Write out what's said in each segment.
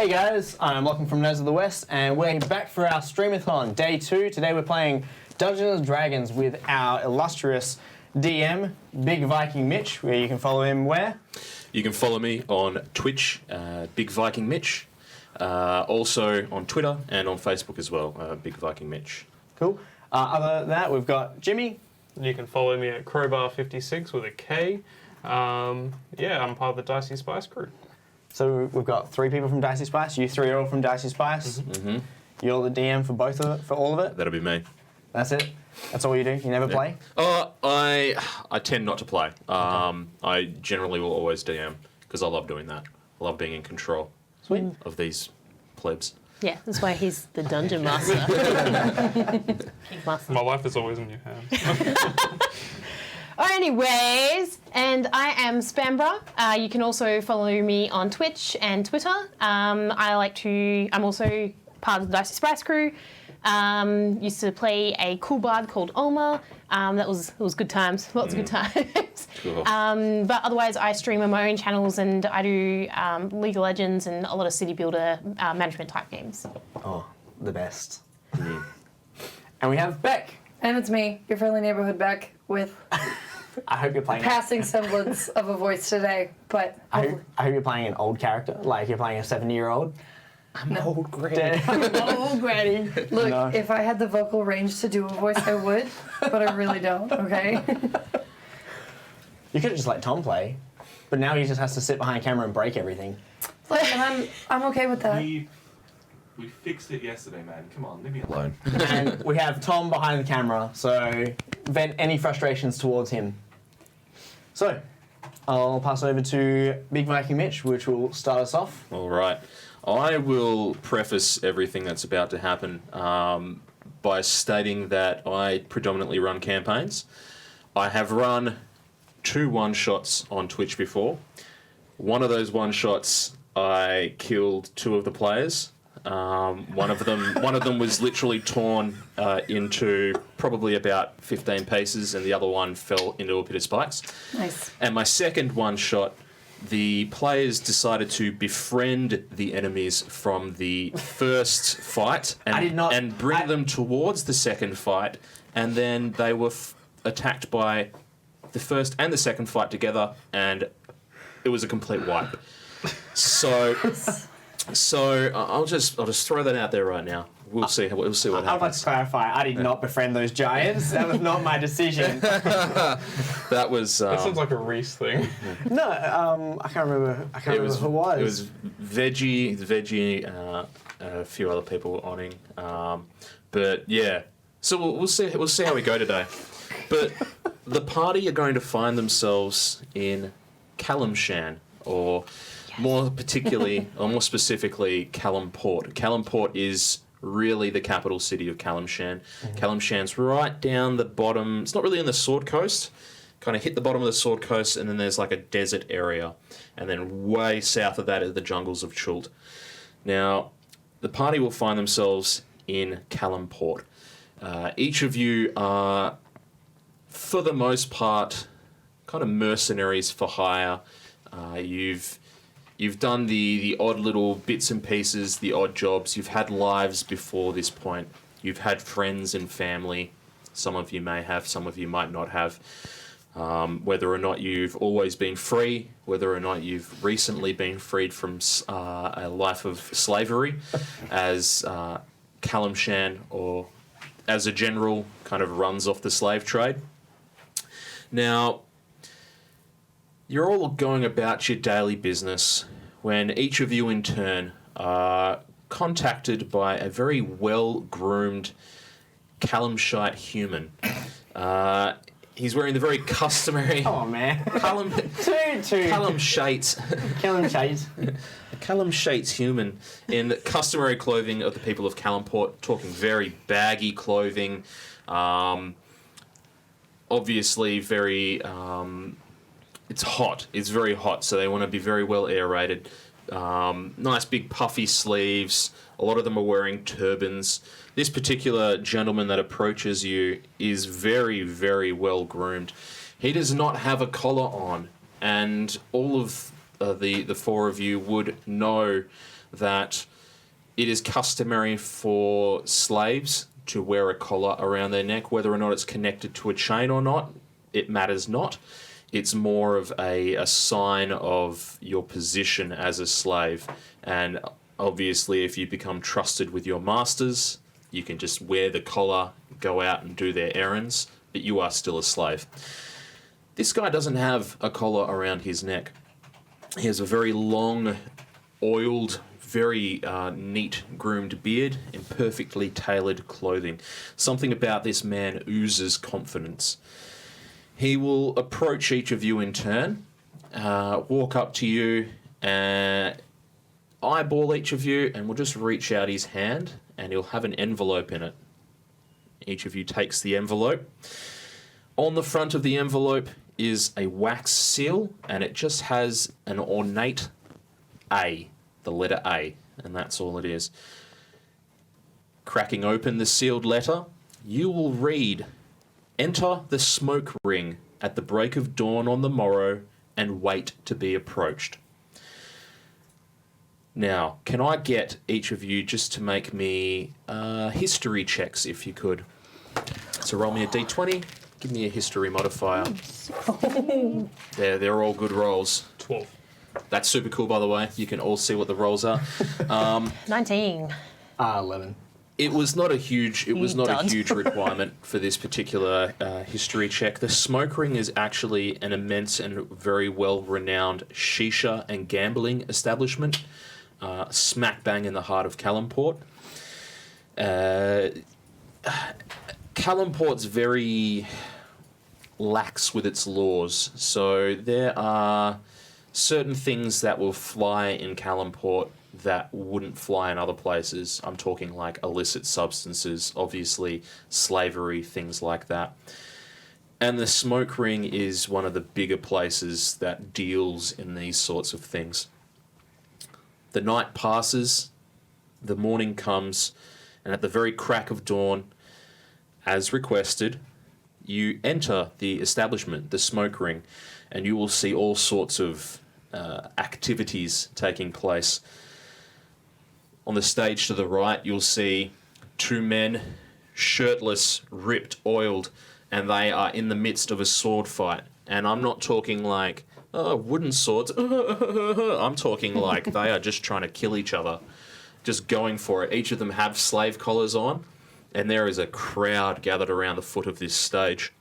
Hey guys, I'm Lachlan from Nerds of the West, and we're back for our Streamathon, Day 2. Today we're playing Dungeons & Dragons with our illustrious DM, Big Viking Mitch, where you can follow him where? You can follow me on Twitch, Big Viking Mitch, also on Twitter and on Facebook as well, Big Viking Mitch. Cool. Other than that, we've got Jimmy. You can follow me at Crowbar56 with a K. I'm part of the Dicey Spice crew. So we've got 3 people from Dicey Spice. You 3 are all from Dicey Spice. Mm-hmm. You're the DM for both of it, for all of it. That'll be me. That's it. That's all you do. You never play. I tend not to play. I generally will always DM because I love doing that. I love being in control of these plebs. Yeah, that's why he's the dungeon master. My life is always in your hands. Anyways, and I am Spambra. You can also follow me on Twitch and Twitter. I'm also part of the Dicey Spice crew. Used to play a cool bard called Olma. It was good times, lots of good times. Cool. But otherwise, I stream on my own channels and I do League of Legends and a lot of city builder management type games. Oh, the best. And we have Beck. And it's me, your friendly neighborhood Beck, with I hope you're playing passing semblance of a voice today, but I hope you're playing an old character, like you're playing a 70-year-old. I'm old granny. Oh, granny. Look, No. if I had the vocal range to do a voice, I would, but I really don't, okay? You could have just let Tom play, but now he just has to sit behind camera and break everything. Look, and I'm okay with that. We fixed it yesterday, man. Come on, leave me alone. And we have Tom behind the camera, so vent any frustrations towards him. So, I'll pass over to Big Viking Mitch, which will start us off. All right. I will preface everything that's about to happen by stating that I predominantly run campaigns. I have run 2 one-shots on Twitch before. One of those one-shots, I killed 2 of the players. One of them was literally torn into probably about 15 pieces, and the other one fell into a pit of spikes. Nice. And my second one-shot, the players decided to befriend the enemies from the first fight and bring them towards the second fight, and then they were attacked by the first and the second fight together, and it was a complete wipe. So I'll just throw that out there right now. We'll see what happens. I'd like to clarify, I did not befriend those giants. That was not my decision. That was. That sounds like a Reese thing. No, I can't remember. Who it was. It was Veggie, a few other people owning. But yeah, so we'll see. We'll see how we go today. But the party are going to find themselves in Calamshan, or more particularly, or more specifically, Calamport. Calamport is really the capital city of Calamshan. Calamshan's right down the bottom. It's not really in the Sword Coast. Kind of hit the bottom of the Sword Coast, and then there's like a desert area. And then way south of that are the jungles of Chult. Now, the party will find themselves in Calamport. Each of you are, for the most part, kind of mercenaries for hire. You've done the odd little bits and pieces, the odd jobs. You've had lives before this point. You've had friends and family. Some of you may have, some of you might not have. Whether or not you've always been free, whether or not you've recently been freed from a life of slavery as Calamshan, or as a general kind of runs off the slave trade. Now, you're all going about your daily business when each of you in turn are contacted by a very well-groomed Calamshite human. He's wearing the very customary... Oh, man. Calamshate's human in the customary clothing of the people of Calamport, talking very baggy clothing, obviously very... it's hot. It's very hot, so they want to be very well aerated. Nice big puffy sleeves. A lot of them are wearing turbans. This particular gentleman that approaches you is very, very well groomed. He does not have a collar on, and all of the four of you would know that it is customary for slaves to wear a collar around their neck. Whether or not it's connected to a chain or not, it matters not. It's more of a sign of your position as a slave. And obviously, if you become trusted with your masters, you can just wear the collar, go out and do their errands, but you are still a slave. This guy doesn't have a collar around his neck. He has a very long, oiled, very neat, groomed beard and perfectly tailored clothing. Something about this man oozes confidence. He will approach each of you in turn, walk up to you, and eyeball each of you, and will just reach out his hand, and he'll have an envelope in it. Each of you takes the envelope. On the front of the envelope is a wax seal, and it just has an ornate A, the letter A, and that's all it is. Cracking open the sealed letter, you will read, "Enter the smoke ring at the break of dawn on the morrow and wait to be approached." Now, can I get each of you just to make me history checks, if you could? So roll me a d20, give me a history modifier. They're all good rolls. 12. That's super cool, by the way. You can all see what the rolls are. 19. 11. It was not a huge Dud. requirement for this particular history check. The smoke ring is actually an immense and very well-renowned shisha and gambling establishment, smack bang in the heart of Calimport. Calimport's very lax with its laws, so there are certain things that will fly in Calimport that wouldn't fly in other places. I'm talking like illicit substances, obviously slavery, things like that. And the smoke ring is one of the bigger places that deals in these sorts of things. The night passes, the morning comes, and at the very crack of dawn, as requested, you enter the establishment, the smoke ring, and you will see all sorts of activities taking place. On the stage to the right, you'll see two men, shirtless, ripped, oiled, and they are in the midst of a sword fight. And I'm not talking like, wooden swords. I'm talking like they are just trying to kill each other, just going for it. Each of them have slave collars on, and there is a crowd gathered around the foot of this stage.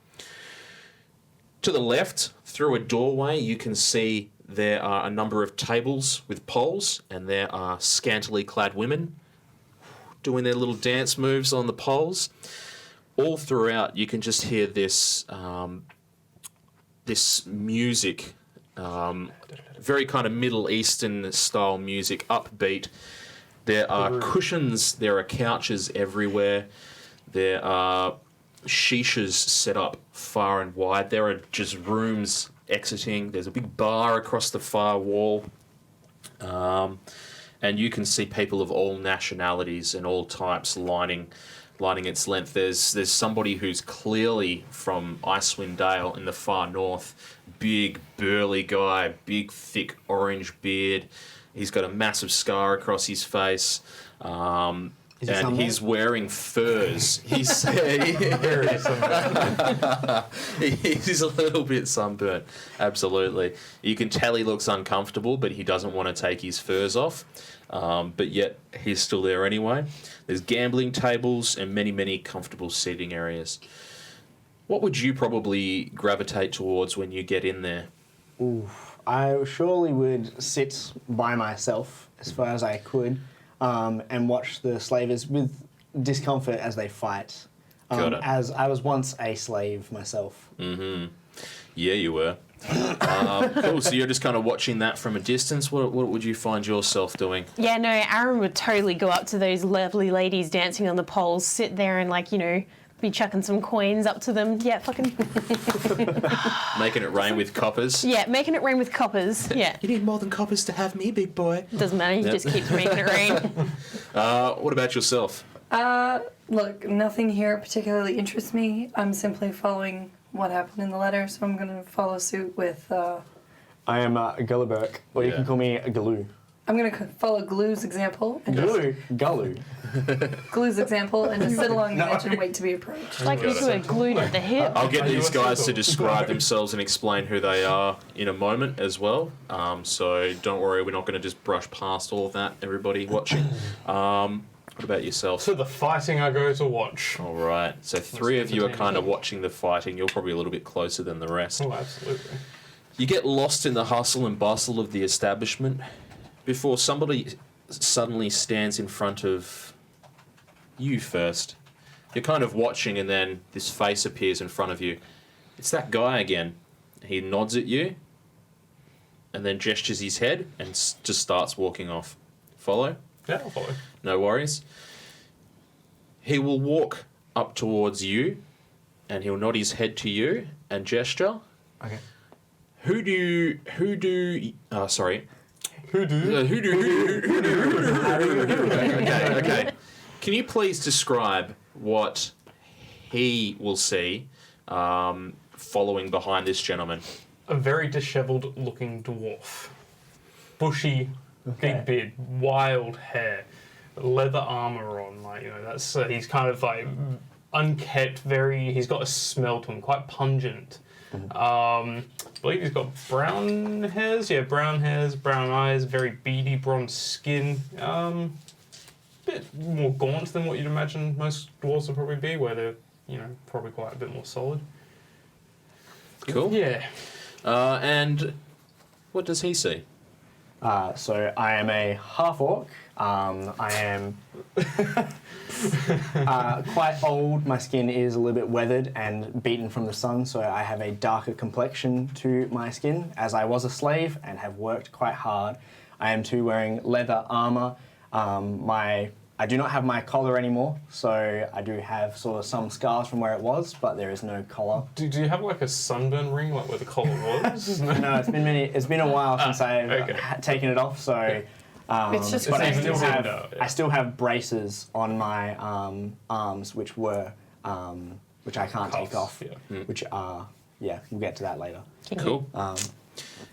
To the left, through a doorway, you can see there are a number of tables with poles, and there are scantily clad women doing their little dance moves on the poles. All throughout, you can just hear this this music, very kind of Middle Eastern style music, upbeat. There are cushions, there are couches everywhere. There are shishas set up far and wide. There are just rooms exiting. There's a big bar across the far wall. And you can see people of all nationalities and all types lining its length. There's somebody who's clearly from Icewind Dale in the far north. Big, burly guy, big, thick orange beard. He's got a massive scar across his face. And he's wearing furs. He's Very sunburned. he's a little bit sunburnt, absolutely. You can tell he looks uncomfortable, but he doesn't want to take his furs off. But yet he's still there anyway. There's gambling tables and many, many comfortable seating areas. What would you probably gravitate towards when you get in there? I surely would sit by myself as far as I could and watch the slavers with discomfort as they fight. Got it. As I was once a slave myself. Mm-hmm. Yeah, you were. Cool, so you're just kind of watching that from a distance. What would you find yourself doing? Yeah, no, Aaron would totally go up to those lovely ladies dancing on the poles, sit there and, like, you know, be chucking some coins up to them. Yeah, fucking... Making it rain with coppers? Yeah, making it rain with coppers. Yeah. You need more than coppers to have me, big boy. Doesn't matter, he just keeps making it rain. What about yourself? Look, nothing here particularly interests me. I'm simply following what happened in the letter, so I'm going to follow suit with I am Gulliburk, or you Yeah. can call me Galoo. I'm gonna follow Glue's example and just Guloo. Glue's example and just sit along the edge and wait to be approached. It's like if you were glued at the hip. I'll get Are you these a guys to circle? describe themselves and explain who they are in a moment as well. So don't worry, we're not going to just brush past all of that, everybody watching. What about yourself? So the fighting I go to watch. All right, so three of you are continue. kind of watching the fighting. You're probably a little bit closer than the rest. Oh, absolutely. You get lost in the hustle and bustle of the establishment before somebody suddenly stands in front of you first. You're kind of watching, and then this face appears in front of you. It's that guy again. He nods at you and then gestures his head and just starts walking off. Follow? Yeah, I'll follow. No worries. He will walk up towards you and he'll nod his head to you and gesture. Okay. Who do okay. Can you please describe what he will see following behind this gentleman? A very dishevelled looking dwarf. Bushy, Okay. big beard, wild hair, leather armour on. Like, you know, that's he's kind of like unkempt, he's got a smell to him, quite pungent. I believe he's got brown hairs, brown eyes, very beady bronze skin. Bit more gaunt than what you'd imagine most dwarves would probably be, where they're, you know, probably quite a bit more solid. Cool. Yeah. And what does he see? So I am a half orc. I am quite old. My skin is a little bit weathered and beaten from the sun, so I have a darker complexion to my skin, as I was a slave and have worked quite hard. I am too wearing leather armor. I do not have my collar anymore, so I do have sort of some scars from where it was, but there is no collar. Do you have like a sunburn ring, like where the collar was? No, it's been a while since I've okay. taken it off, so. It's just but I It's still even have now, yeah. I still have braces on my arms, which I can't take Cuffs, off. yeah. Which are we'll get to that later. Cool.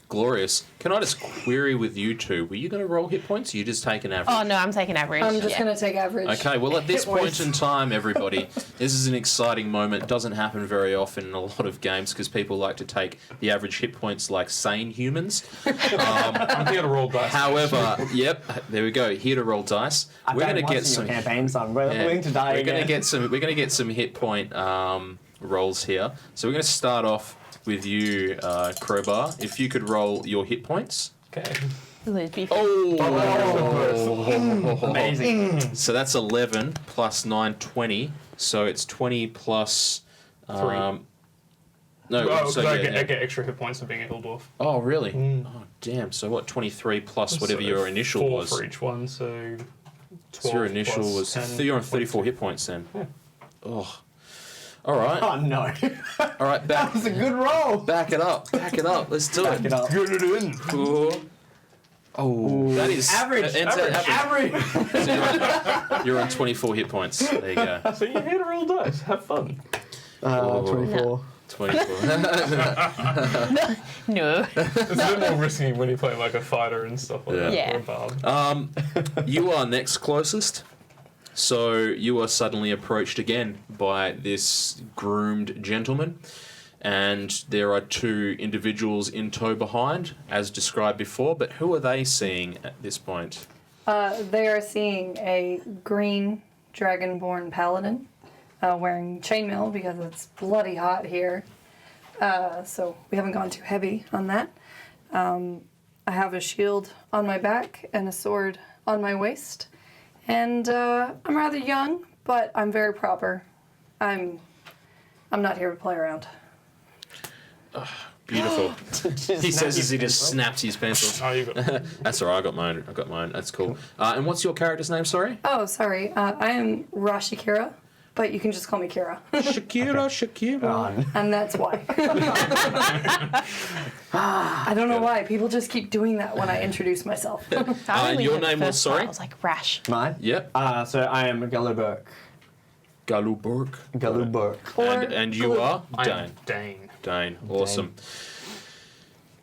Glorious. Can I just query with you two? Were you going to roll hit points? Or you just take an average? Oh no, I'm taking average. I'm just yeah. gonna take average. Okay, well, at this Hit point points. in time, everybody, this is an exciting moment. It doesn't happen very often in a lot of games because people like to take the average hit points like sane humans. I'm here to roll dice. However, yep, there we go. Here to roll dice. I've We're done going to once get in some. your campaign, so I'm Yeah, willing to die we're again. going to get some hit point rolls here. So we're going to start off with you, Crowbar. If you could roll your hit points. Okay. It'd be Amazing. So that's 11 plus 9, 20. So it's 20 plus. No, Oh, so I yeah. get extra hit points for being a hill dwarf. Oh, really? Oh, damn. So what, 23 plus whatever So your initial 4 was? for each one, so 12 So your initial plus was. 10, You're on 34 22. hit points then. Oh. All right. Oh no, All right, that was a good roll. back it up. Back it up. Let's do Back it. it up. Get it in. Cool. Oh, that is Average. average. Average. You're on 24 hit points. There you go. So you're here to roll dice. Have fun. 24. 24. no. It's a bit more risky when you play like a fighter and stuff like that. Yeah. Or a bard. You are next closest. So you are suddenly approached again by this groomed gentleman. And there are two individuals in tow behind, as described before. But who are they seeing at this point? They are seeing a green dragonborn paladin wearing chainmail because it's bloody hot here. So we haven't gone too heavy on that. I have a shield on my back and a sword on my waist. And I'm rather young, but I'm very proper. I'm not here to play around. Beautiful. He says as he just snaps his pencil. Oh, you got That's alright, I got mine. That's cool. And what's your character's name, sorry? Oh, sorry. I am Rashikira, but you can just call me Kira. Shakira. And that's why. I don't know why. People just keep doing that when I introduce myself. I only your heard the name was, first part. sorry? I was like rash. Mine. Yep. So I am Gulliburk. Galuburg. Gulliburk. Or And you Glue. are? I'm Dane. Dane. Dane. Awesome.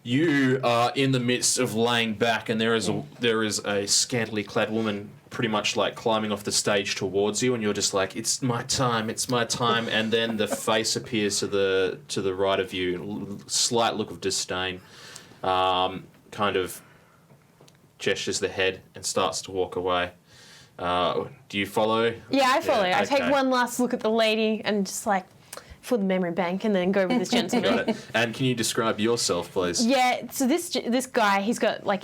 You are in the midst of laying back, and there is a scantily clad woman pretty much like climbing off the stage towards you, and you're just like, it's my time, and then the face appears to the right of you, slight look of disdain, kind of gestures the head and starts to walk away. Do you follow? Yeah, I follow. Yeah, I take okay. one last look at the lady and just like for the memory bank, and then go with this gentleman. Got it. And can you describe yourself, please? Yeah, so this guy, he's got like,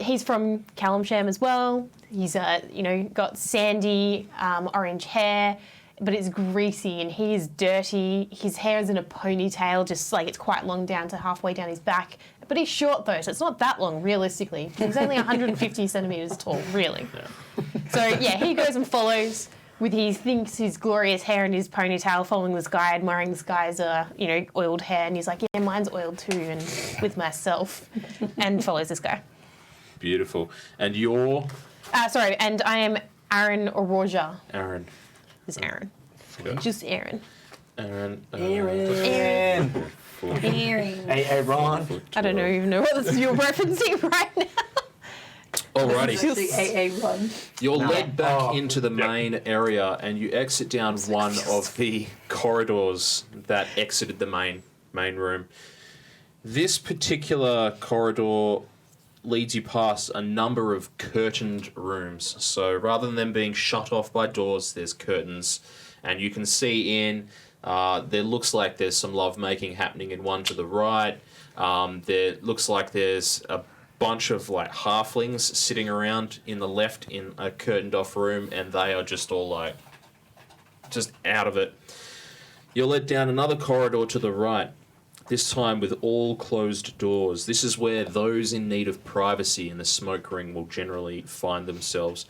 he's from Calamsham as well. He's got sandy orange hair, but it's greasy and he is dirty. His hair is in a ponytail, just like it's quite long down to halfway down his back. But he's short though, so it's not that long realistically. He's only 150 centimeters tall, really. Yeah. So yeah, he goes and follows with his glorious hair and his ponytail, following this guy, admiring this guy's oiled hair, and he's like, yeah, mine's oiled too, and with myself, and follows this guy. Beautiful. And you're? And I am Aaron Oroja. Aaron. It's Aaron. Okay. Just Aaron. Aaron. Aaron. Hey, Ron. I don't even know what you're referencing right now. Alrighty. The AA run. You're led back Oh, into the main area, and you exit down one of the corridors that exited the main room. This particular corridor leads you past a number of curtained rooms. So rather than them being shut off by doors, there's curtains, and you can see in. There looks like there's some lovemaking happening in one to the right. There looks like there's a bunch of like halflings sitting around in the left in a curtained off room, and they are just all like just out of it. You're led down another corridor to the right, this time with all closed doors. This is where those in need of privacy in the smoke ring will generally find themselves.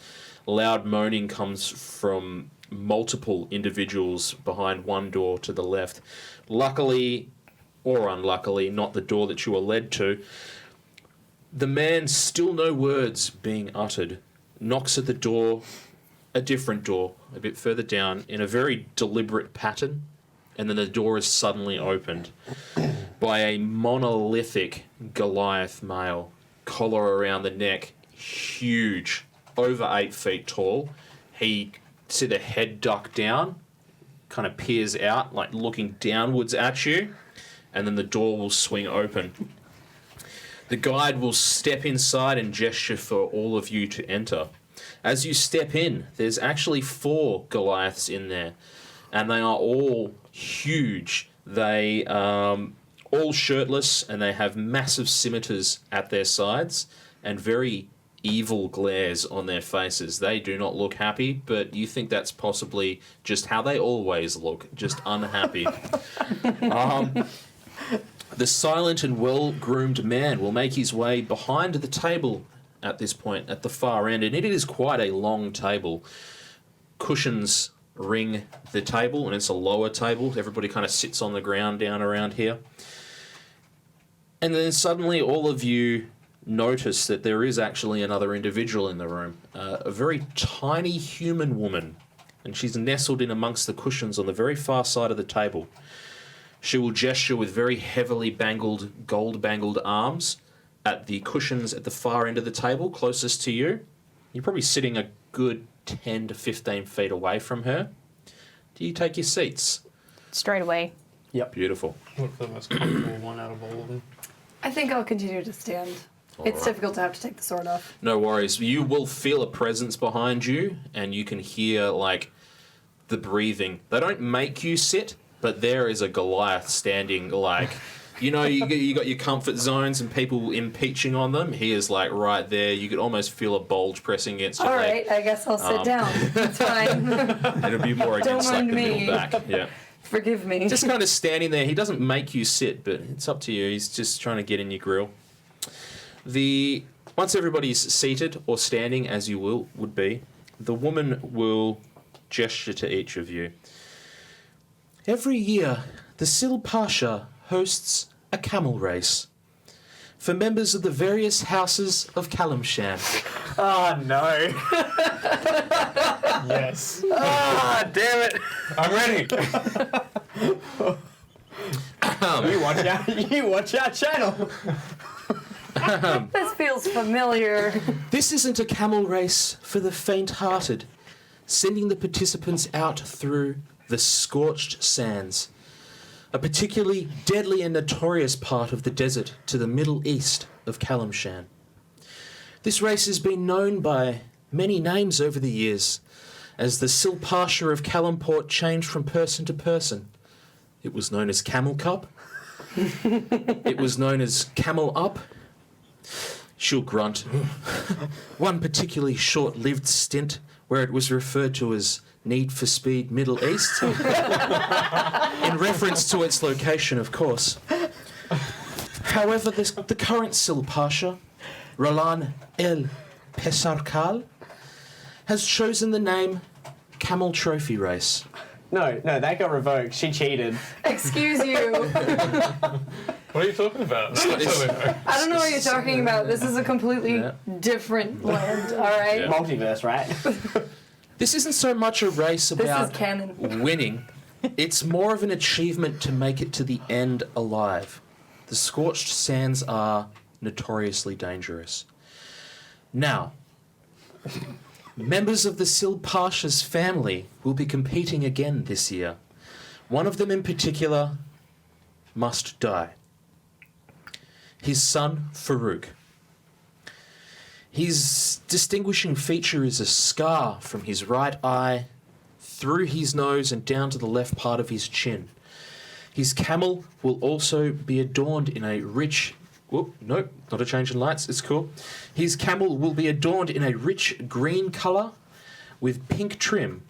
Loud moaning comes from multiple individuals behind one door to the left. Luckily or unluckily, not the door that you were led to. The man, still no words being uttered, knocks at the door, a different door, a bit further down, in a very deliberate pattern, and then the door is suddenly opened by a monolithic Goliath male, collar around the neck, huge, over 8 feet tall. He, see the head duck down, kind of peers out, like looking downwards at you, and then the door will swing open. The guide will step inside and gesture for all of you to enter. As you step in, there's actually 4 Goliaths in there, and they are all huge. They all shirtless, and they have massive scimitars at their sides and very evil glares on their faces. They do not look happy, but you think that's possibly just how they always look, just unhappy. The silent and well-groomed man will make his way behind the table at this point, at the far end, and it is quite a long table. Cushions ring the table, and it's a lower table. Everybody kind of sits on the ground down around here. And then suddenly all of you notice that there is actually another individual in the room, a very tiny human woman, and she's nestled in amongst the cushions on the very far side of the table. She will gesture with very heavily bangled, gold-bangled arms at the cushions at the far end of the table, closest to you. You're probably sitting a good 10 to 15 feet away from her. Do you take your seats? Straight away. Yep. Beautiful. Look for the most comfortable one out of all of them. I think I'll continue to stand. It's Alright. difficult to have to take the sword off. No worries. You will feel a presence behind you, and you can hear, like, the breathing. They don't make you sit, but there is a Goliath standing, like, you got your comfort zones and people impeaching on them. He is, like, right there. You could almost feel a bulge pressing against your All leg. right, I guess I'll sit down. It's fine. It'll be more Don't against, like, mind the me. middle back. Yeah. Forgive me. Just kind of standing there. He doesn't make you sit, but it's up to you. He's just trying to get in your grill. Once everybody's seated or standing, as you would be, the woman will gesture to each of you. Every year, the Sil Pasha hosts a camel race for members of the various houses of Calamsham. Oh, no. Yes. Ah, damn it. I'm ready. You watch our channel. This feels familiar. This isn't a camel race for the faint-hearted, sending the participants out through the scorched sands, a particularly deadly and notorious part of the desert to the middle east of Kalimshan. This race has been known by many names over the years, as the Sil Pasha of Kalimport changed from person to person. It was known as Camel Cup. It was known as Camel Up. She'll grunt. One particularly short-lived stint where it was referred to as Need for Speed Middle East, in reference to its location, of course. However, the current Sil Pasha, Roland El Pesarkal, has chosen the name Camel Trophy Race. No, that got revoked. She cheated. Excuse you. What are you talking about? I don't know what you're talking about. This is a completely different land, all right? Yeah. Multiverse, right? This isn't so much a race This about is canon. winning. It's more of an achievement to make it to the end alive. The scorched sands are notoriously dangerous. Now, members of the Sil Pasha's family will be competing again this year. One of them in particular must die. His son, Farouk. His distinguishing feature is a scar from his right eye, through his nose and down to the left part of his chin. His camel will also be adorned in a rich... Whoop, nope, not a change in lights, it's cool. His camel will be adorned in a rich green colour with pink trim.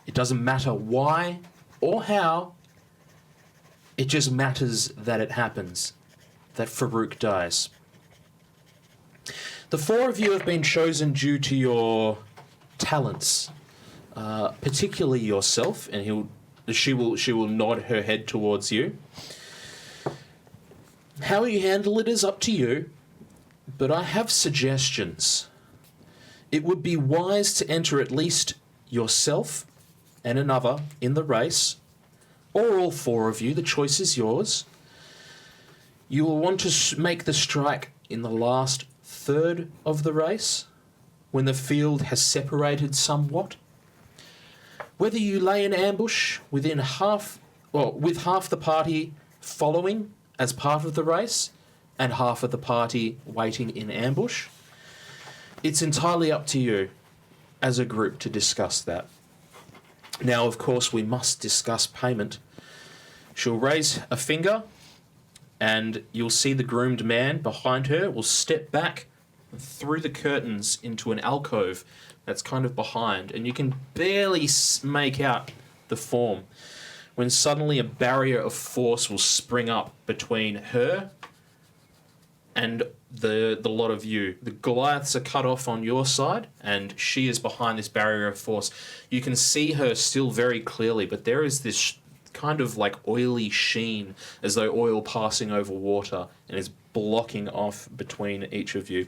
It doesn't matter why or how, it just matters that it happens, that Farouk dies. The four of you have been chosen due to your talents, particularly yourself, and she will nod her head towards you. How you handle it is up to you, but I have suggestions. It would be wise to enter at least yourself and another in the race, or all four of you, the choice is yours. You will want to make the strike in the last third of the race, when the field has separated somewhat. Whether you lay an ambush with half the party following as part of the race, and half of the party waiting in ambush, it's entirely up to you as a group to discuss that. Now, of course, we must discuss payment. She'll raise a finger, and you'll see the groomed man behind her will step back through the curtains into an alcove that's kind of behind, and you can barely make out the form, when suddenly a barrier of force will spring up between her and the lot of you. The Goliaths are cut off on your side, and she is behind this barrier of force. You can see her still very clearly, but there is this kind of like oily sheen, as though oil passing over water, and is blocking off between each of you.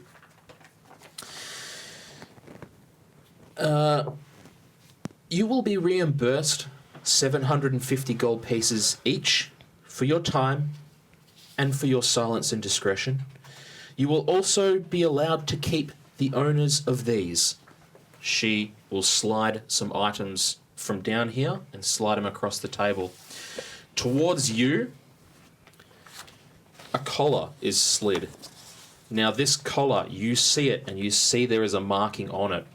You will be reimbursed 750 gold pieces each for your time and for your silence and discretion. You will also be allowed to keep the owners of these. She will slide some items from down here and slide them across the table. Towards you, a collar is slid. Now this collar, you see it, and you see there is a marking on it.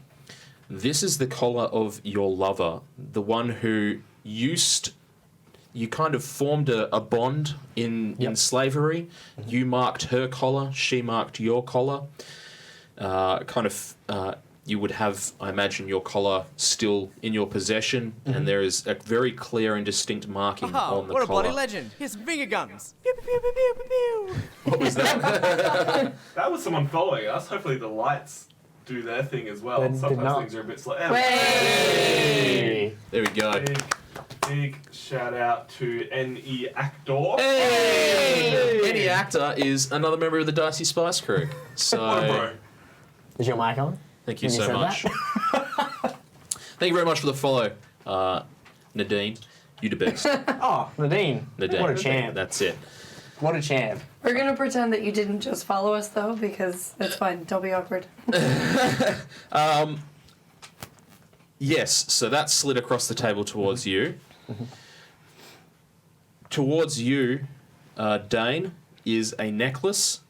This is the collar of your lover, the one who you kind of formed a bond in slavery. Mm-hmm. You marked her collar, she marked your collar. You would have, I imagine, your collar still in your possession, mm-hmm. and there is a very clear and distinct marking on the collar. What a bloody legend! Here's some finger guns. Pew, pew, pew, pew, pew, pew. What was that? That was someone following us. Hopefully the lights do their thing as well. Did Sometimes not. things are a bit slow. Hey! There we go. Big shout out to NE Actor. Hey! Any actor is another member of the Dicey Spice crew. So, What a bro. Is your mic on? thank you When you so said much. Thank you very much for the follow, Nadine. You the best. Oh, Nadine. Nadine. What a champ. That's it. What a champ. We're gonna pretend that you didn't just follow us though, because it's fine. Don't be awkward. Yes, so that slid across the table towards you. Towards you, Dane, is a necklace.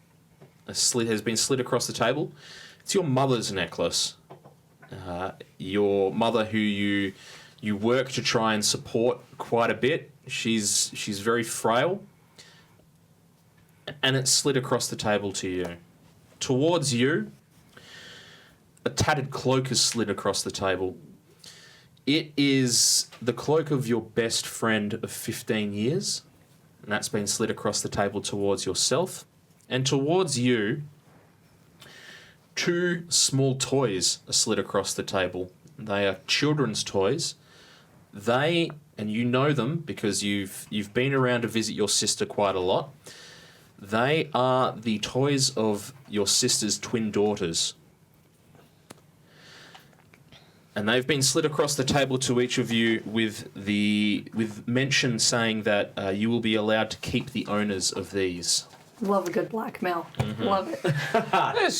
Has been slid across the table. It's your mother's necklace. Your mother, who you work to try and support quite a bit. She's very frail. And it slid across the table to you. Towards you, a tattered cloak has slid across the table. It is the cloak of your best friend of 15 years, and that's been slid across the table towards yourself. And towards you, 2 small toys are slid across the table. They are children's toys. They, and you know them because you've been around to visit your sister quite a lot. They are the toys of your sister's twin daughters. And they've been slid across the table to each of you with mention saying that you will be allowed to keep the owners of these. Love a good blackmail. Love it.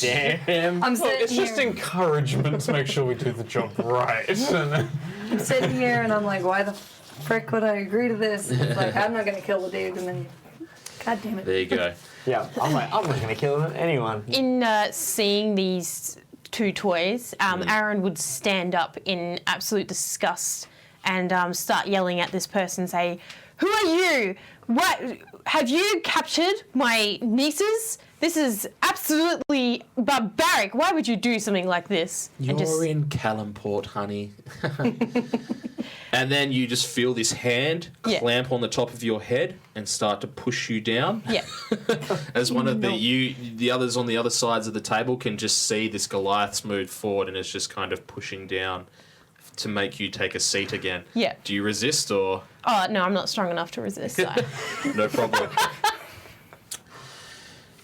Damn. I'm sitting It's just here. encouragement to make sure we do the job right. I'm sitting here and I'm like, why the frick would I agree to this? It's like, I'm not gonna kill the dude, and then, god damn it. There you go. Yeah, I'm not going to kill anyone. In seeing these 2 toys, Aaron would stand up in absolute disgust and start yelling at this person, say, "Who are you? What? Have you captured my nieces? This is absolutely barbaric. Why would you do something like this?" You're in Calumport, honey. And then you just feel this hand Yeah. clamp on the top of your head and start to push you down. Yeah. As one of the others on the other sides of the table can just see this Goliath's move forward and it's just kind of pushing down to make you take a seat again. Yeah. Do you resist or? Oh, no, I'm not strong enough to resist. So. No problem.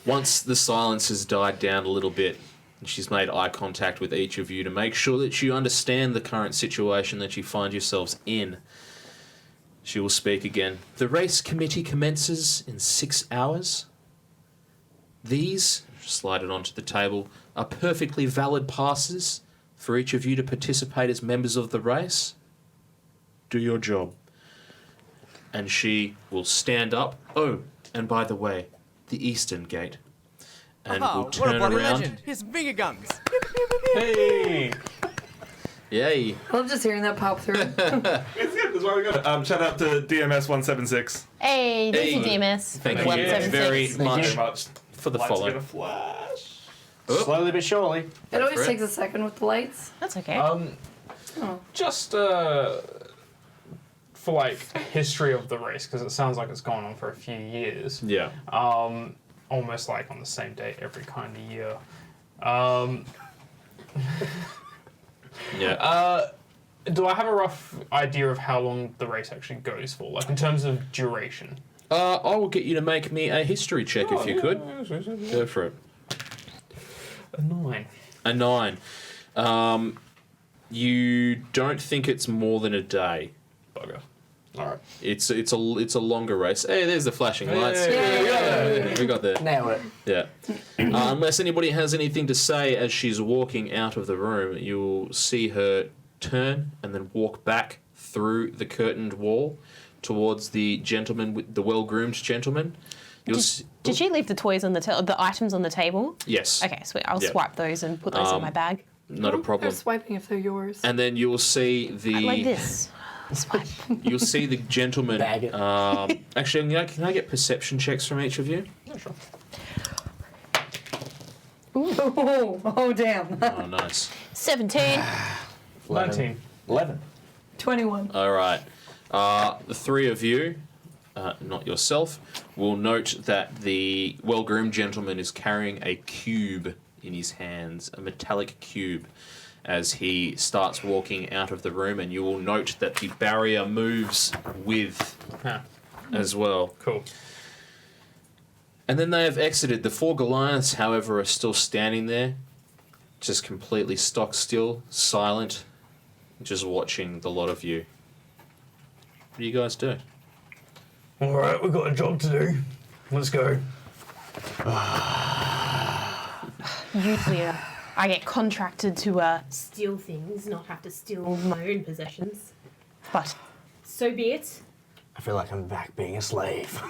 Once the silence has died down a little bit, and she's made eye contact with each of you to make sure that you understand the current situation that you find yourselves in, she will speak again. The race committee commences in 6 hours. These, slide it onto the table, are perfectly valid passes for each of you to participate as members of the race. Do your job. And she will stand up. Oh, and by the way, the eastern gate. And Oh, will what a turn bloody around. legend. Here's some finger guns. Hey! Yay. I love just hearing that pop through. It's good. That's why we got it. Shout out to DMS 176. Hey, this Hey. is DMS. Thank you 176. very Thank much you. Very much. for the Lights follow. are gonna flash. Oh. Slowly but surely. It always for it. takes a second with the lights. That's okay. Just for like history of the race, because it sounds like it's gone on for a few years. Yeah. Almost like on the same day every kind of year. Yeah. Do I have a rough idea of how long the race actually goes for, like in terms of duration? I will get you to make me a history check if you could. Go for it. A 9. A 9. You don't think it's more than a day. Bugger. All right. It's a longer race. Hey, there's the flashing lights. Yeah. We got there. Nailed it. Yeah. Unless anybody has anything to say as she's walking out of the room, you'll see her turn and then walk back through the curtained wall towards the gentleman, with the well-groomed gentleman. Did she leave the toys on the items on the table? Yes. Okay, sweet. I'll Yeah. swipe those and put those in my bag. Not a They're problem. swiping if they're yours. And then you'll see Like this. Swipe. You'll see the gentleman. Bag it. Actually, can I get perception checks from each of you? Yeah, sure. Oh, damn. Oh, nice. 17. 19. 11. 21. All right. The 3 of you, not yourself, will note that the well-groomed gentleman is carrying a cube in his hands, a metallic cube, as he starts walking out of the room, and you will note that the barrier moves with Huh. as well. Cool. And then they have exited. The 4 Goliaths, however, are still standing there, just completely stock still, silent, just watching the lot of you. What do you guys do? All right, we've got a job to do. Let's go. Usually, I get contracted to steal things, not have to steal my own possessions. But so be it. I feel like I'm back being a slave.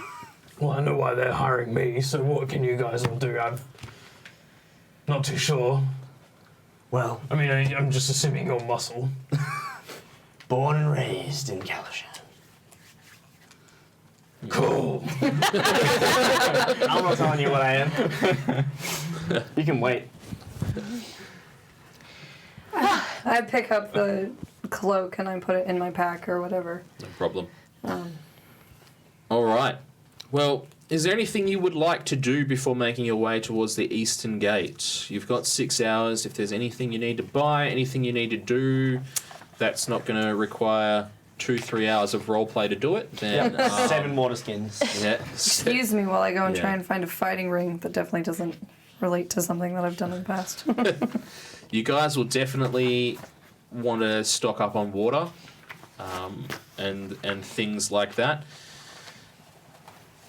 Well, I know why they're hiring me, so what can you guys all do? I'm not too sure. Well, I mean, I'm just assuming you're muscle. born and raised in Calashan. Cool. I'm not telling you what I am. You can wait. I pick up the cloak and I put it in my pack or whatever. No problem. All right. Well, is there anything you would like to do before making your way towards the Eastern Gate? You've got 6 hours. If there's anything you need to buy, anything you need to do, that's not going to require 2-3 hours of roleplay to do it. Then 7 water skins. Yeah. Excuse me while I go and try Yeah. and find a fighting ring that definitely doesn't relate to something that I've done in the past. You guys will definitely want to stock up on water, and things like that.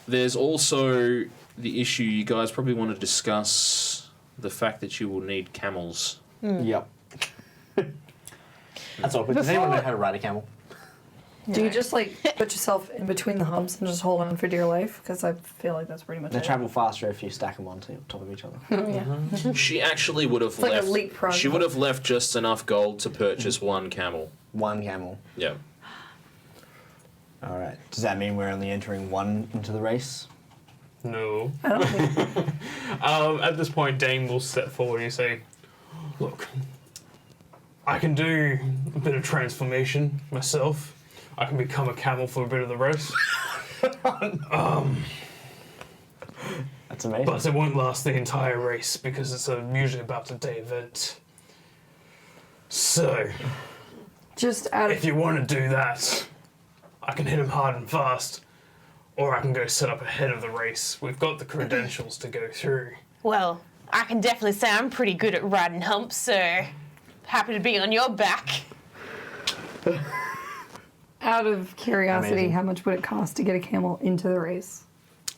There's also the issue you guys probably want to discuss the fact that you will need camels. Yep. That's awkward. Does anyone know how to ride a camel? Do you just like put yourself in between the humps and just hold on for dear life? Because I feel like that's pretty much They it. travel faster if you stack them on top of each other. Yeah. She actually would have like a left. leapfrog. She would have left just enough gold to purchase one camel. One camel. Yeah. All right. Does that mean we're only entering one into the race? No. I don't think. At this point, Dane will step forward and say, "Look, I can do a bit of transformation myself. I can become a camel for a bit of the race. That's amazing. But it won't last the entire race because it's usually about a day event. So, Just out if of you want to do that, I can hit him hard and fast, or I can go set up ahead of the race. We've got the credentials to go through." Well, I can definitely say I'm pretty good at riding humps, so happy to be on your back. out of curiosity, Amazing. how much would it cost to get a camel into the race?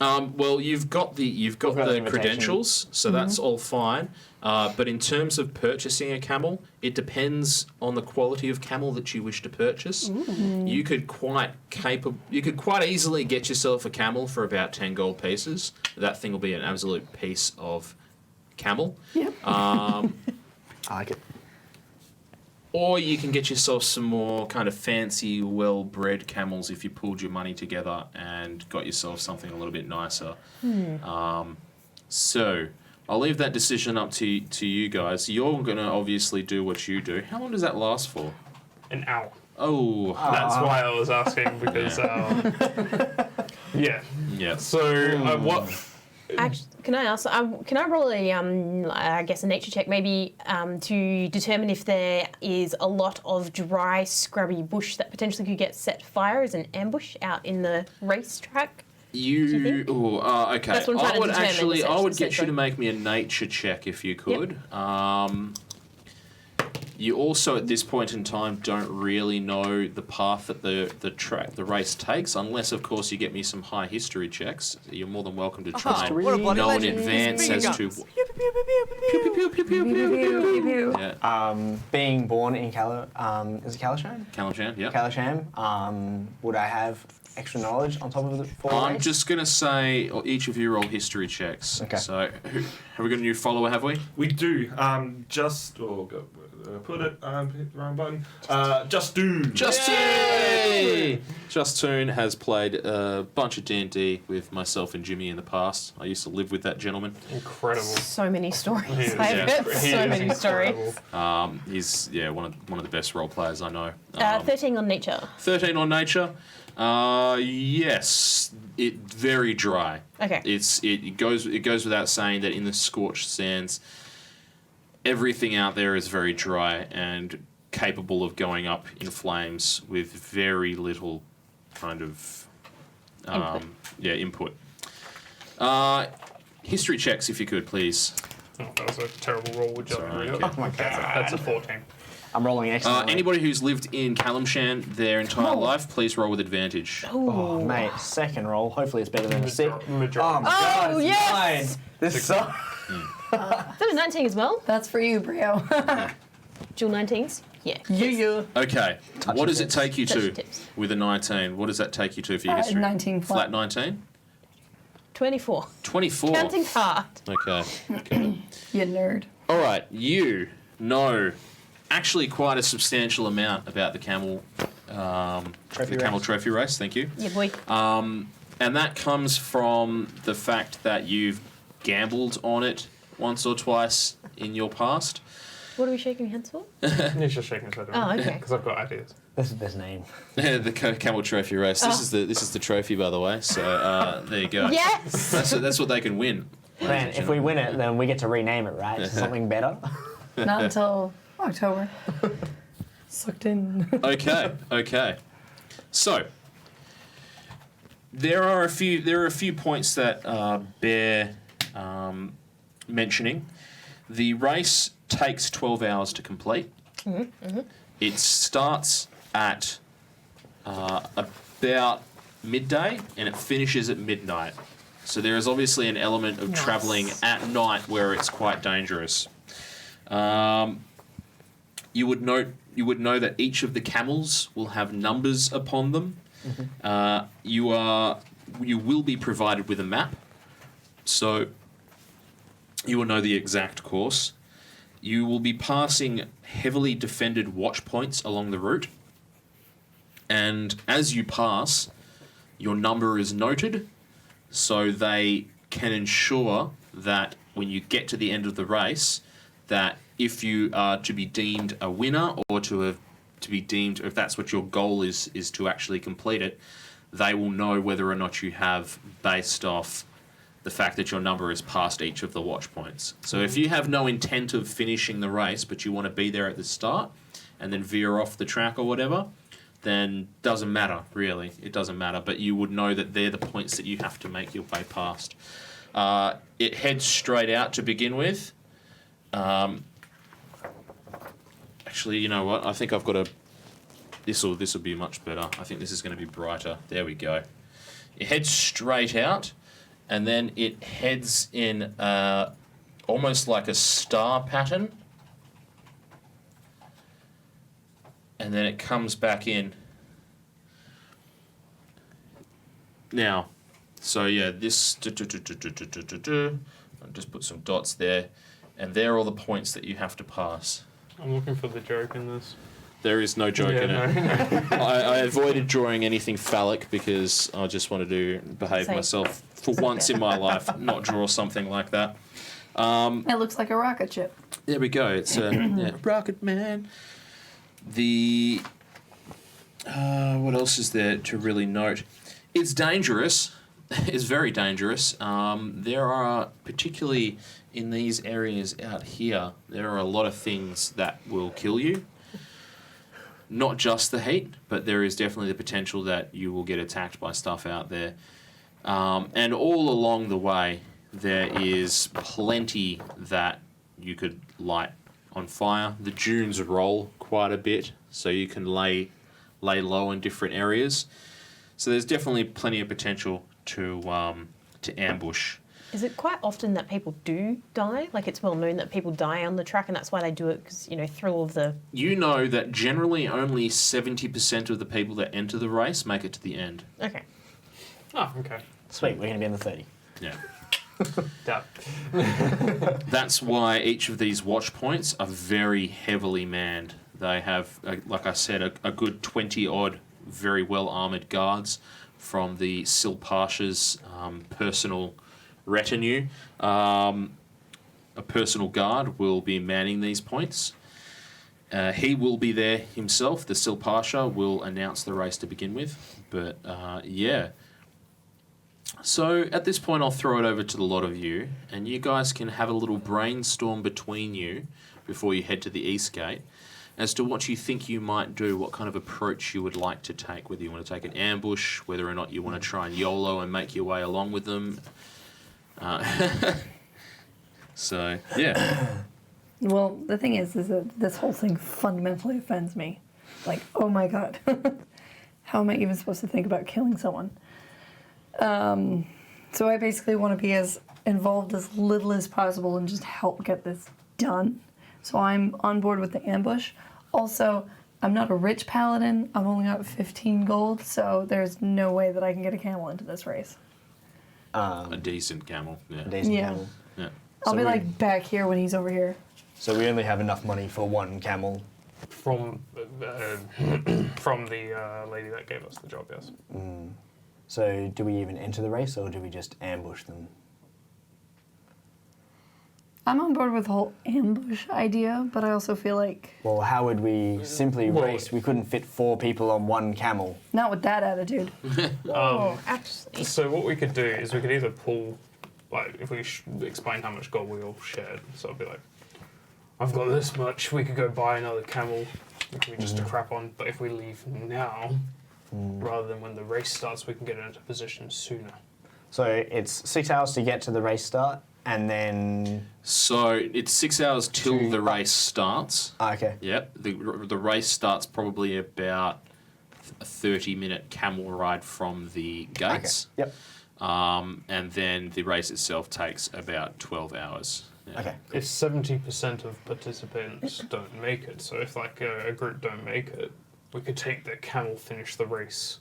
Well, you've got the got the invitation. credentials, so that's all fine. But in terms of purchasing a camel, it depends on the quality of camel that you wish to purchase. You could quite easily get yourself a camel for about 10 gold pieces. That thing will be an absolute piece of camel. Yep. I like it. Or you can get yourself some more kind of fancy, well-bred camels if you pulled your money together and got yourself something a little bit nicer. So I'll leave that decision up to you guys. You're going to obviously do what you do. How long does that last for? An hour. Oh, That's why I was asking, because, yeah. yeah. So, what... Actually, can I ask? Can I roll a, I guess, a nature check maybe to determine if there is a lot of dry, scrubby bush that potentially could get set fire as an ambush out in the racetrack? You think? okay. That's what I'm trying I to would determine, actually, I would get you essentially. to make me a nature check if you could. You also, at this point in time, don't really know the path that the race takes, unless, of course, you get me some high history checks. You're more than welcome to try and what a bloody know in legend. advance Finger as to. guns. Pew, pew, pew, pew, pew, pew, pew. Pew, pew, pew, pew, pew, pew, pew. Yeah. Being born in is it Calashan? Calamjan, yeah. Calashan, would I have extra knowledge on top of the full I'm race? just going to say, each of you roll history checks. Okay. So, have we got a new follower, have we? We do. Put it. Hit the wrong button. Justoon. Justoon has played a bunch of D&D with myself and Jimmy in the past. I used to live with that gentleman. Incredible. So many stories. He is, I've yeah. heard He so is many incredible. stories. He's one of the best role players I know. 13 on nature. 13 on nature. Yes, it very dry. Okay. It goes without saying that in the scorched sands, everything out there is very dry and capable of going up in flames with very little kind of input. History checks, if you could, please. Oh, that was a terrible roll with Sorry, John. okay. Oh my god. That's a 14. I'm rolling excellent. Anybody who's lived in Kalimshan their entire life, please roll with advantage. Oh, mate, second roll. Hopefully it's better than a 6. Majority. Oh, my God, Oh, it's yes! 9. This is so... Is that a 19 as well? That's for you, Brio. Dual 19s? Yeah. Yeah. Okay, what does it tips. take you Touch to tips. with a 19? What does that take you to for your history? 19 flat. 19? 24. 24. Counting's hard. Okay. You nerd. All right, you know actually quite a substantial amount about the camel trophy race. Thank you. Yeah, boy. And that comes from the fact that you've gambled on it once or twice in your past. What are we shaking hands for? He's just shaking his head. Oh, okay. Because I've got ideas. This is his name. The camel trophy race. This is the trophy, by the way. So there you go. Yes! That's what they can win. Man, if we win it, then we get to rename it, right? To something better. Not until October. Sucked in. Okay. So there are a few points that bear mentioning. The race takes 12 hours to complete. It starts at about midday and it finishes at midnight. So there is obviously an element of travelling at night where it's quite dangerous. You would know that each of the camels will have numbers upon them. You will be provided with a map, so you will know the exact course. You will be passing heavily defended watch points along the route, and as you pass, your number is noted, so they can ensure that when you get to the end of the race, that if you are to be deemed a winner or to be deemed, if that's what your goal is to actually complete it, they will know whether or not you have based off the fact that your number is past each of the watch points. So if you have no intent of finishing the race, but you want to be there at the start and then veer off the track or whatever, then doesn't matter, really. It doesn't matter, but you would know that they're the points that you have to make your way past. It heads straight out to begin with. Actually, you know what? I think I've got a... This will be much better. I think this is going to be brighter. There we go. It heads straight out, and then it heads in almost like a star pattern. And then it comes back in. Now, so yeah, this... I'll just put some dots there. And they're all the points that you have to pass. I'm looking for the joke in this. There is no joke in it. No. I avoided drawing anything phallic because I just wanted to behave Same. myself for once in my life, not draw something like that. It looks like a rocket ship. There we go. It's a Rocket Man. The what else is there to really note? It's dangerous. It's very dangerous. There are, particularly in these areas out here, there are a lot of things that will kill you. Not just the heat, but there is definitely the potential that you will get attacked by stuff out there. And all along the way, there is plenty that you could light on fire. The dunes roll quite a bit, so you can lay low in different areas. So there's definitely plenty of potential to ambush. Is it quite often that people do die? Like, it's well known that people die on the track, and that's why they do it, because, you know, through all of the... You know that generally only 70% of the people that enter the race make it to the end. Okay. Oh, okay. Sweet, we're going to be in the 30. Yeah. That. That's why each of these watch points are very heavily manned. They have, like I said, a good 20-odd very well-armoured guards from the Sil Pasha's personal retinue. A personal guard will be manning these points. He will be there himself. The Sil Pasha will announce the race to begin with. But, yeah. So, at this point, I'll throw it over to the lot of you, and you guys can have a little brainstorm between you before you head to the East Gate as to what you think you might do, what kind of approach you would like to take, whether you want to take an ambush, whether or not you want to try and YOLO and make your way along with them. So, yeah. Well, the thing is that this whole thing fundamentally offends me. Like, oh my god. How am I even supposed to think about killing someone? So I basically want to be as involved as little as possible and just help get this done. So I'm on board with the ambush. Also, I'm not a rich paladin. I've only got 15 gold, so there's no way that I can get a camel into this race. A decent camel. Yeah. Decent Yeah. camel. Yeah. I'll So be we- like back here when he's over here. So we only have enough money for one camel. From from the lady that gave us the job, yes. So do we even enter the race, or do we just ambush them? I'm on board with the whole ambush idea, but I also feel like Well, how would we simply Well- race? We couldn't fit 4 people on one camel. not with that attitude. Oh, actually. So what we could do is we could either pull, like, if we explain how much gold we all shared. So it'd be like, I've got this much. We could go buy another camel. Which we just to crap on. But if we leave now, rather than when the race starts, we can get into position sooner. So it's 6 hours to get to the race start, and then... So it's 6 hours till To- the race starts. Okay. Yep. The race starts probably about a 30-minute camel ride from the gates. Okay. Yep. And then the race itself takes about 12 hours. Yeah. Okay. If 70% of participants don't make it, so if like a group don't make it, we could take the camel, finish the race.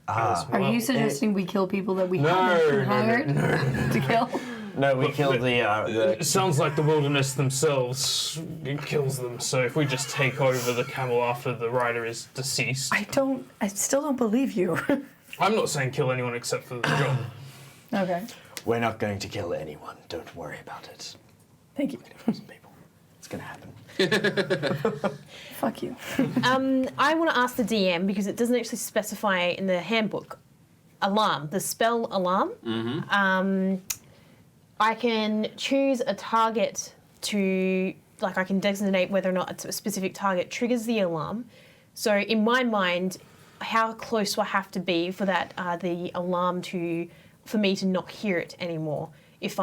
as Are well. you suggesting we kill people that we No, haven't no, hired to kill? No, we killed the... It sounds like the wilderness themselves it kills them. So if we just take over the camel after the rider is deceased, I still don't believe you. I'm not saying kill anyone except for the job. Okay, We're not going to kill anyone. Don't worry about it. thank you. Some people. It's going to happen. Fuck you. I want to ask the DM, because it doesn't actually specify in the handbook, alarm, the spell alarm. I can choose a target to, like, I can designate whether or not a specific target triggers the alarm. So in my mind, how close do I have to be for that the alarm for me to not hear it anymore? If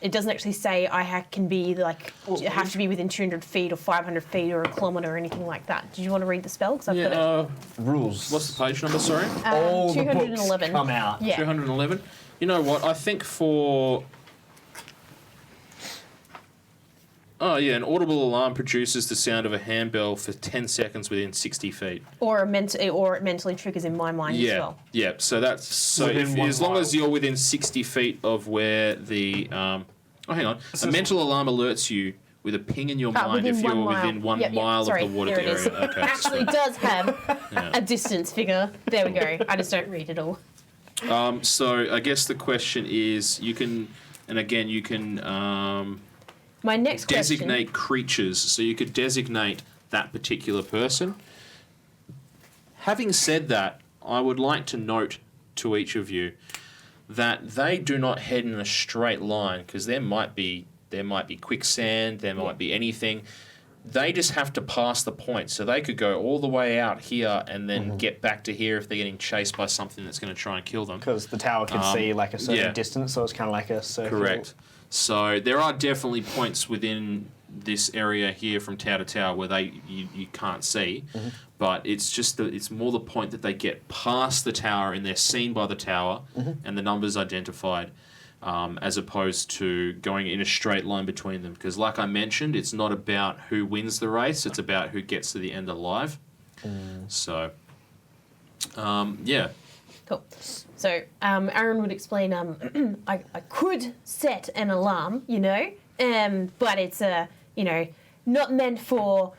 it doesn't actually say can be like, you have to be within 200 feet or 500 feet or a kilometre or anything like that. Did you want to read the spell? Because I've got it. Rules. What's the page number, sorry? All the books 211. come out. Yeah. 211. You know what? I think for... Oh, yeah, an audible alarm produces the sound of a handbell for 10 seconds within 60 feet. Or it mentally triggers in my mind as Yeah, well. yeah. So that's... So Within if, 1 as long mile. as you're within 60 feet of where the... oh, hang on. A mental alarm alerts you with a ping in your mind within if you're 1 mile. within 1 Yep, yep, mile sorry, of the watered there it is. area. Okay, Actually so- does have a distance figure. There we go. I just don't read it all. So I guess the question is, you can... And again, you can... My next designate creatures, so you could designate that particular person. Having said that, I would like to note to each of you that they do not head in a straight line, because there might be quicksand, there might be anything. They just have to pass the point, so they could go all the way out here and then get back to here if they're getting chased by something that's going to try and kill them. Because the tower can see like a certain yeah. distance, so it's kind of like a circle. Correct. So there are definitely points within this area here from tower to tower where you can't see, but it's just it's more the point that they get past the tower and they're seen by the tower and the numbers identified, as opposed to going in a straight line between them. Because like I mentioned, it's not about who wins the race; it's about who gets to the end alive. So, yeah. Cool. So Aaron would explain. I could set an alarm, but it's not meant for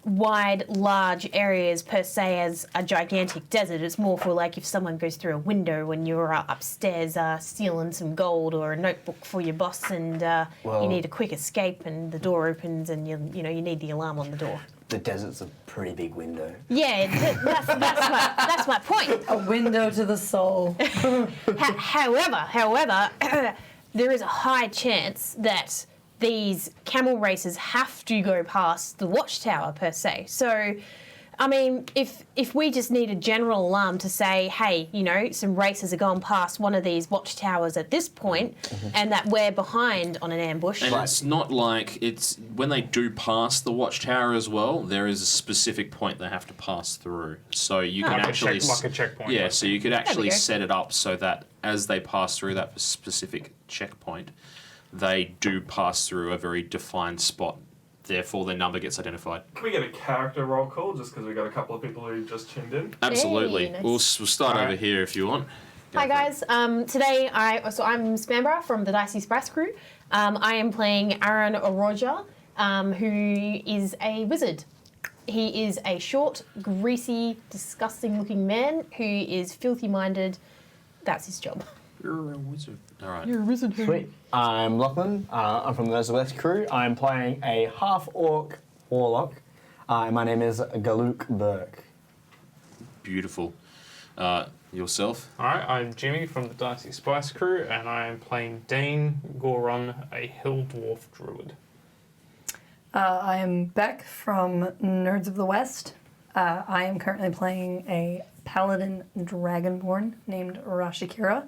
wide, large areas per se as a gigantic desert. It's more for like if someone goes through a window when you're upstairs stealing some gold or a notebook for your boss, and you need a quick escape, and the door opens, and you need the alarm on the door. The desert's a pretty big window. Yeah, that's my point. A window to the soul. However, there is a high chance that these camel races have to go past the watchtower per se. So I mean, if we just need a general alarm to say, hey, you know, some racers are going past one of these watchtowers at this point, and that we're behind on an ambush. And it's not like it's when they do pass the watchtower as well. There is a specific point they have to pass through, so you can Like actually like a checkpoint. yeah. So you could actually go. set it up so that as they pass through that specific checkpoint, they do pass through a very defined spot. Therefore, their number gets identified. Can we get a character roll call just because we got a couple of people who just tuned in? Absolutely. Hey, nice. We'll start over Alright. here if you want. Go Hi for it. guys. Today I'm Spambra from the Dicey Spice crew. I am playing Aaron Oroja, who is a wizard. He is a short, greasy, disgusting-looking man who is filthy-minded. That's his job. You're a wizard. All right. You're a wizard. Sweet. I'm Lachlan. I'm from the NOTW crew. I'm playing a half-orc warlock. My name is Galuk Burke. Beautiful. Yourself? Alright, I'm Jimmy from the Dicey Spice crew, and I am playing Dane Goron, a hill dwarf druid. I am Beck from Nerds of the West. I am currently playing a paladin dragonborn named Rashikira,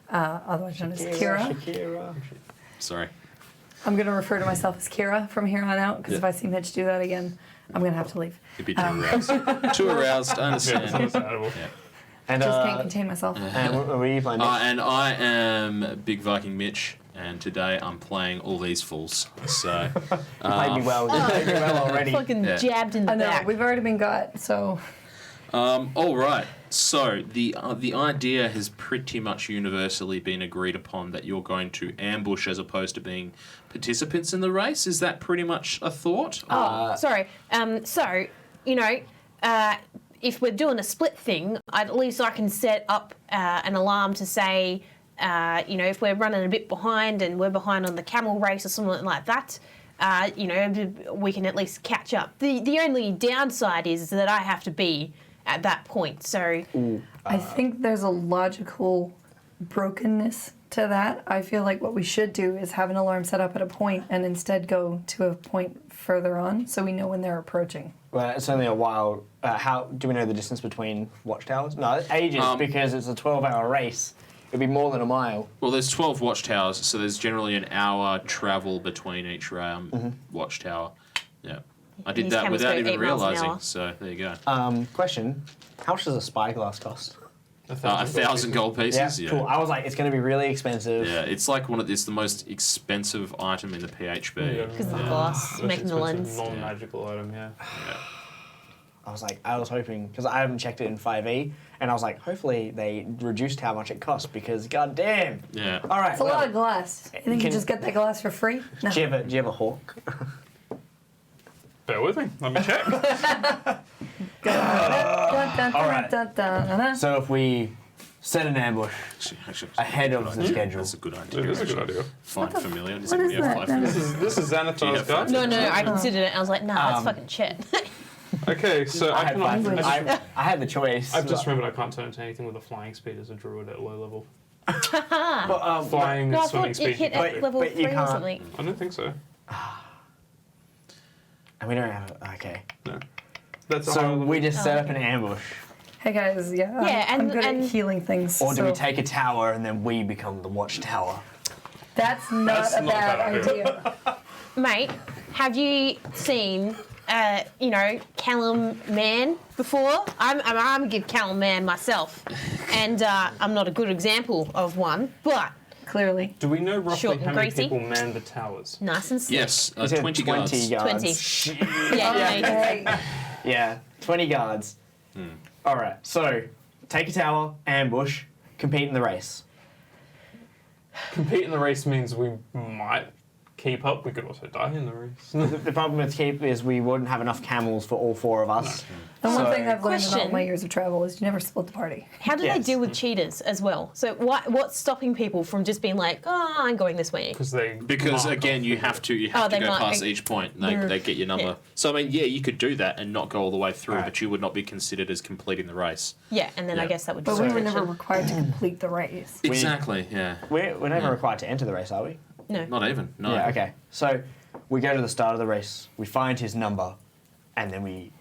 otherwise known as Kira. Shakira. Sorry. I'm going to refer to myself as Kira from here on out because Yeah. if I see Mitch do that again, I'm going to have to leave. You'd be too aroused. Too aroused, I Yeah, that's understand. understandable. Yeah. And, Just can't contain myself. and what are you playing? Mitch? And I am Big Viking Mitch, and today I'm playing all these fools. So, Played me well. You played me well already. Fucking Yeah. jabbed in the I know, back. we've already been got, so all right. So the idea has pretty much universally been agreed upon that you're going to ambush as opposed to being participants in the race. Is that pretty much a thought? Oh, sorry. So, you know, if we're doing a split thing, at least I can set up an alarm to say, you know, if we're running a bit behind and we're behind on the camel race or something like that, you know, we can at least catch up. The only downside is that I have to be at that point. So, I think there's a logical brokenness to that. I feel like what we should do is have an alarm set up at a point and instead go to a point further on so we know when they're approaching. Well, it's only a while. How do we know the distance between watchtowers? No, it's ages because it's a 12-hour race. It'd be more than a mile. Well, there's 12 watchtowers, so there's generally an hour travel between each watchtower. Yeah. I did These that camels without go even 8 miles an realizing. hour. So there you go. Question: how much does a spyglass cost? 1,000 gold pieces. Yeah. Cool. I was like, it's going to be really expensive. Yeah, it's like it's the most expensive item in the PHB. because of the glass Most making the expensive lens. non-magical item, yeah. I was hoping, because I haven't checked it in 5e, and I was like, hopefully they reduced how much it costs, because goddamn. Yeah. All right. It's a lot of glass. You think you Can- just get that glass for free? No. Do you have a hawk? Bear with me, let me check. All right. All So if we set an ambush Actually, ahead of the schedule, that's a good idea. It is a good idea. Find familiar. Does what anybody is have that? 5 No. familiar? This is Do you Xanathar's have guide. No, I considered it. I was like, nah, that's fucking shit. Okay, so I I had cannot. five. I had the choice. I've just remembered I can't turn into anything with a flying speed as a druid at low level. But, Flying No, I and swimming thought it speed. hit at level but 3 you or can't- something. I don't think so. and we don't have. Okay. No. That's a high So level. we just set up an ambush, Hey guys, yeah, Yeah, I'm and- good and- at healing things. or do we so take a tower and then we become the watchtower? That's not That's a not a bad bad idea. idea. Mate, have you seen, you know, Callum Man before? I'm a good Callum Man myself, and I'm not a good example of one, but Clearly. Do we know roughly Short and how many greasy. people man the towers? nice and slick. Yes, He said 20 guards. 20. Yeah, mate. Okay. Yeah, 20 guards. All right, so take a tower, ambush, compete in the race. Compete in the race means we might keep up. We could also die in the race. The problem with keep is we wouldn't have enough camels for all 4 of us. The one So- thing I've learned in all Question. my years of travel is you never split the party. How do they Yes. deal with cheaters as well? So what's stopping people from just being like, oh, I'm going this way? Because again, you have to they go mark- past each point. And they get your number. Yeah. So I mean, yeah, you could do that and not go all the way through, Right. but you would not be considered as completing the race. Yeah, and then I Yeah. guess that would. But be we were restriction. never required to complete the race. Exactly. Yeah. We're never Yeah. required to enter the race, are we? No. Not even. No. Yeah, okay. So we go to the start of the race, we find his number, and then we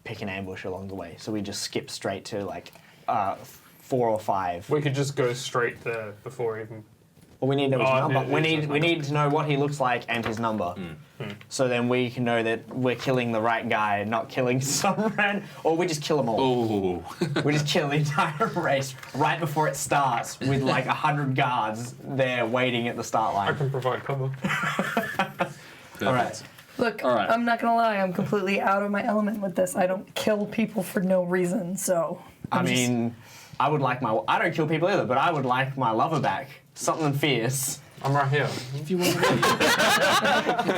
pick an ambush along the way. So we just skip straight to like 4 or 5. We could just go straight there before even. Well, we need to know his Oh, number. it We is need his we need to know what he looks like and his number. So then we can know that we're killing the right guy, not killing some random, or we just kill them all. Ooh. We just kill the entire race right before it starts with like 100 guards there waiting at the start I line. can provide cover. All right. Look, All right. I'm not gonna lie, I'm completely out of my element with this. I don't kill people for no reason, so. I mean, I don't kill people either, but I would like my lover back. Something fierce. I'm right here. If you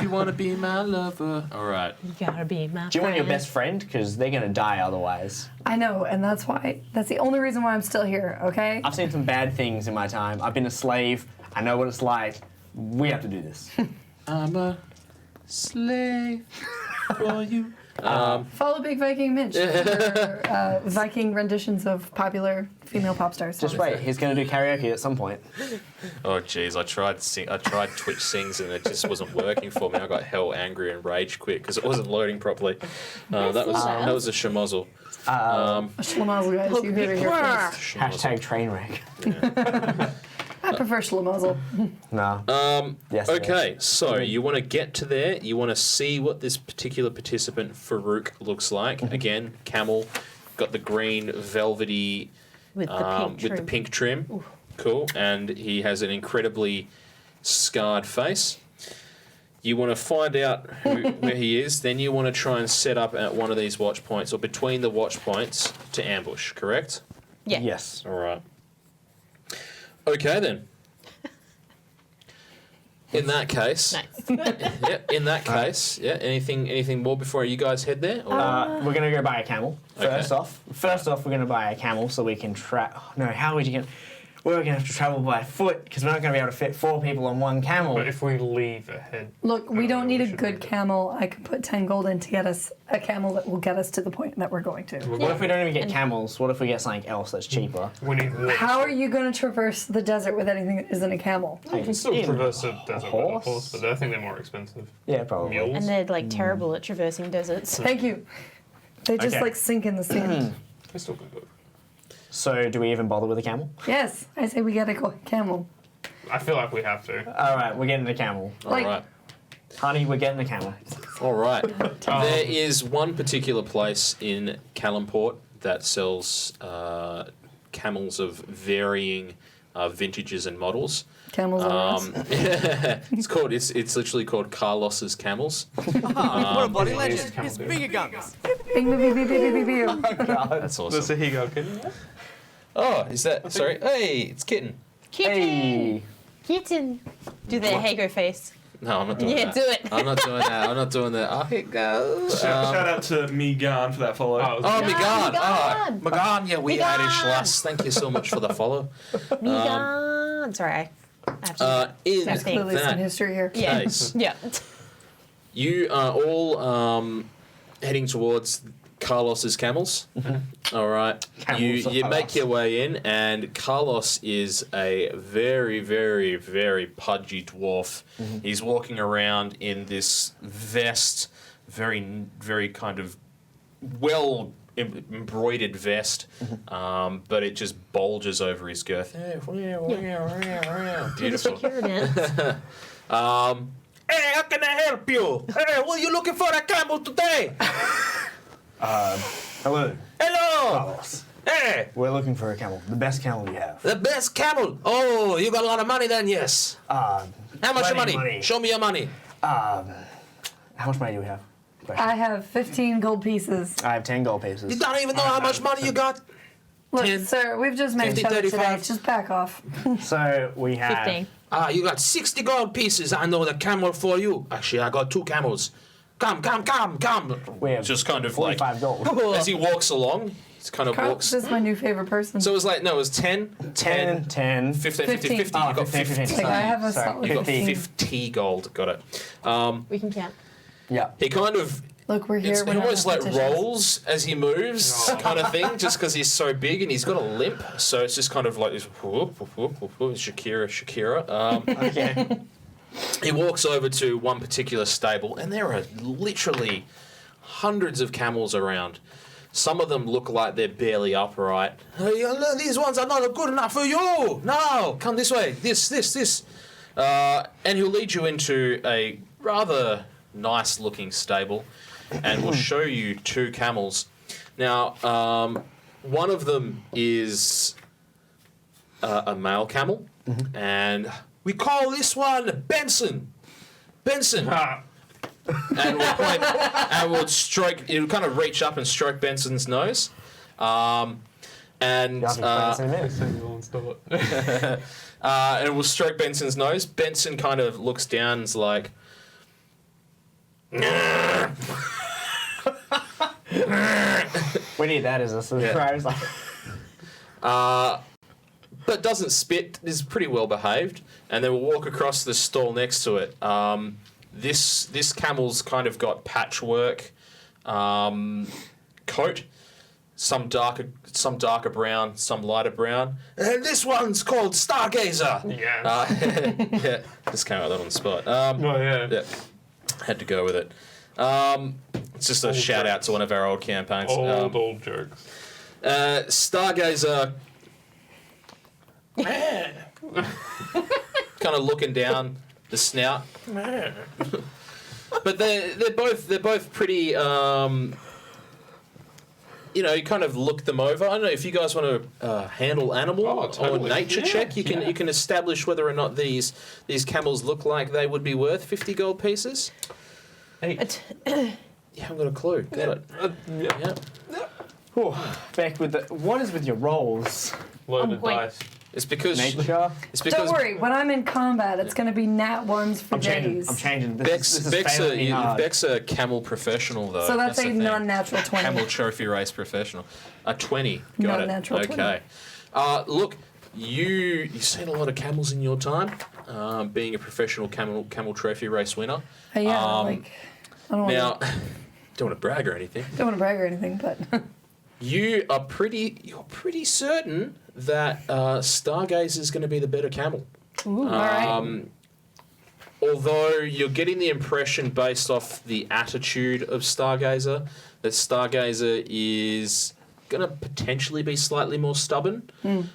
want to be my lover. All right. You gotta be my Do you want your friend. best friend? Because they're gonna die otherwise. I know, and that's the only reason why I'm still here, okay? I've seen some bad things in my time. I've been a slave. I know what it's like. We have to do this. I'm a slave for you. Follow Big Viking Mitch for Viking renditions of popular female pop stars. Just wait. He's gonna do karaoke at some point. Oh jeez, I tried Twitch Sings and it just wasn't working for me. I got hell angry and rage quit because it wasn't loading properly. That was a schmozzle. Schlemazel, guys, you heard it here first. Hashtag train wreck. I prefer Schlemazel. No. Yes. Okay, so you want to get to there. You want to see what this particular participant, Farouk, looks like. Again, camel, got the green velvety With the pink with the pink trim. Cool, and he has an incredibly scarred face. You want to find out where he is. Then you want to try and set up at one of these watch points or between the watch points to ambush. Correct? Yeah. Yes. All right. Okay then. In that case, Nice. In that case, Anything more before you guys head there? Or? We're gonna go buy a camel first Okay. off. First off, we're gonna buy a camel so we can no, how would you get? We're gonna have to travel by foot because we're not gonna be able to fit 4 people on one camel. But if we leave ahead. Look, we don't need a should good leave it. camel. I can put 10 gold in to get us a camel that will get us to the point that we're going to. What if we don't even get And- camels? What if we get something else that's cheaper? We need wood. How are you going to traverse the desert with anything that isn't a camel? You can still traverse a desert with a horse? horse, but I think they're more expensive. Yeah, probably. Mules. And they're like terrible at traversing deserts. Thank you. They just Okay. like sink in the sand. They're still good. So, do we even bother with a camel? Yes, I say we get a camel. I feel like we have to. All right, we're getting a camel. All like- right. Honey, we're getting a camel. All right. There is one particular place in Calimport that sells camels of varying vintages and models. Camels are us. It's literally called Carlos's Camels. What a bloody Yes, legend. camel His do. finger guns. Bing, bing, bing, bing, bing, bing, bing, bing. That's awesome. Here you go, kid. Oh, is that? Sorry. Hey, it's Kitten. Kitten. Hey. Kitten. Do the Hago face. No, I'm not doing Yeah, that. do it. I'm not doing that. I'm not doing that. Oh, here it goes. Shout out to Megan for that follow. Oh, Oh, Megan. Megan. Megan, yeah, we Megan. Irish lass. Thank you so much for the follow. Megan. Sorry, I have to. In There's clearly some that history here. Yeah. case, Yeah. you are all heading towards Carlos's camels. All right. Camels of You make Carlos. your way in, and Carlos is a very, very, very pudgy dwarf. He's walking around in this vest, very, very kind of well embroidered vest, but it just bulges over his girth. Beautiful. Secured it. Hey, how can I help you? Hey, well, you looking for a camel today? Hello. Hello. Carlos. Hey, We're looking for a camel. The best camel we have. the best camel. Oh, you got a lot of money then, yes. How much plenty money? money. Show me your money. How much money do we have? Question. I have 15 gold pieces. I have 10 gold You pieces. don't even know how much money you got. Look, 10, sir, we've just met 50, each other today. 35. Just back off. So we have 15. You got 60 gold pieces. I know the camel for you. Actually, I got 2 camels. Come. we have Just kind of like 45 gold. as he walks along, he kind of Carl, walks. this is my new favorite person. So it was like, no, it was 10, 10, 10, 15, 50, 50. 15. You got 15, 50. Like, I have a Sorry, solid You got 15. 50 gold. Got it. We can count. Yeah. He kind of Look, we're here. It's we're not almost like competitions. rolls as he moves, Oh. kind of thing, just because he's so big and he's got a limp. So it's just kind of like this whoop, whoop, whoop, whoop, whoop, Shakira. Okay. He walks over to one particular stable, and there are literally hundreds of camels around. Some of them look like they're barely upright. Hey, these ones are not good enough for you. No, come this way. This. And he'll lead you into a rather nice-looking stable, and will show you 2 camels. Now, one of them is a male camel, and we call this one Benson. And we'll point, and we'll stroke. It'll kind of reach up and stroke Benson's nose, and and we'll stroke Benson's nose. Benson kind of looks down and's like, We need that as a surprise. but doesn't spit. Is pretty well behaved, and then we'll walk across the stall next to it. This camel's kind of got patchwork coat, some darker brown, some lighter brown. And this one's called Stargazer. Yeah. Yeah, just came out that on the spot. Yeah. Had to go with it. It's just a Old shout out jokes. to one of our old campaigns. Old jokes. Stargazer, kind of looking down the snout. But they're both pretty. You kind of look them over. I don't know if you guys want to handle animal totally. or nature Yeah, check. You can establish whether or not these camels look like they would be worth 50 gold pieces. Hey. You haven't got a clue. Got it. Yeah. Beck, what is with your rolls? Loaded wait. dice. It's because Nature? Don't worry, when I'm in combat, it's going to be nat ones for days. I'm changing. This is failing me hard. Beck's a camel professional though. So that's the a thing. non-natural 20. Camel trophy race professional. A 20. Got it. Non-natural 20. Okay. Look, you've seen a lot of camels in your time, being a professional camel trophy race winner. Yeah, I don't Now, want don't want to brag or anything. to brag or anything, but You're pretty certain that Stargazer is going to be the better camel. all right. Although you're getting the impression based off the attitude of Stargazer that Stargazer is going to potentially be slightly more stubborn,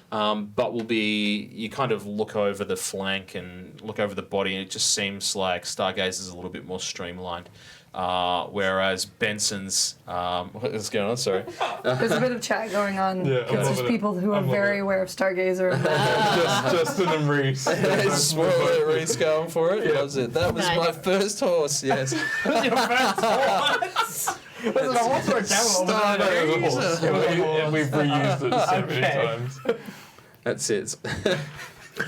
but you kind of look over the flank and look over the body and it just seems like Stargazer is a little bit more streamlined. Whereas Benson's, what is going on? Sorry. There's a bit of chat going on. Yeah, Because there's people who are very aware of Stargazer. Justin and Reese. Spoiler, Reese going for it. Yeah. Was it? That was Nice. my first horse. Yes. Was it a horse or a camel? We've reused it so many times. That's it.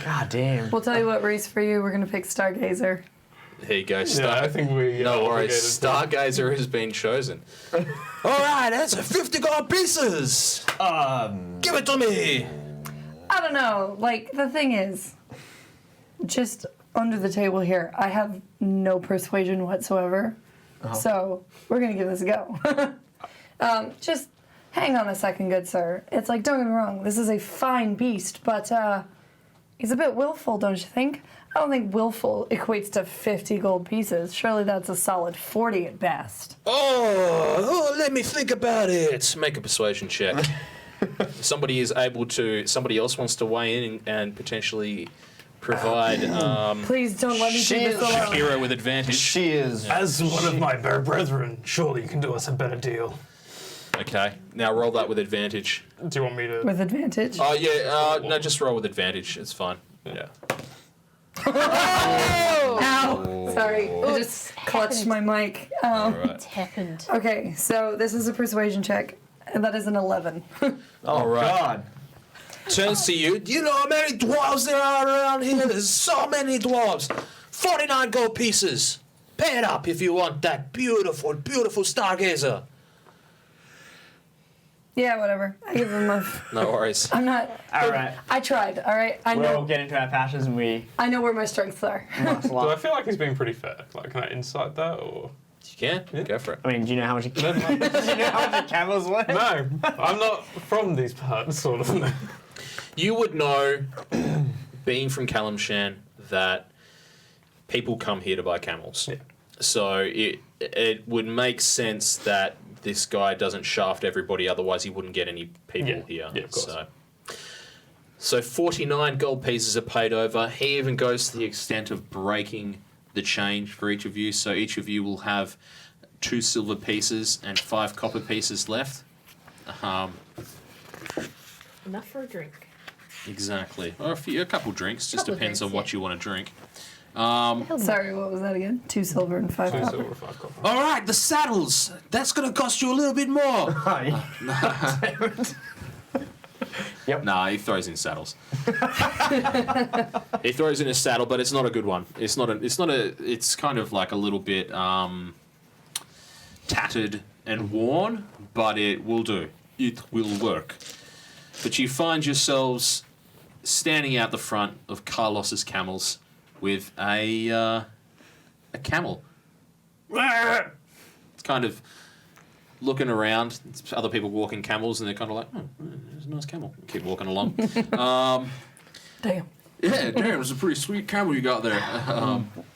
God damn. We'll tell you what, Reese, for you, we're going to pick Stargazer. Here you go. Yeah, I think we. No worries. obligated Stargazer has been chosen. All right, that's 50 gold pieces. Give it to me. I don't know. The thing is, just under the table here, I have no persuasion whatsoever. So we're going to give this a go. Just hang on a second, good sir. It's don't get me wrong, this is a fine beast, but he's a bit willful, don't you think? I don't think willful equates to 50 gold pieces. Surely that's a solid 40 at best. Oh, let me think about it. Make a persuasion check. Somebody else wants to weigh in and potentially provide Please don't let me do this alone. hero with advantage. She is. As one of my bear brethren, surely you can do us a better deal. Okay, now roll that with advantage. Do you want me to? With advantage. Oh yeah, no, just roll with advantage. It's fine. Yeah. Ow! Sorry, I just clutched my mic. It's happened. Okay, so this is a persuasion check, and that is an 11. All right. God. Turns to you. Do you know how many dwarves there are around here? There's so many dwarves. 49 gold pieces. Pay it up if you want that beautiful, beautiful Stargazer. Yeah, whatever. I give him a. No worries. I'm not. All right. I tried. All right. I We'll know. get into our passions and we I know where my strengths are. muscle Do I up. feel like he's being pretty fair? Can I insight that or? You can? Go for it. I mean, do you know how much? Do you know how much a camel's worth? No, I'm not from these parts, sort of. You would know, being from Kalimshan, that people come here to buy camels. Yeah. So it would make sense that this guy doesn't shaft everybody, otherwise he wouldn't get any people here. Yeah, of course. So 49 gold pieces are paid over. He even goes to the extent of breaking the change for each of you. So each of you will have 2 silver pieces and 5 copper pieces left. Enough for a drink. Exactly. Or a couple drinks. Just Couple depends drinks, on what you want to drink. Sorry, what was that again? 2 silver and 5 2 copper. silver, 5 copper. All right, the saddles. That's going to cost you a little bit more. Yep. Nah, he throws in saddles. He throws in a saddle, but it's not a good one. It's kind of like a little bit tattered and worn, but it will do. It will work. But you find yourselves standing out the front of Carlos's camels with a camel. It's kind of looking around. It's other people walking camels, and they're kind of like, "Oh, there's a nice camel." Keep walking along. Damn. Yeah, damn, it's a pretty sweet camel you got there.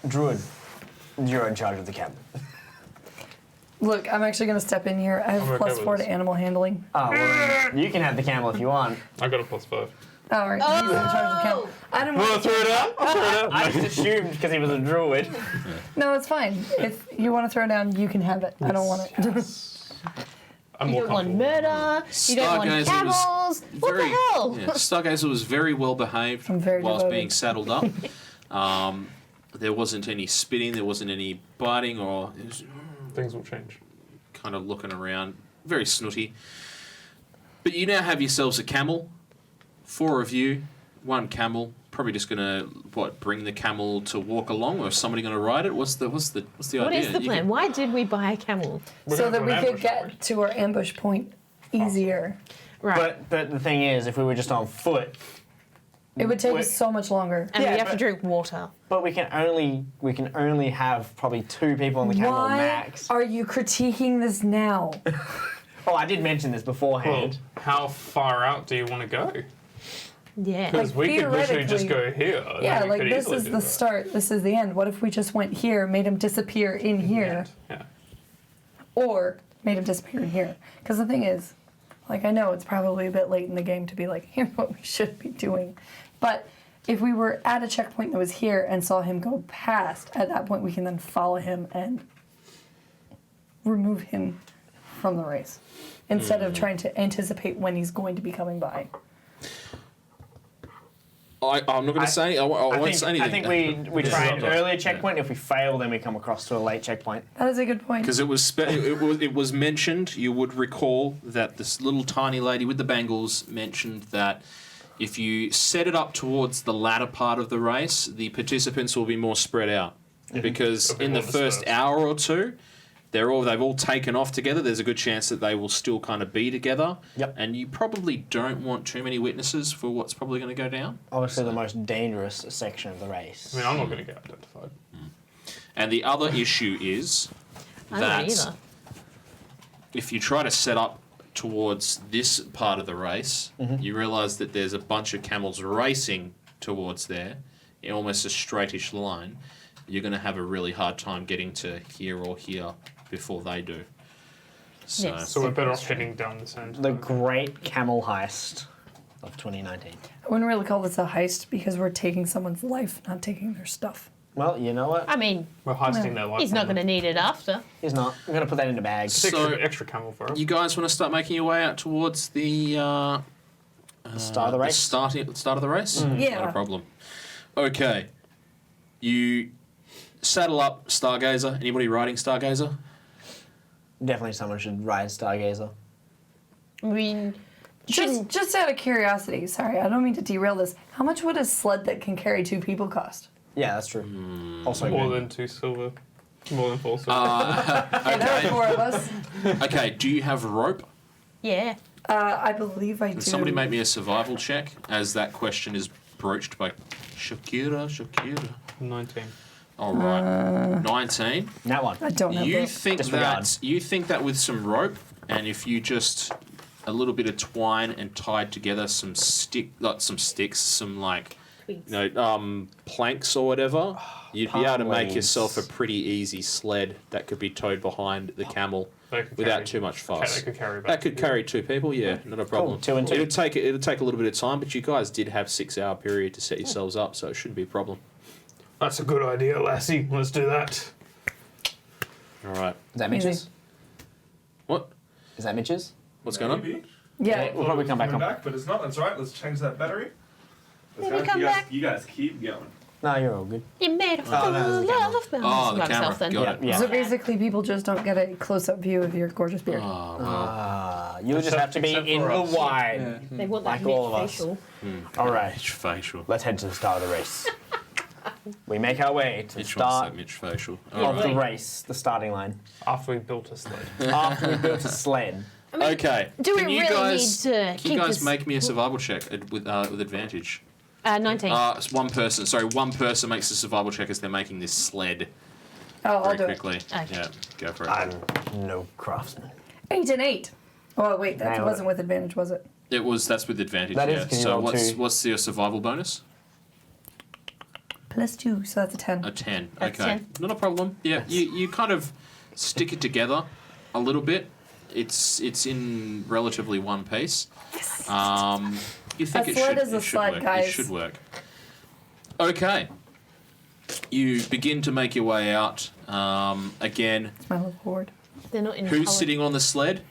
Druid, you're in charge of the cabin. Look, I'm actually going to step in here. I I'm have okay plus with 4 this. to animal handling. Oh, well, then you can have the camel if you want. I got a +5. All right, he's in charge of the camel. I didn't want to Throw it out. I'll throw it out. I just assumed because he was a druid. No, it's fine. If you want to throw it down, you can have it. I don't want it. I'm You more don't want comfortable. murder. You don't want Stargazer was camels. What the hell? Yeah, Stargazer was very well behaved I'm very whilst devoted. being saddled up. There wasn't any spitting, there wasn't any biting, or it was Things will change. kind of looking around, very snooty. But you now have yourselves a camel, 4 of you, 1 camel. Probably just gonna bring the camel to walk along, or is somebody gonna ride it? What's the idea? What is the You plan? can- Why did we buy a camel? We're So going that for we an could ambush, aren't get to our ambush point easier. Right. But the thing is, if we were just on foot, It would take Wait. us so much longer. and yeah, we have to but- drink water. but we can only have probably 2 people on the camel Why max. are you critiquing this now? Oh, I did mention this Well, beforehand. how far out do you want to go? Yeah. Because Like, we could literally just go theoretically- here. Yeah, We like could this easily is do the that. start, this is the end. What if we just went here, made him disappear in here, Yeah. or made him disappear in here? Because the thing is, like, I know it's probably a bit late in the game to be like, here's what we should be doing. But if we were at a checkpoint that was here and saw him go past, at that point we can then follow him and remove him from the race. Instead of trying to anticipate when he's going to be coming by. I'm not going to say. I won't say anything. I think we Yeah. try an Yeah. earlier checkpoint. If we fail, then we come across to a late checkpoint. That is a good point. Because it was mentioned, you would recall that this little tiny lady with the bangles mentioned that if you set it up towards the latter part of the race, the participants will be more spread out. Because They'll be in the more first dispersed. hour or two, they've all taken off together. There's a good chance that they will still kind of be together. Yep. And you probably don't want too many witnesses for what's probably going to go down. Obviously, the most dangerous section of the race. I mean, I'm not going to get identified. And the other issue is I don't that either. if you try to set up towards this part of the race, you realise that there's a bunch of camels racing towards there in almost a straightish line. You're going to have a really hard time getting to here or here before they do. So, Yes. So we're better off heading down this end. The Great Camel Heist of 2019. I wouldn't really call this a heist because we're taking someone's life, not taking their stuff. Well, you know what? I mean, We're heisting their life. he's not going to need it after. He's not. I'm going to put that in a bag. It's So- extra camel for us. you guys want to start making your way out towards the Start of the race. start of the race? Yeah. Not a problem. Okay. You saddle up Stargazer. Anybody riding Stargazer? Definitely someone should ride Stargazer. I mean, Just out of curiosity, sorry, I don't mean to derail this. How much would a sled that can carry 2 people cost? Yeah, that's true. Also, More good. than 2 silver. More than 4 silver. And there are 4 of us. Okay, do you have rope? yeah. I believe I do. Can somebody make me a survival check as that question is broached by Shakira? 19. All right, 19. That one. I don't have You rope. think Disregard. that with some rope, and if you just a little bit of twine and tied together some sticks, some like Twigs. planks or whatever, you'd be able to make leaves. yourself a pretty easy sled that could be towed behind the camel They could without carry- too much They fuss. could carry back. That could carry 2 people, yeah, not a problem. 2 and 2. It'd take a little bit of time, but you guys did have 6-hour period to set yourselves up, so it shouldn't be a problem. That's a good idea, Lassie. Let's do that. All right. Is that Mitch's? What? Is that Mitch's? What's going on? Maybe. Yeah. We'll probably come back Coming on. back, but it's not. That's right. Let's change that battery. Let's Maybe go. come you guys, back. You guys keep going. No, you're all good. You made a fool Oh, no, it's the camera. of me. Oh, the Not camera. myself, then. Got it. Yeah. So basically, people just don't get a close-up view of your gorgeous beard. Oh, well. You'll just have to be Except in for the us. wide. They want that Like all of Mitch us. facial. All right, Mitch facial. let's head to the start of the race. We make our way to the Mitch wants start that Mitch facial. of All the right. race, the starting line. After we built a sled. After we built a sled. Okay. Do we Can you really guys, need to Can keep you guys this? make me a survival check with advantage? 19. It's one person. Sorry, one person makes a survival check as they're making this sled Oh, I'll very do it. quickly. Okay. Yeah, go for it. I'm no craftsman. 8 and 8. Oh wait, that Nailed wasn't it. with advantage, was it? That's with advantage. That is, yeah. 'cause you So rolled what's 2. what's your survival bonus? +2, so that's a 10. A 10. That's okay. 10. Not a problem. Yeah, you kind of stick it together a little bit. It's in relatively one piece. You think A it sled should, is a it should sled, work. guys. It should work. Okay. You begin to make your way out. Again, It's my little horde. They're not in who's colour. sitting on the sled?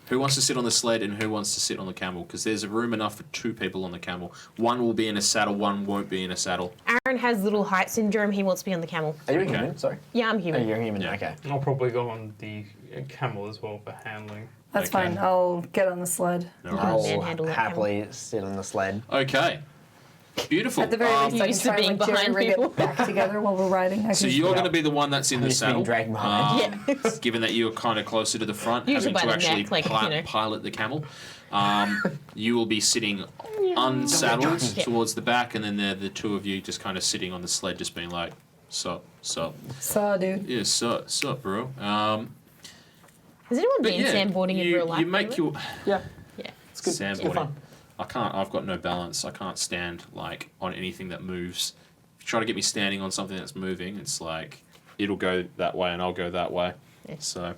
Who wants to sit on the sled and who wants to sit on the camel? Because there's a room enough for 2 people on the camel. One will be in a saddle, one won't be in a saddle. Aaron has little height syndrome. He wants to be on the camel. Are you a Okay. human? Sorry. Yeah, I'm Oh, human. you're a human. Yeah. Okay. I'll probably go on the camel as well for handling. That's Okay. fine. I'll get on the sled. All right. I'll manhandle that happily sit on the sled. Okay. Beautiful. At the very least, You I can used to try and being like jerry behind rig people. it back together while we're riding. I So can you're just- going to be the one that's in the Used to being saddle. dragged behind. Yeah. Given that you're kind of closer to the front, Usually having by to the actually neck, like, you know. pilot the camel, you will be sitting unsaddled Yeah. towards the back, and then the 2 of you just kind of sitting on the sled, just being like, sup, Saw, dude. yeah, sup, bro. Has anyone But been yeah, sandboarding in real life? you make anyway? your Yeah. Yeah. It's good. It's good sandboarding. fun. I can't. I've got no balance. I can't stand like on anything that moves. If you try to get me standing on something that's moving, it's like it'll go that way and I'll go that way. Yeah. So,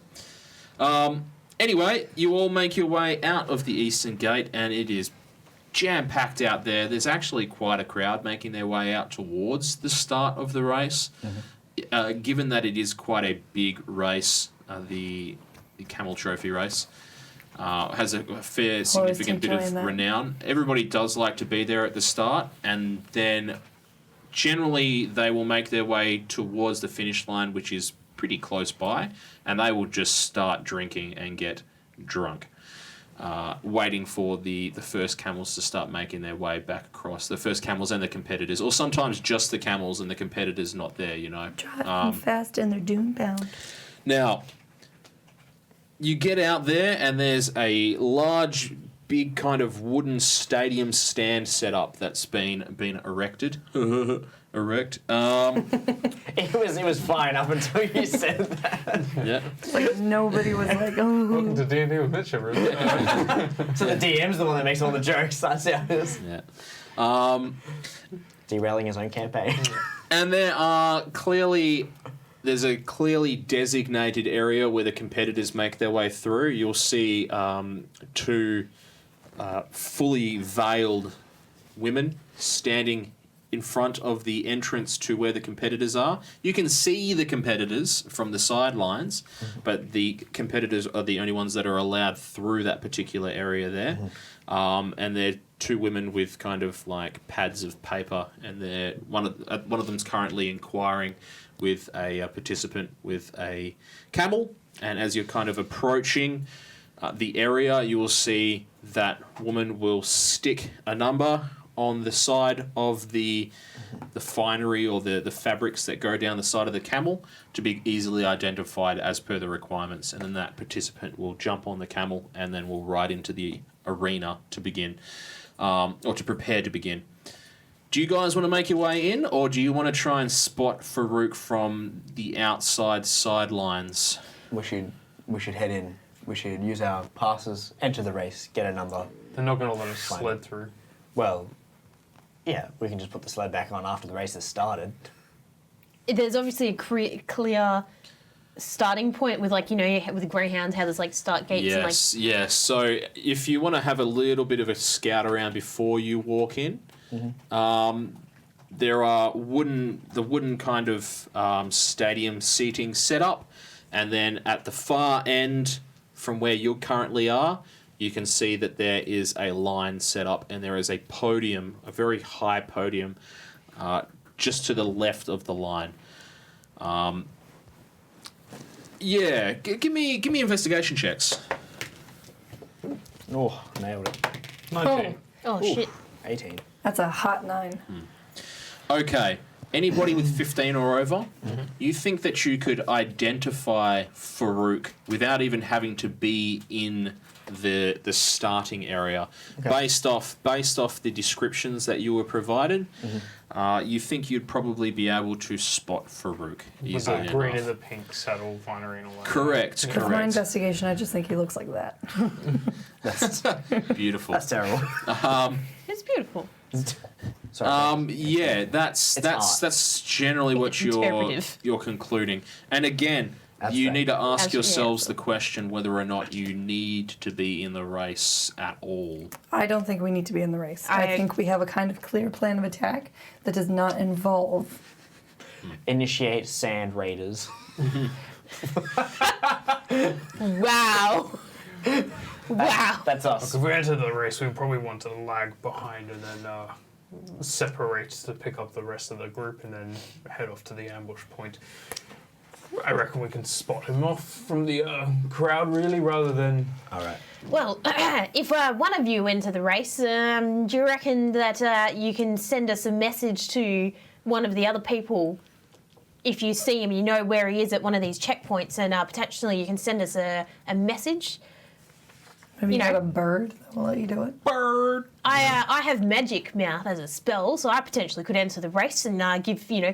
anyway, you all make your way out of the eastern gate, and it is jam packed out there. There's actually quite a crowd making their way out towards the start of the race. Given that it is quite a big race, the Camel Trophy race. Has a fair significant bit of enjoying that. renown. Everybody does like to be there at the start, and then generally they will make their way towards the finish line, which is pretty close by, and they will just start drinking and get drunk, waiting for the first camels to start making their way back across. The first camels and the competitors, or sometimes just the camels and the competitors not there, you know. Driving fast and they're doom bound. Now, you get out there and there's a large, big kind of wooden stadium stand set up that's been erected. Erect. It was fine up until you said that. Yeah. Like nobody was like, Welcome oh. to D&D with Mitch, everyone. So the DM's the one that makes all the jokes. That's how it is. Yeah. Derailing his own campaign. And there's a clearly designated area where the competitors make their way through. You'll see 2 fully veiled women standing in front of the entrance to where the competitors are. You can see the competitors from the sidelines, but the competitors are the only ones that are allowed through that particular area there. And they're 2 women with kind of like pads of paper, and they're one of them's currently inquiring with a participant with a camel. And as you're kind of approaching the area, you will see that woman will stick a number on the side of the finery or the fabrics that go down the side of the camel to be easily identified as per the requirements. And then that participant will jump on the camel and then will ride into the arena to begin, or to prepare to begin. Do you guys want to make your way in, or do you want to try and spot Farouk from the outside sidelines? We should head in. We should use our passes, enter the race, get a number. They're not going to let us Fine. sled through. Well, Yeah, we can just put the sled back on after the race has started. There's obviously a clear starting point with, like, you know, with the greyhounds, how there's like start gates and like. Yes. So if you want to have a little bit of a scout around before you walk in, there are the wooden kind of stadium seating set up, and then at the far end from where you currently are, you can see that there is a line set up, and there is a podium, a very high podium, just to the left of the line. Give me investigation checks. Oh, nailed it. 19. Oh shit. 18. That's a hot 9. Okay. Anybody with 15 or over, you think that you could identify Farouk without even having to be in the starting area, based off the descriptions that you were provided. You think you'd probably be able to spot Farouk With easily the green enough. and the pink saddle, finery and all that. Correct. With my investigation, I just think he looks like that. That's, Beautiful. that's terrible. It's beautiful. Sorry. Yeah, that's generally what Interpretive. you're concluding. And again, you Abstract. need to ask Abstract, yourselves yeah. the question whether or not you need to be in the race at all. I don't think we need to be in the race. I I- think we have a kind of clear plan of attack that does not involve. Initiate sand raiders. Wow. Wow. That's us. If we enter the race, we probably want to lag behind and then separate to pick up the rest of the group and then head off to the ambush point. I reckon we can spot him off from the crowd, really, rather than... All right. Well, if one of you enter the race, do you reckon that you can send us a message to one of the other people if you see him, you know where he is at one of these checkpoints, and potentially you can send us a message? Maybe You you know. have a bird that will let you do it. Bird! I have magic mouth as a spell, so I potentially could enter the race and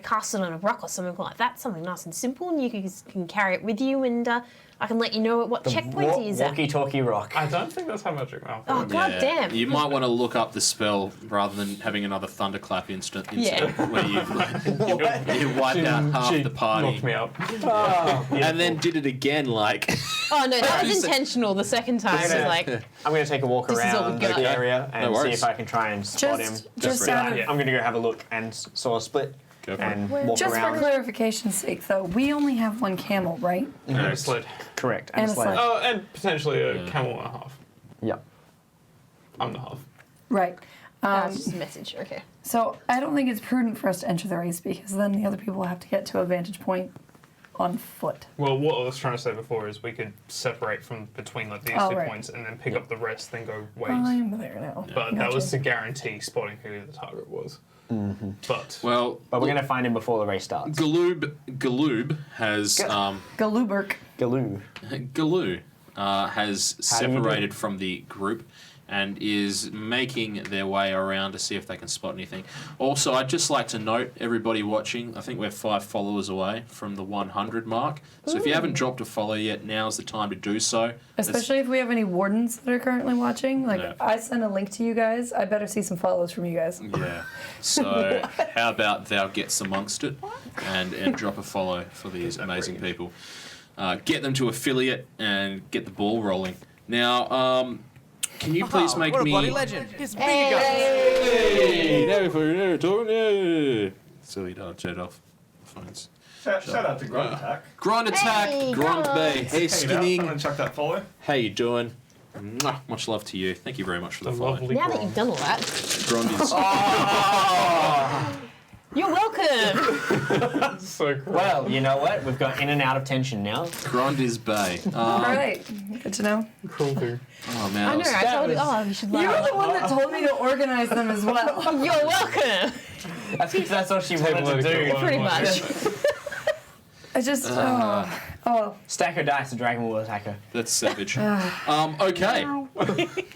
cast it on a rock or something like that, something nice and simple, and you can carry it with you, and I can let you know at what checkpoint he is at. Walkie-talkie rock. I don't think that's how magic mouth Oh, works. god damn. You might want to look up the spell rather than having another thunderclap incident where you wipe out half She the party. knocked me up. And then did it again, like... Oh no, that was intentional the second time. It was like, I'm going to take a walk This is all around we the got. area and No see worries. if I can try and spot him. Just for it. out of, I'm going to go have a look and sort of split Go for and walk just around. for clarification's sake, though, we only have one camel, right? And a sled. Correct. And And a a sled. sled. Oh, and potentially a camel and a half. Yep. I'm the half. Right. that's just a message. Okay. So I don't think it's prudent for us to enter the race because then the other people will have to get to a vantage point on foot. Well, what I was trying to say before is we could separate from between like these Oh, 2 right. points and then pick up the rest, then go ways. I'm there now. But that Gotcha. was to guarantee spotting who the target was. But Well, But we're going to find him before the race starts. Galoob has... Galuberk. Galoo. Galoo has How do you do? separated from the group and is making their way around to see if they can spot anything. Also, I'd just like to note, everybody watching, I think we're 5 followers away from the 100 mark. So if you haven't dropped a follow yet, now's the time to do so. Especially if we have any wardens that are currently watching. Like, Yeah. I send a link to you guys. I better see some follows from you guys. Yeah. So how about thou gets amongst it and drop a follow for these amazing people. Get them to affiliate and get the ball rolling. Now, can you please make what a me... bloody legend. He's bigger guns. Hey, never talk, no. Silly dog, turn off phones. Shout out to Grunt Attack. Grind attack, Hey, Grunt Grunt. Bay. Hey, Hey, I'm skinning. gonna chuck that follow. How you doing? Mwah, much love to you. Thank you very much for the the follow. lovely Now that Grom. you've done all that, Grunt is... you're welcome. So cool. Well, you know what? We've got in and out of tension now. Grunt is Bay. All right. Good to know. Cool thing. Oh, man. I know. I told you. was- Oh, you should You were laugh. the one that told me to organize them as well. You're welcome. That's because that's what she wanted to Table do. etiquette Pretty 101. much. I just, Stack her dice, the dragon will attack her. That's savage. Okay.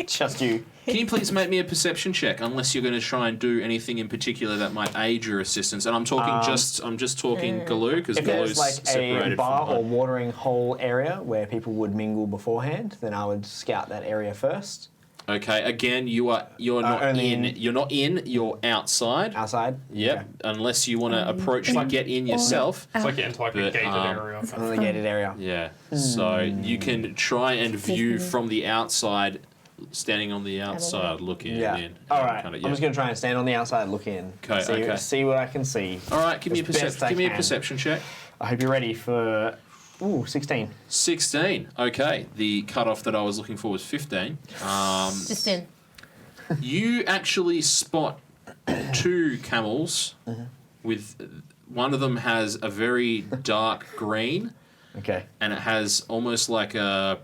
Just you. Can you please make me a perception check, unless you're going to try and do anything in particular that might aid your assistance? And I'm talking I'm just talking Galoo, because If there's Galoo's like a separated bar from or mine. watering hole area where people would mingle beforehand, then I would scout that area first. Okay, again, you're not only in. You're not in. You're outside. Outside? Yep. Okay. Unless you want to approach and get in yourself. It's like getting to like a But, gated area. On the gated area. Yeah. So you can try and view from the outside, standing on the outside, looking Yeah. in. All right. Kinda, I'm just going to try and stand on the outside, look in. Okay, See what I can see. All right. Give me a As best I Give me a can. perception check. I hope you're ready for... Ooh, 16. 16. Okay. The cutoff that I was looking for was 15. Just in. You actually spot 2 camels. With one of them has a very dark green, Okay. and it has almost like a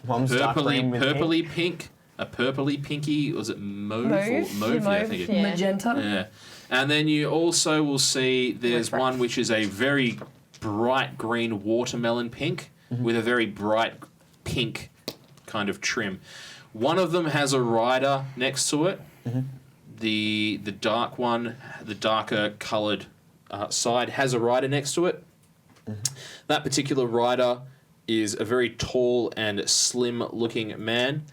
One's dark green with pink. purpley pink. A purpley pinky. Was it mauve? Mauve? Mauve? Yeah, I Mauve, think it. yeah. Magenta. Yeah. And then you also will see there's Refresh. one which is a very bright green watermelon pink with a very bright pink kind of trim. One of them has a rider next to it. The dark one, the darker coloured side, has a rider next to it. That particular rider is a very tall and slim-looking man.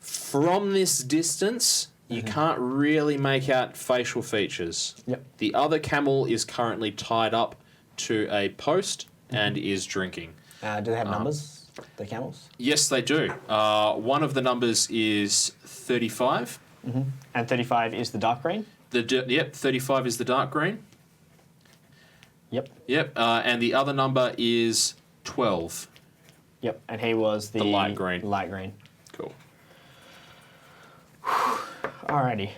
From this distance, you can't really make out facial features. Yep. The other camel is currently tied up to a post and is drinking. Do they have numbers, the camels? Yes, they do. One of the numbers is 35. And 35 is the dark green? Yep, 35 is the dark green. Yep. Yep, and the other number is 12. Yep. And he was the... light green. Light green. Cool. Alrighty.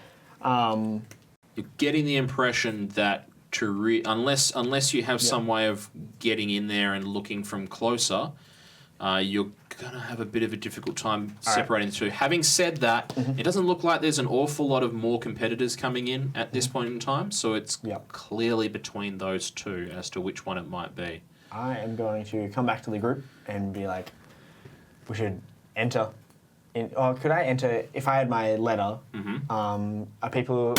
You're getting the impression that unless you have some way of getting in there and looking from closer, you're gonna have a bit of a difficult time separating the two. Having said that, it doesn't look like there's an awful lot of more competitors coming in at this point in time, so it's clearly between those two as to which one it might be. I am going to come back to the group and be like, we should enter. Or could I enter, if I had my letter, are people...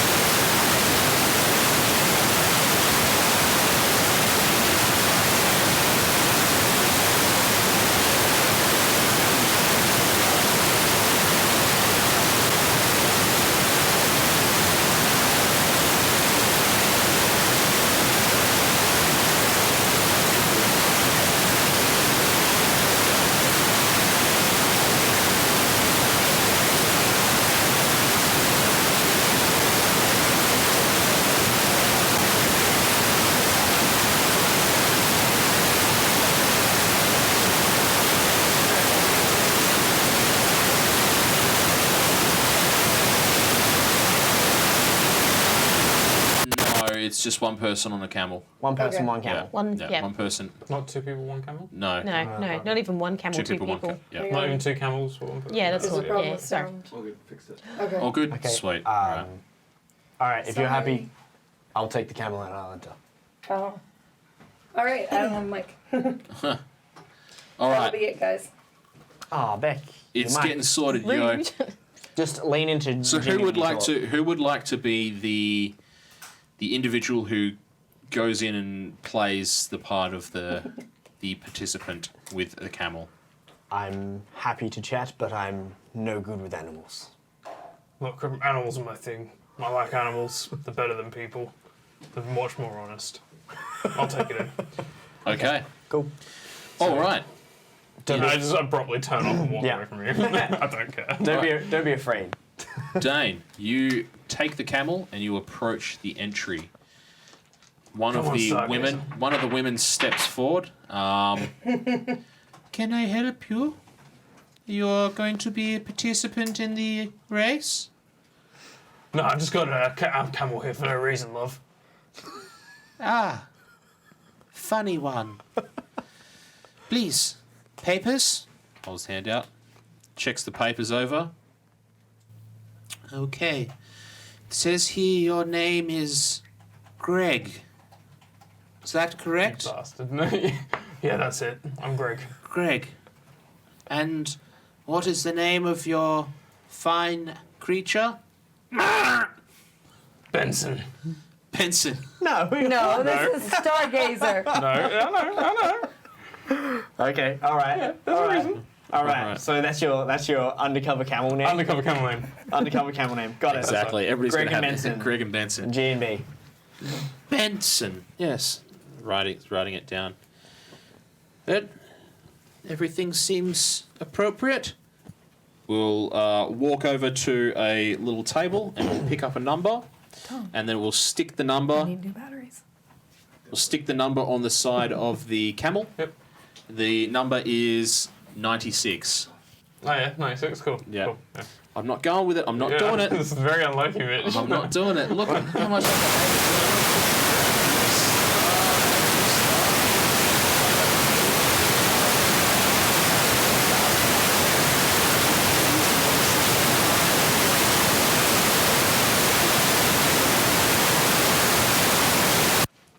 It's just one person on a camel. One person, Okay. one camel. One, yeah. One person. Not 2 people, 1 camel? No. No, not even one camel, 2 people. one camel. Yeah. Not even 2 camels for 1 person? Yeah, that's There's all. a problem Yeah, with sorry. sound. All good, fix it. Okay. All good? Okay, Sweet. Alright, if you're happy, Sorry. I'll take the camel and I'll enter. Oh. All right. I don't have a mic. All That'll right. be it, guys. Oh, Beck. It's you might. getting sorted, yo. Rude. Just lean into... So Jimmy who would when you like talk. to be the individual who goes in and plays the part of the participant with the camel? I'm happy to chat, but I'm no good with animals. Look, animals are my thing. I like animals. They're better than people. They're much more honest. I'll take it in. Okay. Cool. All right. Don't I be, just abruptly turn off and walk Yeah. away from you. I don't care. don't be afraid. Dane, you take the camel and you approach the entry. One Come of on, the Stargazer. women steps forward. Can I help you? You're going to be a participant in the race? No, I've just got a camel here for no reason, love. Ah, funny one. Please, papers? Holds hand out. Checks the papers over. Okay. It says here your name is Greg. Is that correct? Bastard. No. Yeah, that's it. I'm Greg. Greg. And what is the name of your fine creature? Benson. Benson. No. No, this is Stargazer. No, I know. Okay. All right. There's a reason. All right. Alright. So that's your undercover camel name. Undercover camel name. Undercover camel name. Got it. Exactly. Everybody's Greg going to and have Benson. Greg and Benson. G and B. Benson. Yes. Writing it down. That everything seems appropriate. We'll walk over to a little table and we'll pick up a number, and then we'll stick the number. Need new batteries. We'll stick the number on the side of the camel. Yep. The number is 96. Oh yeah, 96. Cool. Yeah. Cool. Yeah. I'm not going with it. I'm not Yeah, doing it. This is very unlucky, Mitch. I'm not doing it. Look at how much.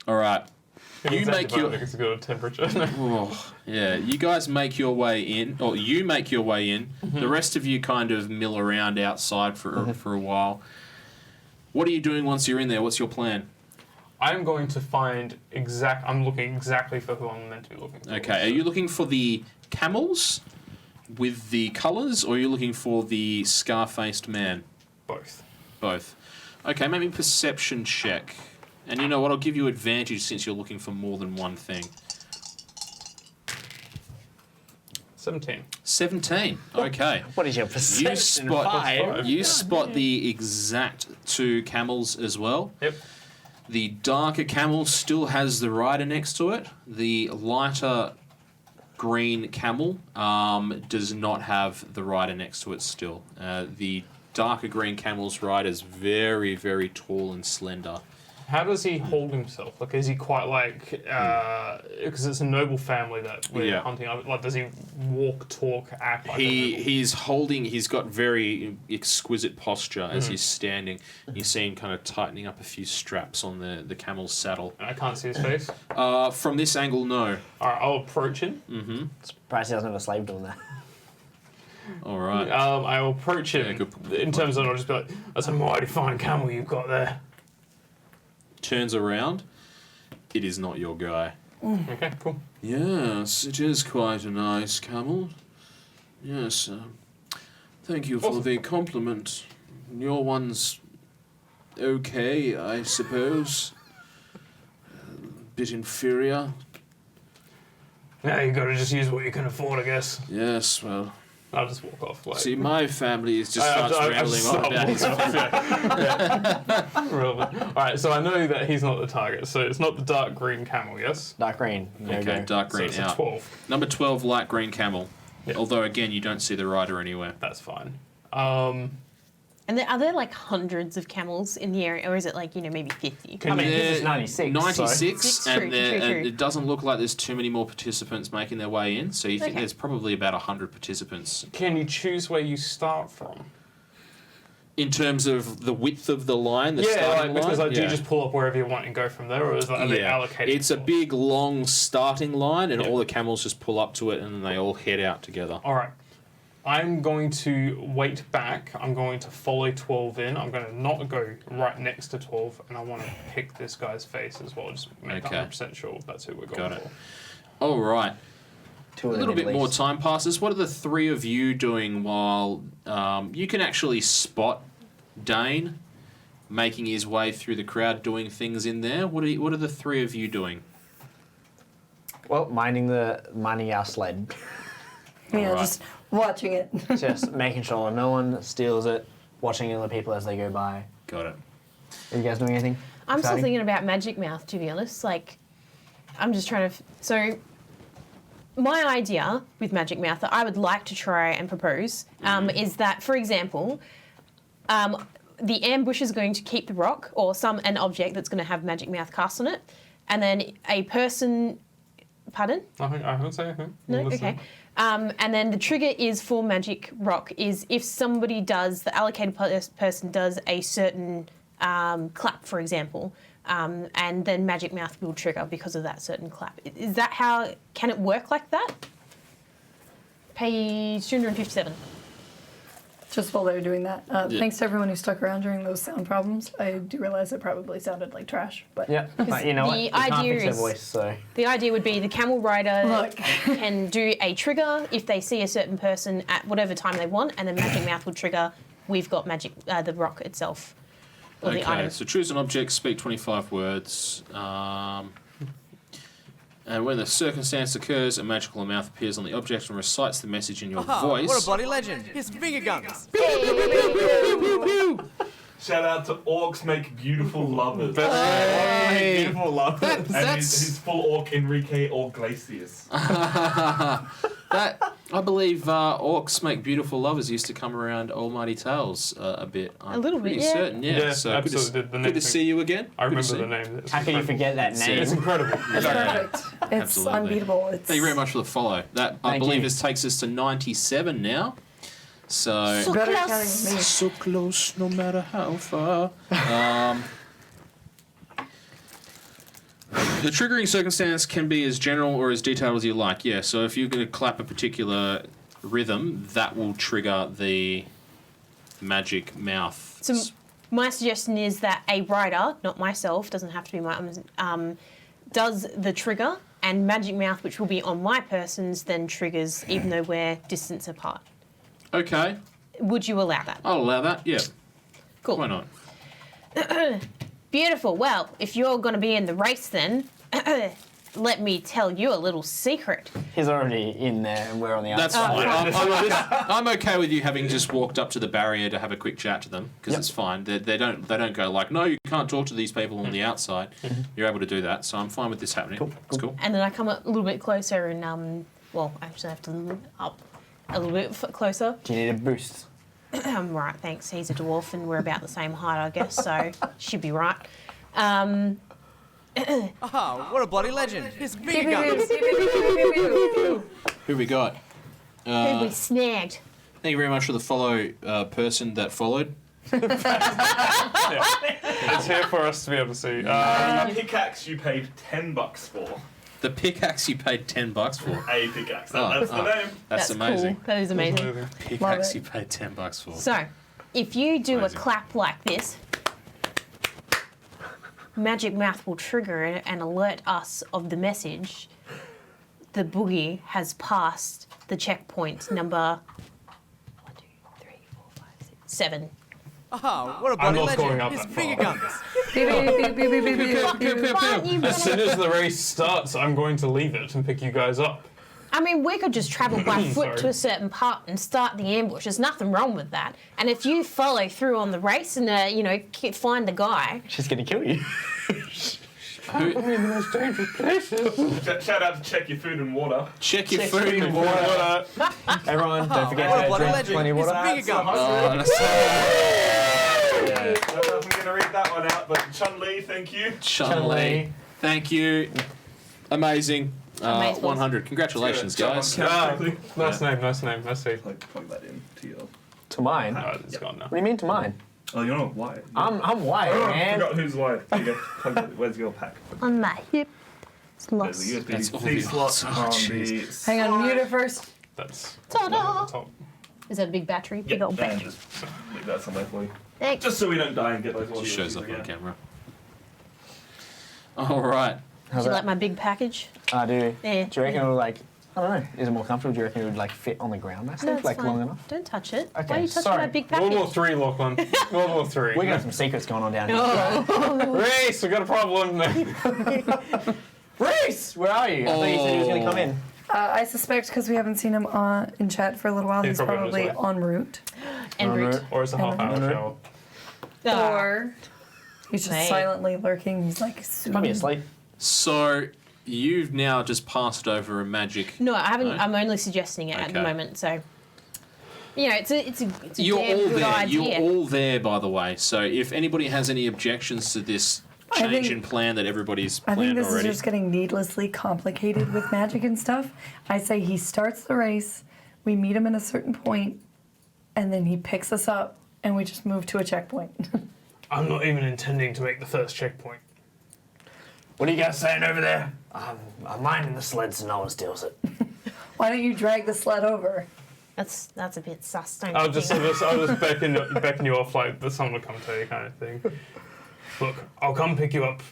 All right. You make your. It's got a temperature. Oh, yeah, you guys make your way in, or you make your way in. The rest of you kind of mill around outside for a while. What are you doing once you're in there? What's your plan? I'm going to find I'm looking exactly for who I'm meant to be looking for. Okay, are you looking for the camels with the colours, or are you looking for the scar-faced man? Both. Both. Okay, maybe perception check. And you know what? I'll give you advantage since you're looking for more than one thing. 17. 17. Okay. What is your perception? You spot the exact two camels as well. Yep. The darker camel still has the rider next to it. The lighter green camel does not have the rider next to it still. The darker green camel's rider is very, very tall and slender. How does he hold himself? Like, is he quite like, because it's a noble family that we're hunting. Like, does he walk, talk, act like He's got very exquisite posture as he's standing. You see him kind of tightening up a few straps on the camel's saddle. I can't see his face. From this angle, no. All right, I'll approach him. Surprised he doesn't have a slave doing that. All right. I will approach him Yeah, good. in terms of, I'll just be like, that's a mighty fine camel you've got there. Turns around. It is not your guy. Okay, cool. Yes, it is quite a nice camel. Yes, thank you for the compliment. Your one's okay, I suppose. Bit inferior. Yeah, you got to just use what you can afford, I guess. Yes, well, I'll just walk off. Like, see, my family is just starts rambling on about his Relevant. All right, so I know that he's not the target. So it's not the dark green camel, yes? Dark green. No Okay, go. dark So green it's a out. 12. Number 12, light green camel. Yeah. Although, again, you don't see the rider anywhere. That's fine. And are there like hundreds of camels in the area, or is it like, maybe 50? I mean, There- this is 96. 96, so. and, True, there- true, and true. it doesn't look like there's too many more participants making their way in, so you think Okay. there's probably about 100 participants. Can you choose where you start from? In terms of the width of the line, the Yeah, starting like, because line? like, do you just pull up wherever you want and go from there, or is that, are they allocated? It's a big, long starting line, and all the camels just pull up to it, and then they all head out together. All right. I'm going to wait back. I'm going to follow 12 in. I'm going to not go right next to 12, and I want to pick this guy's face as well. Just make Okay. 100% sure that's who we're going Got it. for. All right. Two A of them little at bit more least. time passes. What are the three of you doing while you can actually spot Dane making his way through the crowd, doing things in there? What are the three of you doing? Well, minding our sled. Yeah, Alright. just watching it. Just making sure no one steals it, watching other people as they go by. Got it. Are you guys doing anything? I'm still exciting? thinking about Magic Mouth, to be honest. Like, I'm just trying to. So, my idea with Magic Mouth that I would like to try and propose is that, for example, the ambush is going to keep the rock or an object that's going to have Magic Mouth cast on it, and then a person. Pardon? I haven't said anything. No? I'm listening. Okay. And then the trigger is for Magic Rock is if somebody the allocated person does a certain clap, for example, and then Magic Mouth will trigger because of that certain clap. Is that how, can it work like that? Page 257. Just while they were doing that, thanks to everyone who stuck around during those sound problems. I do realize it probably sounded like trash, but Yeah, but you know what? the You can't idea fix their is- voice, so The idea would be the camel rider Look. can do a trigger if they see a certain person at whatever time they want, and then Magic Mouth will trigger. We've got magic, the rock itself, or the Okay, item. so choose an object, speak 25 words. And when the circumstance occurs, a magical mouth appears on the object and recites the message in your voice. What a bloody legend. Here's some finger guns. Shout out to Orcs Make Beautiful Lovers. Hey. beautiful love. And That's his full orc Enrique Orglasius. that. I believe orcs make beautiful lovers used to come around Almighty Tales a bit. I'm A little bit, pretty yeah. certain. Yeah, Yeah, so absolutely. good The to name see you again. I Good to remember see the name. It's How can you incredible. forget that name? It's incredible. it's perfect. It's Absolutely. unbeatable. It's Thank you very much for the follow. That I Thank believe you. this takes us to 97 now. So better counting than me. so close, no matter how far. The triggering circumstance can be as general or as detailed as you like. Yeah. So if you're going to clap a particular rhythm, that will trigger the magic mouth. So my suggestion is that a rider, not myself, doesn't have to be my, does the trigger, and Magic Mouth, which will be on my person's, then triggers, even though we're distance apart. Okay, Would you allow that? I'll allow that. Yeah. Cool. Why not? Beautiful. Well, if you're going to be in the race, then let me tell you a little secret. He's already in there, and we're on the That's outside. fine. I'm okay with you having just walked up to the barrier to have a quick chat to them because Yep. it's fine. They don't go like, no, you can't talk to these people on the outside. You're able to do that, so I'm fine with this happening. Cool, It's cool. And then I come a little bit closer and, well, actually I have to look up a little bit closer. Do you need a boost? Right, thanks. He's a dwarf and we're about the same height, I guess, so should be right. Oh, what a bloody legend. Here's some finger guns. Who we got? Who we snagged? Thank you very much for the follow person that followed. It's here for us to be able to see. A pickaxe you paid $10 for. The pickaxe you paid $10 for. A pickaxe. That's the name. That's amazing. Cool. That is amazing. Pickaxe it. you paid $10 for. So, if you do Amazing. a clap like this, Magic Mouth will trigger it and alert us of the message. The boogie has passed the checkpoint number 7. Oh, what a I'm bloody not going legend. up Here's that some finger far. guns. Aren't you As soon gonna... as the race starts, I'm going to leave it and pick you guys up. I mean, we could just travel by foot Sorry. to a certain part and start the ambush. There's nothing wrong with that. And if you follow through on the race and, find the guy, She's gonna kill you. Shout out to check your food and water. Check your food and water. Everyone, don't forget What a to bloody drink legend. plenty of Here's water. some finger guns. I don't know if I'm going to read that one out, but Chun-Li, thank you. Chun-Li. Thank you. Amazing. Amazing. 100. Congratulations, guys. Nice name. Let's see. Plug that in to your... To mine? Oh, it's gone now. What do you mean to mine? Oh, you're not white. I'm white, I man. forgot who's white. Here you go. Plug that- Where's your pack? on my hip, it's There's a lost. That's all USB-C the slot odds. Oh, on jeez. Hang on, mute it first. That's Ta-da! the top. Is that a big battery? Big Yeah, old and battery. just leave that somewhere for you. Thanks. Just so we don't die and get those audio Just shows issues up on again. camera. All right. How's Do you that? like my big package? I do. Yeah. Do you reckon it would I don't know, is it more comfortable? Do you reckon it would fit on the ground nicely, No, it's fine. long enough? Don't touch it. Okay, Why are you touching sorry. my big World package? War III, Lachlan. World War III. We got some secrets going on down here. Race, we got a problem. Reese, where are you? I thought you said he was going to come in. I suspect because we haven't seen him in chat for a little while, He's he's probably on his probably way. en route. En route. Or it's a half-hour En route. show. Ah. Or he's just Mate. silently lurking. He's like, soon. Probably asleep. So you've now just passed over a magic. No, I haven't. No? I'm only suggesting it at the Okay. moment. So, it's a You're damn all good there. idea. You're all there, by the way. So if anybody has any objections to this I change think- in plan that everybody's I think planned this already, is just getting needlessly complicated with magic and stuff. I say he starts the race, we meet him at a certain point, and then he picks us up, and we just move to a checkpoint. I'm not even intending to make the first checkpoint. What are you guys saying over there? I'm minding the sled so no one steals it. Why don't you drag the sled over? That's a bit sus, don't I'll you just think? beckon you off like someone will come tell you kind of thing. Look, I'll come pick you up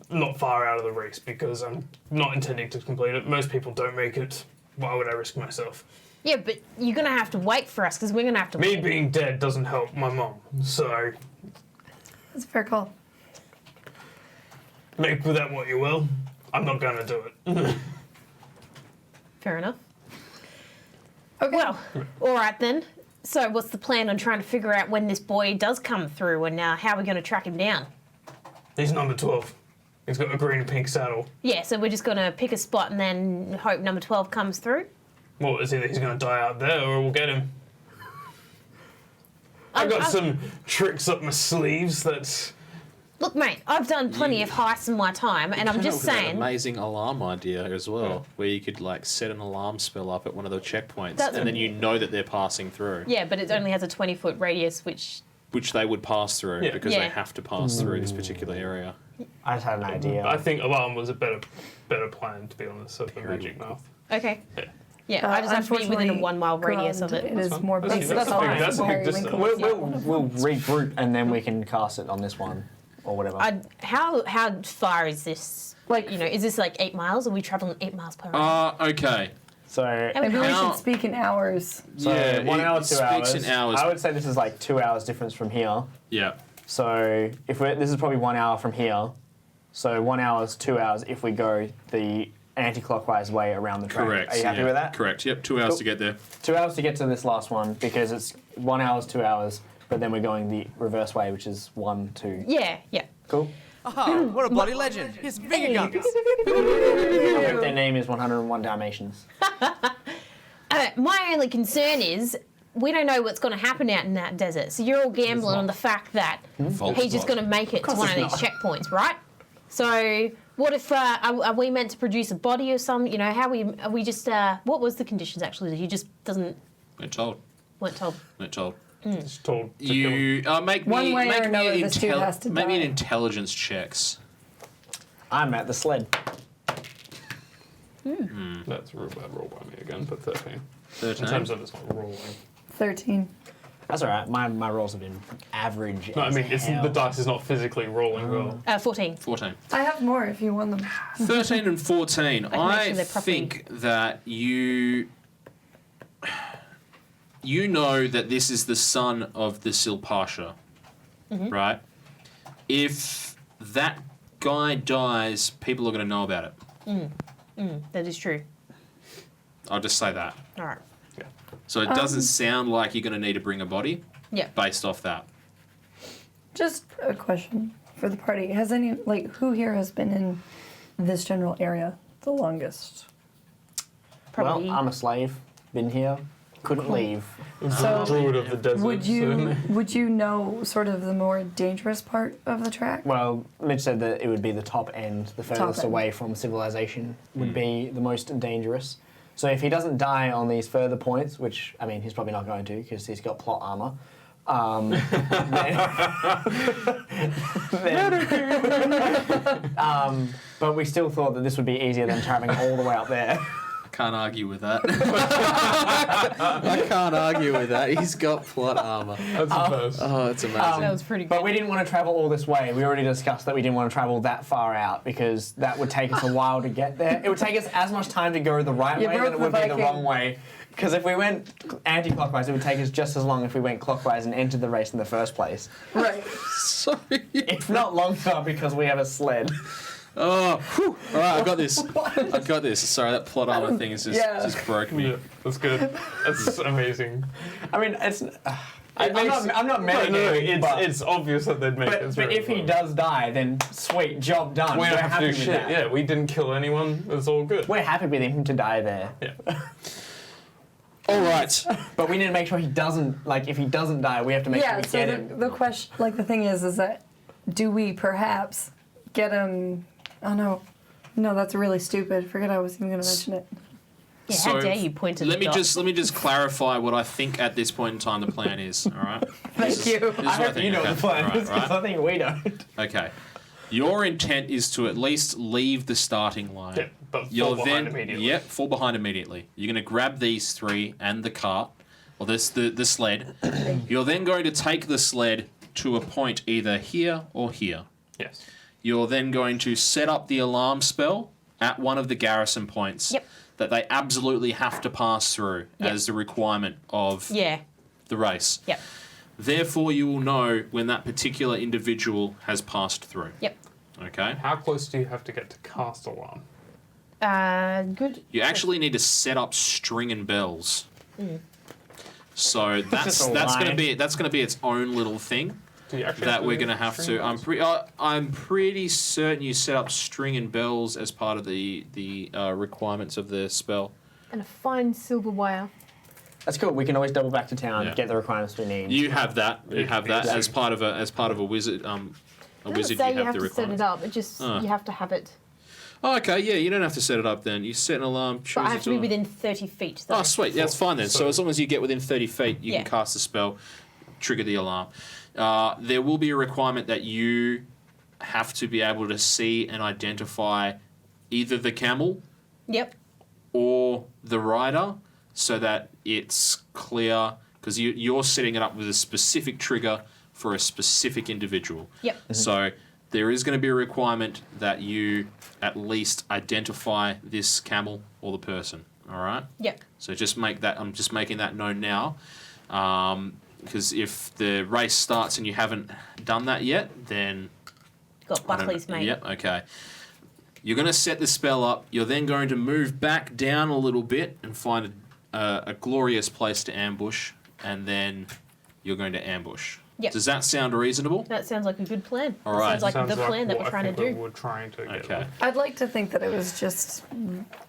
not far out of the race because I'm not intending to complete it. Most people don't make it. Why would I risk myself? Yeah, but you're going to have to wait for us because we're going to have to Me wait. being dead doesn't help my mom, so That's a fair call. make with that what you will. I'm not going to do it. Fair enough. Okay. Well, all right then. So what's the plan on trying to figure out when this boy does come through and how we're going to track him down? He's number 12. He's got a green and pink saddle. Yeah, so we're just going to pick a spot and then hope number 12 comes through? Well, it's either he's going to die out there or we'll get him. I've got some tricks up my sleeves that... Look, mate, I've done plenty of heists in my time, and I'm just An saying... amazing alarm idea as well, where you could like set an alarm spell up at one of the checkpoints, That's- and then you know that they're passing through, Yeah, but it only has a 20-foot radius, which... which they would pass through Yeah. because Yeah. they have to pass through this particular area. I just had an idea. I think alarm was a better plan, to be honest, of the magic mouth. Okay. Yeah. Yeah, I just have to be within a 1 mile radius of It it. is fine. more That's- basic. that's fine. colors. That's a big Harry distance. Winkle was We'll, not one of we'll them. regroup and then we can cast it on this one or whatever. How far is this? Like- is this like 8 miles? Are we traveling 8 miles per hour? Okay. so Maybe we How- should speak in hours. so Yeah, 1 hour, it 2 speaks hours. in hours. I would say this is like 2 hours difference from here. Yeah. So if this is probably 1 hour from here. So 1 hour is 2 hours if we go the anti-clockwise way around the track. Correct. Are you happy yeah. with that? Correct. Yep. 2 hours Cool. to get there. 2 hours to get to this last one because it's 1 hour is 2 hours, but then we're going the reverse way, which is 1, 2. Yeah. Cool. Oh, what a bloody legend. Here's finger guns. I hope their name is 101 Dalmatians. My only concern is we don't know what's going to happen out in that desert. So you're all gambling on the fact that he's just going to make it to one of these checkpoints, right? So what if are we meant to produce a body or some? How are we just? What was the conditions actually? He just doesn't Weren't told. weren't told. Weren't told. Just told to kill him. You make One me way or make me another, an this dude has to make me an die. intelligence checks. I'm at the sled. That's a real bad roll by me again, but 13. 13. In terms of it's not rolling. 13. That's all right. My rolls have been average. No, I as mean, hell. the dice is not physically rolling well. 14. 14. I have more if you want them. 13 and 14. can make I sure they're properly- think that you know that this is the son of the Sil Pasha, right? If that guy dies, people are going to know about it. That is true. I'll just say that. All right. So it doesn't sound like you're going to need to bring a body Yeah. based off that. Just a question for the party. Has who here has been in this general area the longest? Probably. Well, I'm a slave. Been here. Couldn't leave. So Druid of the desert. would you know sort of the more dangerous part of the track? Well, Mitch said that it would be the top end, the furthest end. away from civilization, would be the most dangerous. So if he doesn't die on these further points, which, I mean, he's probably not going to because he's got plot armor, but we still thought that this would be easier than traveling all the way up there. Can't argue with that. I can't argue with that. He's got plot armor. That's the first. Oh, it's amazing. that was pretty good. But we didn't want to travel all this way. We already discussed that we didn't want to travel that far out because that would take us a while to get there. It would take us as much time to go the right You way broke than it the would be the Viking. wrong way. Because if we went anti-clockwise, it would take us just as long if we went clockwise and entered the race in the first place. Right. Sorry. If not longer because we have a sled. Oh, whew. All right, I got this. I got this. Sorry, that plot armor thing is just broke me. Yeah, that's good. That's amazing. I mean, it's... I'm not metagaming, but, It's obvious that they'd make it but through. if he does die, then sweet, job done. we We're don't have happy to do with shit. that. Yeah, we didn't kill anyone. It's all good. We're happy with him to die there. Yeah. All right. But we need to make sure he doesn't, like, if he doesn't die, we have to make sure Yeah, we so get him. the question, the thing is that do we perhaps get him... Oh, no, that's really stupid. Forget I was even going to mention it. Yeah, how dare you point at let the me dot. let me just clarify what I think at this point in time the plan is. All right. Thank you. This is I what hope think. you know Okay. the plan, Right, because right. I think we don't. Okay. Your intent is to at least leave the starting line. Yeah. But You'll fall behind then immediately. yep, fall behind immediately. You're going to grab these three and the cart, or the sled. You're then going to take the sled to a point either here or here. Yes. You're then going to set up the alarm spell at one of the garrison points Yep. that they absolutely have to pass through Yep. as the requirement of Yeah. the race. Yep. Therefore, you will know when that particular individual has passed through. Yep. Okay? How close do you have to get to cast alarm? Good. You actually need to set up string and bells. So that's Just a line. that's gonna be its own little thing Do you actually that we're do gonna have string to. bells? I'm pretty certain you set up string and bells as part of the requirements of the spell. And a fine silver wire. That's cool. We can always double back to town, Yeah. get the requirements we need. You have that. You have that Yeah. as part of a wizard. A It wizard, doesn't say you have the to set it requirements. up. It just you have to have it. Oh, okay, yeah, you don't have to set it up then. You set an alarm. But choose I have it to be within 30 feet. Though. Oh, sweet. Yeah, that's fine then. So So- as long as you get within 30 feet, you Yeah. can cast the spell, trigger the alarm. There will be a requirement that you have to be able to see and identify either the camel Yep. or the rider so that it's clear, because you're setting it up with a specific trigger for a specific individual. Yep. So there is going to be a requirement that you at least identify this camel or the person. All right. Yep. So just make that. I'm just making that known now, because if the race starts and you haven't done that yet, then Got I don't- Buckley's mate. Yep. Okay. You're going to set the spell up. You're then going to move back down a little bit and find a glorious place to ambush, and then you're going to ambush. Yep. Does that sound reasonable? That sounds like a good plan. All That right. Sounds like Sounds the plan that what we're trying I to think do. We're trying to get Okay. I'd like to think that it was just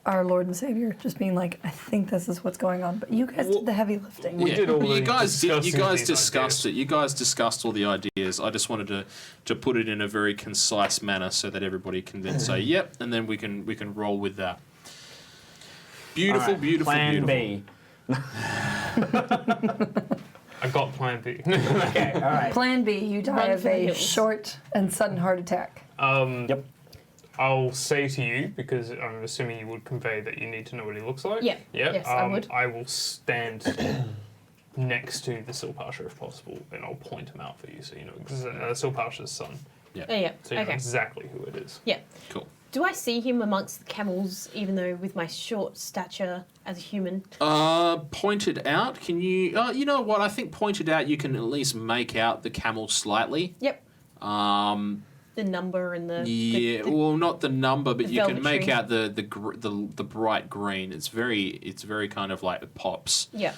our Lord and Savior just being like, I think this is what's going on, but you guys did the heavy lifting. We did all you the guys did, you discussing guys these discussed ideas. it. You guys discussed all the ideas. I just wanted to put it in a very concise manner so that everybody can then say yep, and then we can roll with that. Beautiful, All right, beautiful, Plan beautiful. B. I got plan B. Okay, all right. Plan B, you die Run of for the a hills. short and sudden heart attack. Yep. I'll say to you, because I'm assuming you would convey that you need to know what he looks like. Yeah. Yeah. Yes, I would. I will stand next to the Sil Pasha if possible, and I'll point him out for you, so you know Sil Pasha's son. Oh, yeah. So you know Okay. exactly who it is. Yeah. Cool. Do I see him amongst the camels, even though with my short stature as a human? Pointed out. Can you? You know what? I think pointed out you can at least make out the camel slightly. Yep. The number and the yeah. the- Well, not the number, but the you can make velvetry. out the bright green. It's very kind of like it pops. yeah.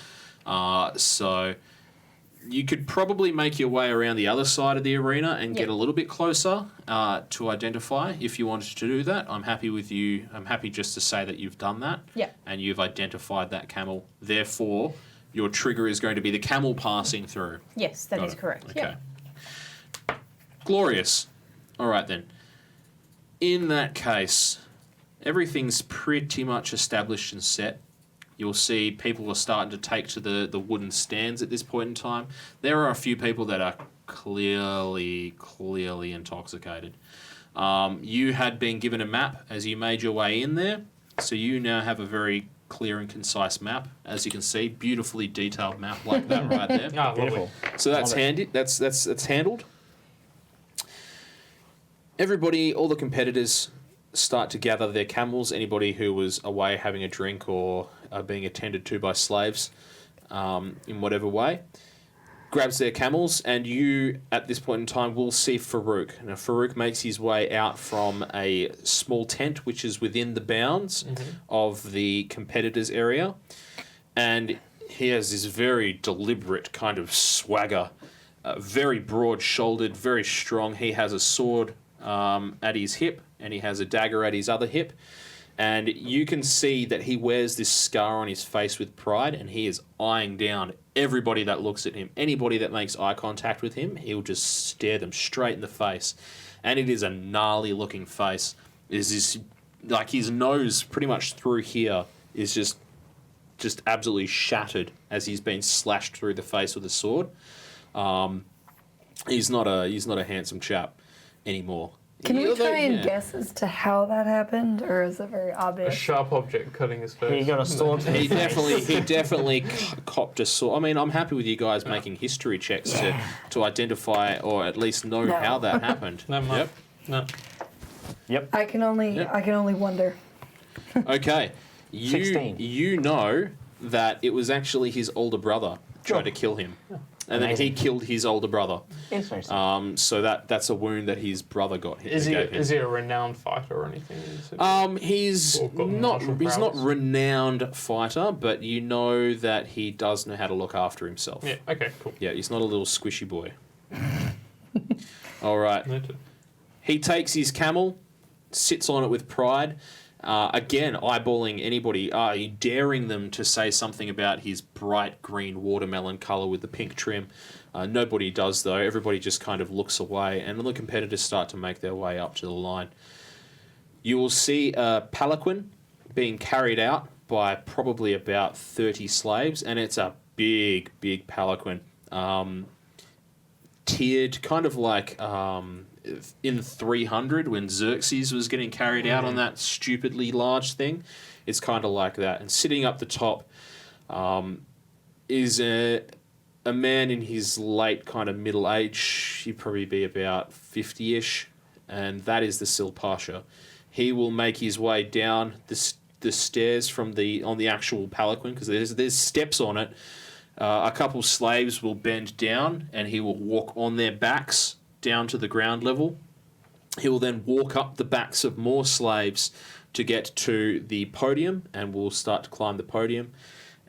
So you could probably make your way around the other side of the arena and get Yeah. a little bit closer to identify if you wanted to do that. I'm happy with you. I'm happy just to say that you've done that. Yeah. And you've identified that camel. Therefore, your trigger is going to be the camel passing through. Yes, that Got is it. correct. Okay. Yeah. Glorious. All right then. In that case, everything's pretty much established and set. You'll see people are starting to take to the wooden stands at this point in time. There are a few people that are clearly intoxicated. You had been given a map as you made your way in there, so you now have a very clear and concise map. As you can see, beautifully detailed map like that right there. Ah, lovely. Beautiful. So that's Love it. handy. That's handled. Everybody, all the competitors, start to gather their camels. Anybody who was away having a drink or being attended to by slaves, in whatever way, grabs their camels, and you, at this point in time, will see Farouk. Now, Farouk makes his way out from a small tent, which is within the bounds of the competitors' area, and he has this very deliberate kind of swagger, very broad-shouldered, very strong. He has a sword at his hip, and he has a dagger at his other hip. And you can see that he wears this scar on his face with pride, and he is eyeing down everybody that looks at him. Anybody that makes eye contact with him, he'll just stare them straight in the face. And it is a gnarly-looking face. Is this like his nose, pretty much through here, is just absolutely shattered as he's been slashed through the face with a sword. He's not a handsome chap anymore. Can we try and yeah. guess as to how that happened, or is it very A obvious? sharp object cutting his face. He got a sword. to He the face. definitely copped a sword. I mean, I'm happy with you guys making history checks to identify or at least know No. how that happened. No, Mark. Yep. No. I can only wonder. Okay. 16. You know that it was actually his older brother tried to kill him. And then he killed his older brother. Interesting. So that's a wound that his brother got. Is he a renowned fighter or anything? He's Or got not martial he's not prowess? renowned fighter, but you know that he does know how to look after himself. Yeah. Okay. Cool. Yeah, he's not a little squishy boy. All right. Noted. He takes his camel, sits on it with pride. Again, eyeballing anybody, daring them to say something about his bright green watermelon colour with the pink trim. Nobody does, though. Everybody just kind of looks away, and the competitors start to make their way up to the line. You will see a palanquin being carried out by probably about 30 slaves, and it's a big, big palanquin. Tiered, kind of like in 300 when Xerxes was getting carried out on that stupidly large thing. It's kind of like that. And sitting up the top is a man in his late kind of middle age. He'd probably be about 50-ish, and that is the Sil Pasha. He will make his way down the stairs on the actual palanquin, because there's steps on it. A couple slaves will bend down, and he will walk on their backs down to the ground level. He will then walk up the backs of more slaves to get to the podium, and will start to climb the podium,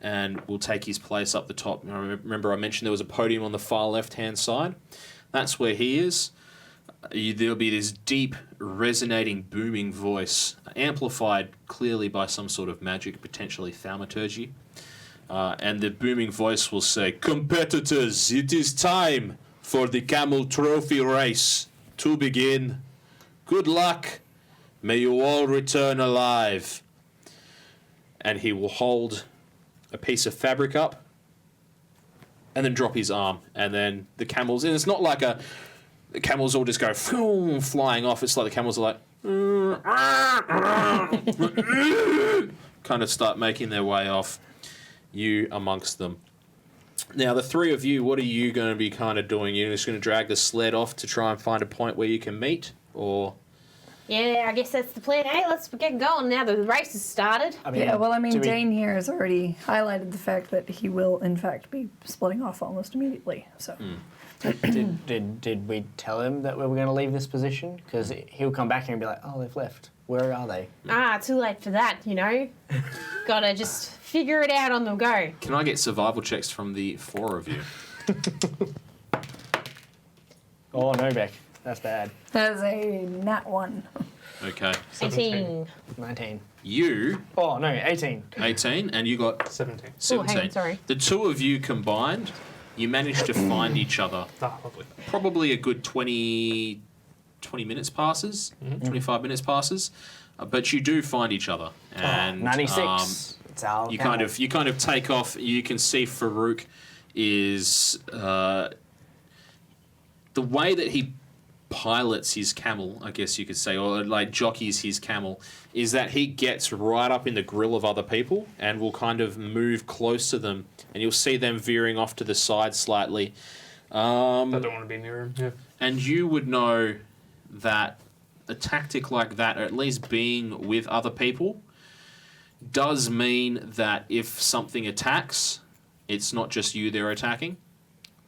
and will take his place up the top. Now, remember I mentioned there was a podium on the far left-hand side. That's where he is. There'll be this deep, resonating, booming voice, amplified clearly by some sort of magic, potentially thaumaturgy. And the booming voice will say, "Competitors, it is time for the Camel Trophy race to begin. Good luck. May you all return alive." And he will hold a piece of fabric up and then drop his arm. And then the camels, and it's not like the camels all just go flying off. It's like the camels are like, kind of start making their way off. You amongst them. Now, the three of you, what are you going to be kind of doing? You're just going to drag the sled off to try and find a point where you can meet? Or... Yeah, I guess that's the plan. Hey, let's get going now. The race has started. I mean, Yeah, well, I mean, do we- Dane here has already highlighted the fact that he will, in fact, be splitting off almost immediately. So, Did we tell him that we were going to leave this position? Because he'll come back here and be like, "Oh, they've left. Where are they?" Too late for that, you know. Gotta just figure it out on the go. Can I get survival checks from the four of you? Oh, no, Beck. That's bad. that is a nat 1. Okay. 18. 19. You, Oh, no, 18. 18, and you got 17. 17. hang on, sorry. The two of you combined, you managed to find each other. Ah, lovely. Probably a good 20 minutes passes, 25 minutes passes, but you do find each other. And 96. It's our you camel. kind of take off. You can see Farouk is the way that he pilots his camel, I guess you could say, or like jockeys his camel, is that he gets right up in the grill of other people and will kind of move close to them, and you'll see them veering off to the side slightly. I don't want to be near him. Yeah. And you would know that a tactic like that, or at least being with other people, does mean that if something attacks, it's not just you they're attacking.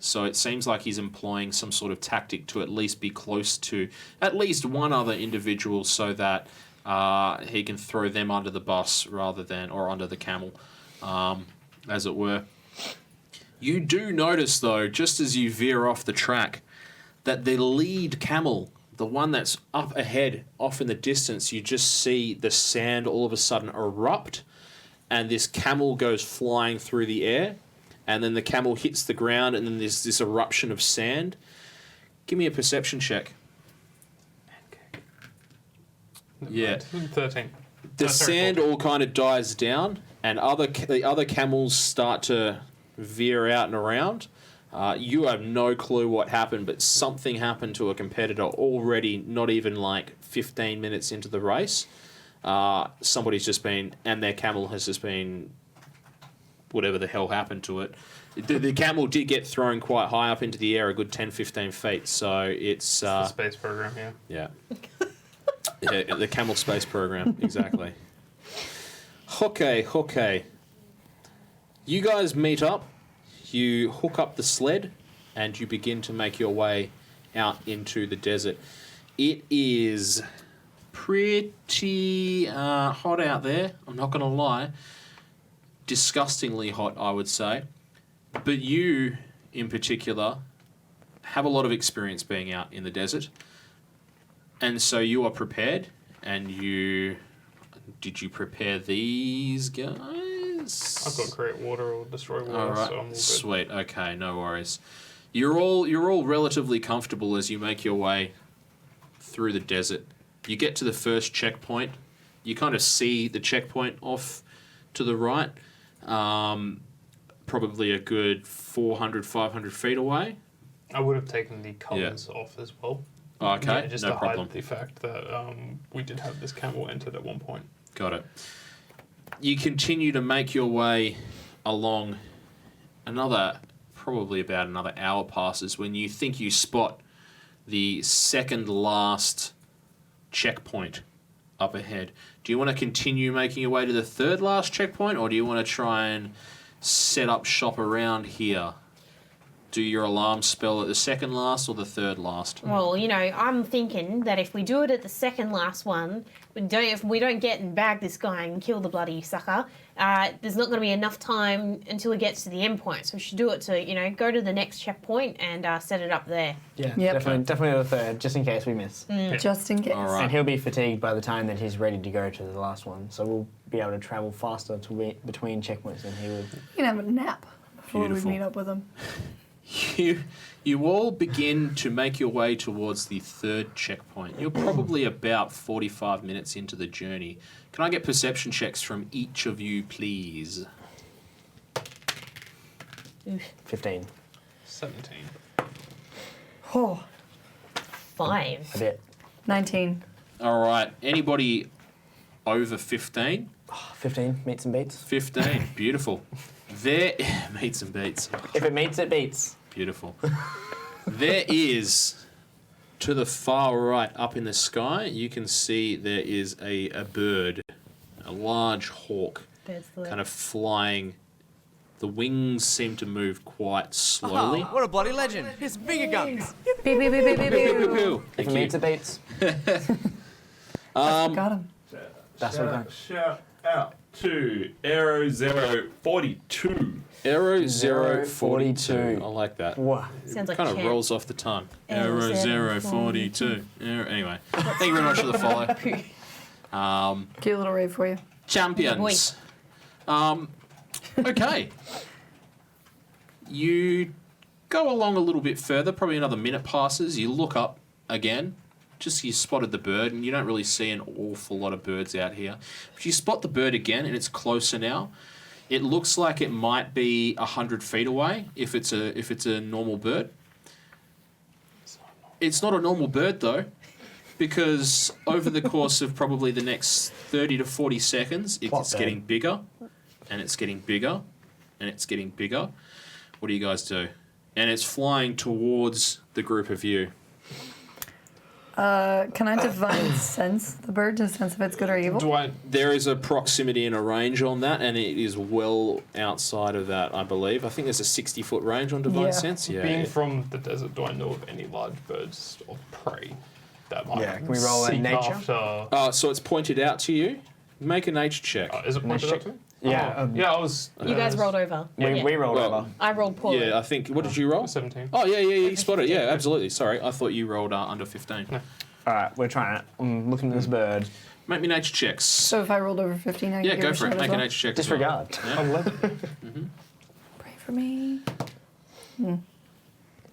So it seems like he's employing some sort of tactic to at least be close to at least one other individual, so that he can throw them under the bus rather than, or under the camel, as it were. You do notice, though, just as you veer off the track, that the lead camel, the one that's up ahead, off in the distance, you just see the sand all of a sudden erupt, and this camel goes flying through the air, and then the camel hits the ground, and then there's this eruption of sand. Give me a perception check. Yeah. 13. The sorry, sand 14. all kind of dies down, and the other camels start to veer out and around, You have no clue what happened, but something happened to a competitor already, not even like 15 minutes into the race. Somebody's just been, and their camel has just been, whatever the hell happened to it. The camel did get thrown quite high up into the air, a good 10, 15 feet, so it's... the space program, Yeah. Yeah, the camel space program, exactly. Okay. You guys meet up. You hook up the sled and you begin to make your way out into the desert. It is pretty hot out there, I'm not going to lie. Disgustingly hot, I would say. But you, in particular, have a lot of experience being out in the desert. And so you are prepared, and you... Did you prepare these guys? I've got create water or destroy water, All right, so I'm all good. sweet. Okay, no worries. You're all relatively comfortable as you make your way through the desert. You get to the first checkpoint. You kind of see the checkpoint off to the right, probably a good 400, 500 feet away. I would have taken the colours off as well. Okay, Yeah, just no to problem. hide the fact that we did have this camel entered at one point. Got it. You continue to make your way along. Probably about another hour passes when you think you spot the second last checkpoint up ahead. Do you want to continue making your way to the third last checkpoint, or do you want to try and set up shop around here? Do your alarm spell at the second last or the third last? Well, I'm thinking that if we do it at the second last one, if we don't get and bag this guy and kill the bloody sucker, there's not going to be enough time until he gets to the end point. So we should do it to, go to the next checkpoint and set it up there. Yeah, Yep. definitely the third, just in case we miss. Just in case. All right. And he'll be fatigued by the time that he's ready to go to the last one. So we'll be able to travel faster between checkpoints than he would. You can have a nap before Beautiful. we meet up with him. You all begin to make your way towards the third checkpoint. You're probably about 45 minutes into the journey. Can I get perception checks from each of you, please? 15. 17. Oh, 5. A bit. 19. All right. Anybody over 15? 15 meets and beats. 15. Beautiful. There, meets and beats. If it meets, it beats. Beautiful. There is, to the far right up in the sky, you can see there is a bird, a large hawk, kind of flying. The wings seem to move quite slowly. Oh, what a bloody legend. His finger guns. Beep, beep, beep, beep, beep, beep. Pew-pew-pew. If Thank it you. meets, it beats. Got him. That's what I'm Shout out to Aero 042. Aero 042. 042. I like that. Wow. Sounds like Kind of Ken. rolls off the tongue. Aero Aero 042. Anyway, thank you very much for the follow. Cute little rave for you. Champions. Okay. You go along a little bit further, probably another minute passes. You look up again. Just you spotted the bird, and you don't really see an awful lot of birds out here. But you spot the bird again, and it's closer now. It looks like it might be 100 feet away if it's a normal bird. It's not a normal bird though, because over the course of probably the next 30 to 40 seconds, it's getting bigger, and it's getting bigger, and it's getting bigger. What do you guys do? And it's flying towards the group of you. Can I divine sense the bird to sense if it's good or evil? There is a proximity and a range on that, and it is well outside of that, I believe. I think there's a 60-foot range on Divine Yeah. Sense. Yeah. Being from the desert, do I know of any large birds of prey that might Yeah, can we roll a seek nature? after? So it's pointed out to you. Make a nature check. Is it pointed out check? to? Yeah, Oh, yeah, I was. You guys rolled over. we rolled Well, over. I rolled poorly. Yeah, I think. What did you roll? 17. Oh, yeah, you spotted it. Yeah, absolutely. Sorry, I thought you rolled under 15. All right, we're trying it. I'm looking at this bird. Make me nature checks. So if I rolled over 15, I Yeah, can go give for a it. shot as Make a well? nature check. as well. Disregard. Pray for me. Didn't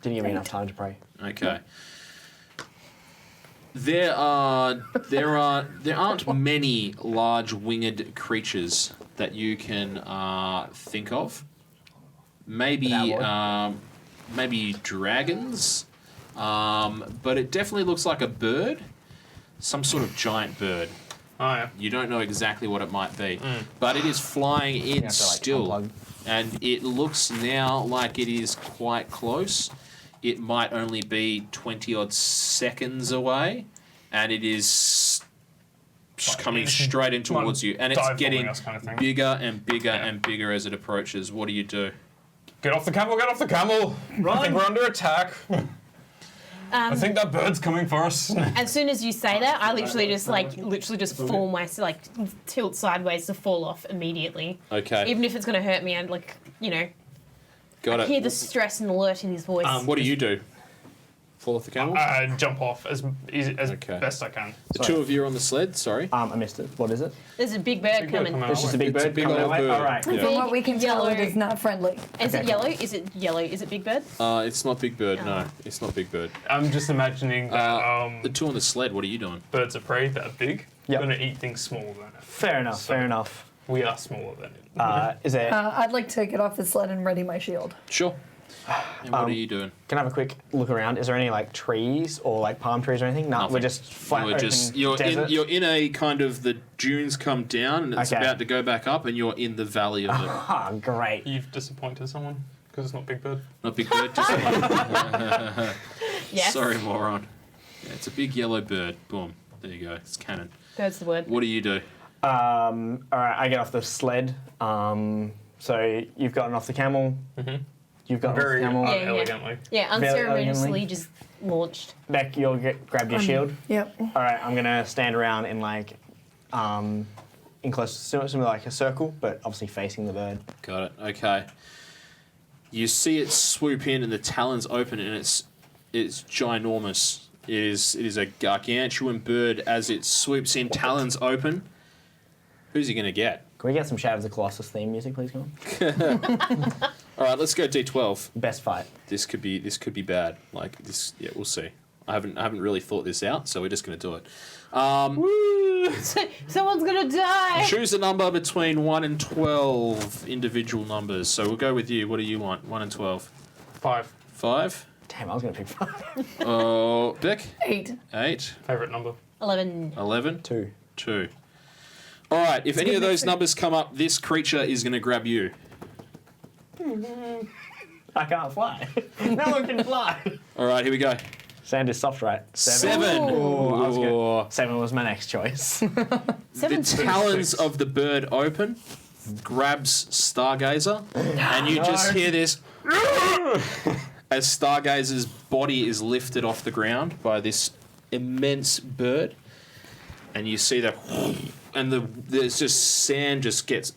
give me enough time to pray. Okay. There aren't many large winged creatures that you can think of. Maybe That maybe dragons, but it definitely looks like a bird, some sort of giant bird. Oh yeah. You don't know exactly what it might be, but it is flying in have to, like, still, unplug. and it looks now like it is quite close. It might only be 20 odd seconds away, and it is coming it's straight in towards you, and it's dive bombing getting us kind of thing. bigger and bigger and bigger as it approaches. What do you do? Get off the camel! Get off the camel! I think we're under attack. I think that bird's coming for us. As soon as you say that, I literally just fall tilt sideways to fall off immediately. Okay, Even if it's going to hurt me, I'd got hear it. the stress and alert in his voice. What do you do? Fall off the camel? Jump off as Okay. best I can. The two of you are on the sled, sorry. I missed it. What is it? There's a big bird Big bird coming. coming It's just a big It's a bird. big coming old away? bird. All right. Yeah. From what we can tell, it Yellow. is not friendly. Is Okay, it yellow? Is it yellow? Is it Big Bird? It's not Big Bird, no. It's not Big Bird. I'm just imagining that The two on the sled, what are you doing? birds of prey that are big Yep. are going to eat things smaller than it. Fair enough. So- Fair enough. We are smaller than it. Is there? I'd like to get off the sled and ready my shield. Sure. And what are you doing? Can I have a quick look around? Is there any like trees or like palm trees or anything? No, Nothing. we're just flat You're desert. you're in a kind of the dunes come down and it's Okay. about to go back up and you're in the valley of it. Ah, great. You've disappointed someone because it's not Big Bird. Not Big Bird, just Yes. sorry, moron. Yeah, it's a big yellow bird. Boom. There you go. It's canon. Bird's the word. What do you do? All right, I get off the sled. So you've gotten off the camel. Mhm. You've gotten Very off the camel. Yeah, yeah. unelegantly. Yeah, Very unceremoniously elegantly. just launched. Beck, you'll grab your shield. Yep. All right, I'm gonna stand around in like, in close, similar like a circle, but obviously facing the bird. Got it. Okay. You see it swoop in and the talons open and it's ginormous. It is a gargantuan bird as it swoops in, talons open. Who's he going to get? Can we get some Shadow of the Colossus theme music, please, come on? All right, let's go D12. Best fight. This could be bad. Like this, yeah, we'll see. I haven't really thought this out, so we're just going to do it. Someone's gonna die! Choose a number between 1 and 12 individual numbers. So we'll go with you. What do you want? 1 and 12. 5. 5. Damn, I was gonna pick 5. Oh, Beck. 8. 8. Favorite number. 11. 11. 2. 2. All right. If any of those numbers come up, this creature is going to grab you. I can't fly. No one can fly. All right. Here we go. Sand is soft, right? 7. Ooh, I was Ooh. good. 7 was my next choice. The Seven's talons of the bird open, grabs Stargazer, and you just hear this as Stargazer's body is lifted off the ground by this immense bird, and you see that, and there's just sand just gets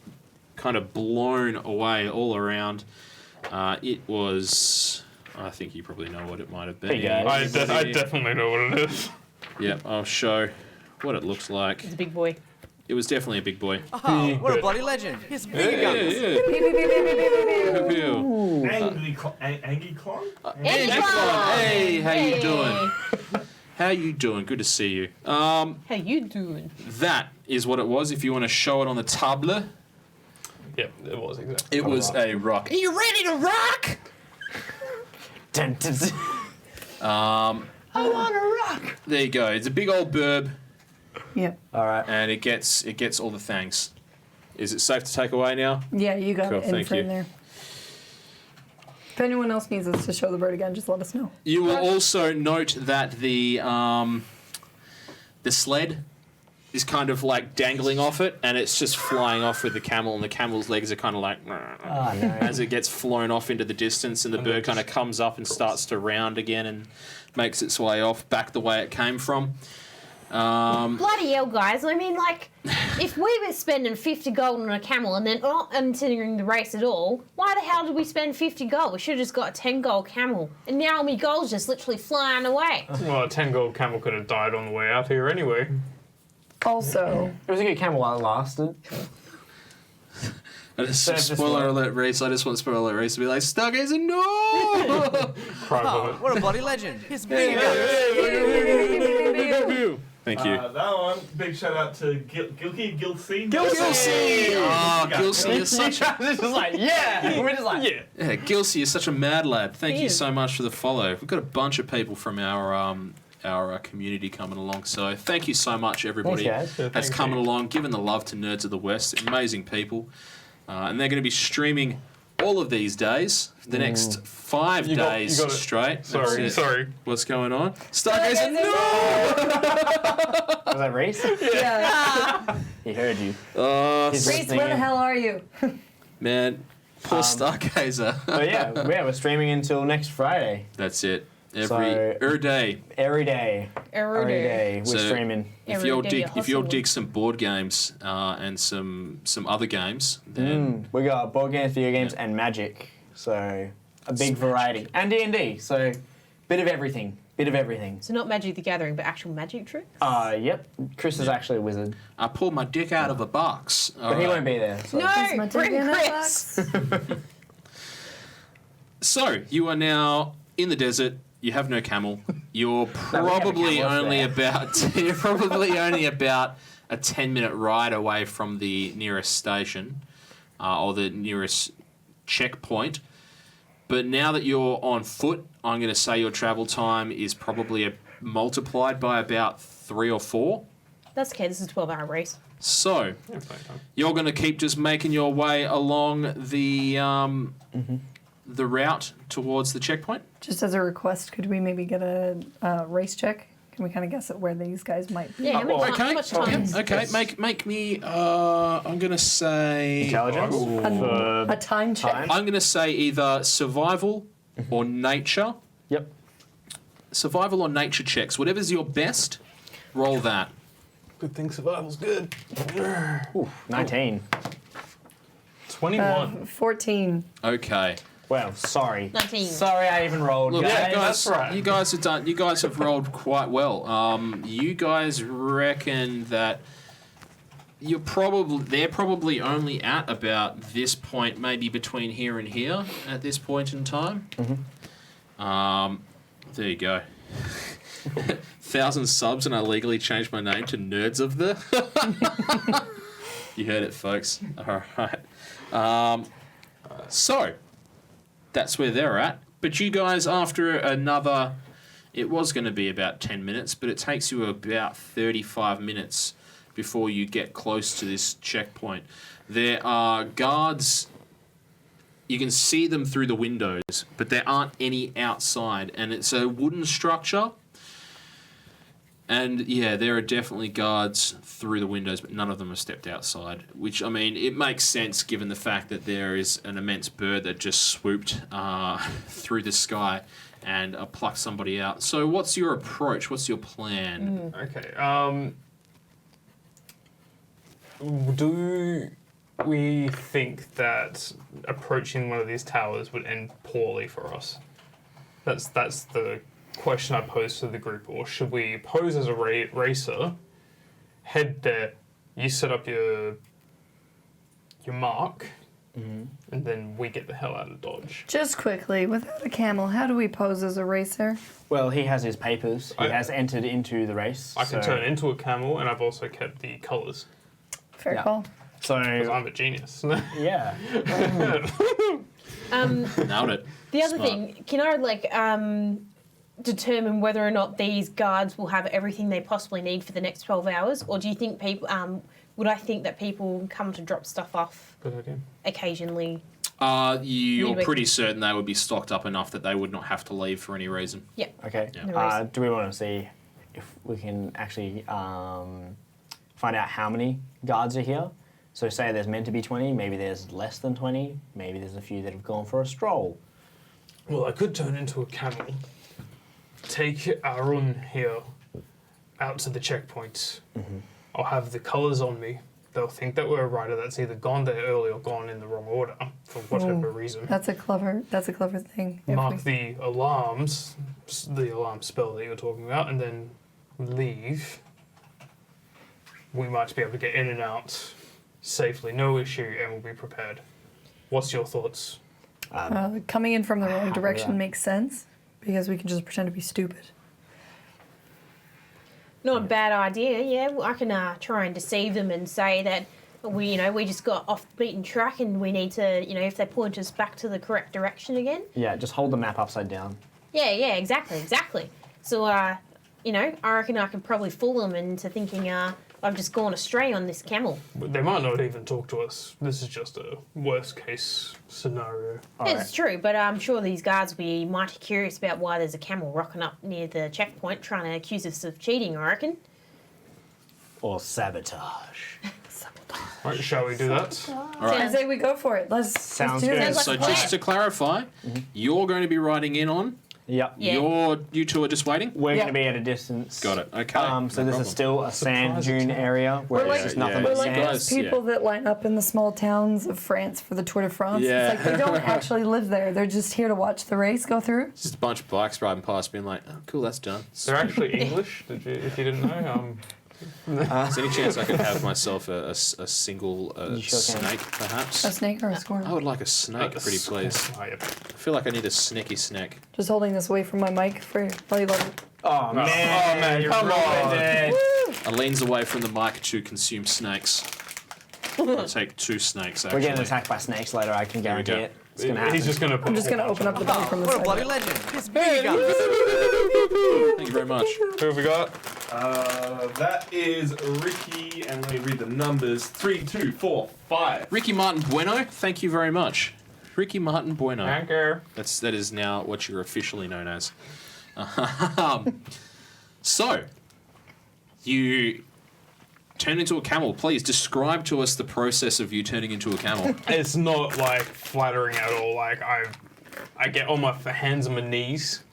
kind of blown away all around. It was. I think you probably know what it might have been. There you go. I definitely know what it is. Yep, I'll show what it looks like. It's a big boy. It was definitely a big boy. Oh, what a bloody legend. Here's bigger guns. Angie Clon? Hey, how you Hey. doing? How you doing? Good to see you. How you doing? That is what it was. If you want to show it on the table, Yep, it was exactly. it was a rock. Are you ready to rock? Dun, dun, dun. I want to rock. There you go. It's a big old burb, Yep. All right. and it gets all the thanks. Is it safe to take away now? Yeah, you got Cool, it in thank frame you. there. If anyone else needs us to show the bird again, just let us know. You will also note that the sled is kind of like dangling off it, and it's just flying off with the camel, and the camel's legs are kind of like Oh, no. as it gets flown off into the distance, and the bird kind of comes up and starts to round again and makes its way off back the way it came from. Bloody hell, guys. I mean, like, if we were spending 50 gold on a camel and then not entering the race at all, why the hell did we spend 50 gold? We should have just got a 10 gold camel. And now my gold's just literally flying away. Well, a 10 gold camel could have died on the way out here anyway. Also, It was a good camel while it lasted. And it's Surface spoiler level. alert race. I just want spoiler alert race to be like, Stargazer, no! Cry Oh, vomit. what a bloody legend. Here's bigger guns. Thank Thank you. That one, big shout out to Gilsey. Gilsey! Oh, Gilsey is such a... It's just like, yeah! We're just like, Yeah, Gilsey is such a mad lad. Thank He you is. so much for the follow. We've got a bunch of people from our community coming along, so thank you so much, everybody Thanks, guys. that's coming along, giving the love to Nerds of the West. Amazing people. And they're going to be streaming all of these days, for the next 5 You got- days you got it. straight. Sorry, That's it. sorry. What's going on? Stargazing, no! was that Reese? Yeah. He heard you. Oh, Reese, where the hell are you? man, poor Stargazer. But yeah, we're streaming until next Friday. That's it. Every So- day. Every day. Every day we're So- streaming. If Every you'll day dig, you're if you'll hustling. dig some board games and some other games, then We got board games, video games, and Magic. So a big variety. And D&D. So bit of everything. Bit of everything. So not Magic the Gathering, but actual magic tricks? Yep. Chris is actually a wizard. I pulled my dick out of a box. But he won't be there. So. No, my bring dick in a Chris! So you are now in the desert. You have no camel. You're No, we have a probably camel only there. about you're probably only about a 10-minute ride away from the nearest station or the nearest checkpoint. But now that you're on foot, I'm going to say your travel time is probably multiplied by about 3 or 4. That's okay, this is a 12-hour race. So Yeah, plenty of time. you're going to keep just making your way along the route towards the checkpoint. Just as a request, could we maybe get a race check? Can we kind of guess at where these guys might be? Yeah, well, how much time? Okay. Make me. I'm gonna say. Intelligence. A time check. Time. I'm gonna say either survival or nature. Yep. Survival or nature checks. Whatever's your best, roll that. Good thing survival's good. 19. 21. 14. Okay. Well, sorry. 19. Sorry I even rolled, Look, guys. guys, that's right. you guys have done. You guys have rolled quite well. You guys reckon that they're probably only at about this point, maybe between here and here at this point in time. There you go. 1,000 subs and I legally changed my name to Nerds of the. You heard it, folks. All right. So that's where they're at. But you guys, after another, it was going to be about 10 minutes, but it takes you about 35 minutes before you get close to this checkpoint. There are guards. You can see them through the windows, but there aren't any outside, and it's a wooden structure. And yeah, there are definitely guards through the windows, but none of them have stepped outside. Which, I mean, it makes sense given the fact that there is an immense bird that just swooped through the sky and plucked somebody out. So what's your approach? What's your plan? Okay. Do we think that approaching one of these towers would end poorly for us? That's the question I pose to the group. Or should we pose as a racer, head there, you set up your mark, and then we get the hell out of Dodge? Just quickly, without a camel, how do we pose as a racer? Well, he has his papers. He I- has entered into the race. I can so- turn into a camel, and I've also kept the colours, Fair Yeah. call. because So, I'm a genius. yeah. Nailed it. The other Smart. thing, can I determine whether or not these guards will have everything they possibly need for the next 12 hours, or do you think people? Would I think that people come to drop stuff off Good idea. occasionally? You're Midway. pretd certain they would be stocked up enough that they would not have to leave for any reason. Okay. Yeah. The race. Do we want to see if we can actually find out how many guards are here? So say there's meant to be 20, maybe there's less than 20, maybe there's a few that have gone for a stroll. Well, I could turn into a camel, take our run here out to the checkpoints. I'll have the colours on me. They'll think that we're a rider that's either gone there early or gone in the wrong order for whatever reason. That's a clever thing. If Mark we- the alarms, the alarm spell that you're talking about, and then leave. We might be able to get in and safely, no issue, and we'll be prepared. What's your thoughts? Coming in from the wrong Yeah. direction makes sense because we can just pretend to be stupid. Not a bad idea. Yeah, I can try and deceive them and say that we just got off the beaten track and we need to, if they point us back to the correct direction again. Yeah, just hold the map upside down. Yeah, exactly. So, I reckon I can probably fool them into thinking I've just gone astray on this camel. They might not even talk to us. This is just a worst case scenario. It's true, but I'm sure these guards will be mighty curious about why there's a camel rocking up near the checkpoint trying to accuse us of cheating, I reckon. Or sabotage. Right, shall we do that? All right. I say we go for it. Let's Sounds do good. this. Sounds So like a plan. just to clarify, you're going to be riding in on. Yep. Yeah. You two are just waiting. We're Yeah. going to be at a distance. Got it. Okay. So no this problem. is still a sand Surprise dune attack. area where We're it's like- just nothing yeah, but We're like sand. guys, those people that line up in the small towns of France for the Tour de France. Yeah. It's like they don't actually live there. They're just here to watch the race go through. It's just a bunch of bikes riding past, being like, "Oh, cool, that's done." They're actually English. If you didn't know, Is there any chance I could have myself a single You sure can. snake, perhaps? A snake or a squirrel? I would like a snake, pretty please. I feel like I need a sneaky snack. Just holding this away from my mic for while you love it. Oh, man. you're Come on, ruined dude. I leans away from the mic to consume snakes. I'll take 2 snakes, actually. We're getting attacked by snakes later, I can Here we guarantee go. it. It's going to happen. He's just going to. I'm just going to open up the bag from the What a side. bloody legend. It's me, guys. Thank you very much. Who have we got? That is Ricky, and let me read the numbers. 3, 2, 4, 5. Ricky Martin Bueno, thank you very much. Ricky Martin Bueno. Anchor. That is now what you're officially known as. So, you turn into a camel. Please describe to us the process of you turning into a camel. It's not like flattering at all. Like I get on my hands and my knees,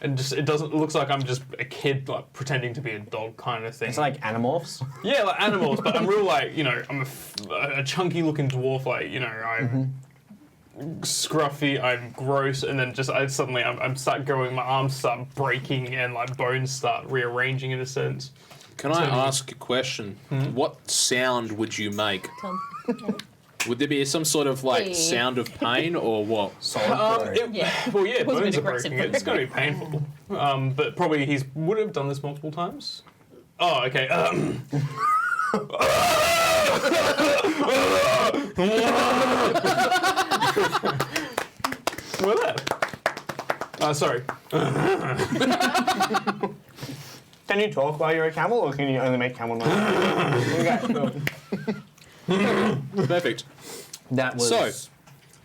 and just it looks like I'm just a kid like pretending to be a dog kind of thing. It's like Animorphs. Yeah, like animals, but I'm real like I'm a chunky looking dwarf. Like I'm scruffy, I'm gross, and then just I'm start growing. My arms start breaking, and like bones start rearranging in a sense. Can I ask a question? What sound would you make? Tom. Would there be some sort of like Yeah. sound of pain or what? Solid glory. Yeah. Well, yeah, It was a bones bit are breaking. aggressive. It's going to be painful. But probably he would have done this multiple times. Oh, okay. What that? Sorry. Can you talk while you're a camel, or can you only make camel noise? Perfect. That was So-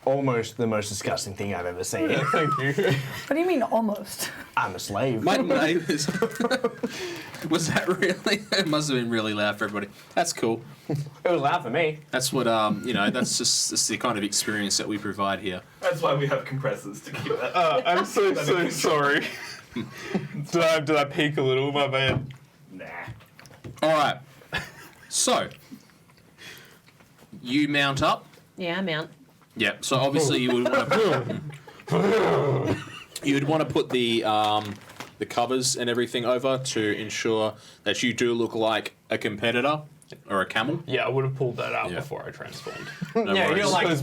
almost the most disgusting thing I've ever seen. Thank you. What do you mean almost? I'm a slave. My name is. Was that really? It must have been really loud for everybody. That's cool. It was loud for me. That's what That's just the kind of experience that we provide here. That's why we have compressors to keep that. I'm so sorry. Did I peek a little? My bad. Nah. All right. So you mount up. Yeah, I'm out. Yep. So obviously you would want to. You'd want to put the covers and everything over to ensure that you do look like a competitor or a camel. Yeah, I would have pulled that out Yeah. before I transformed. No Yeah, worries. you're like- Because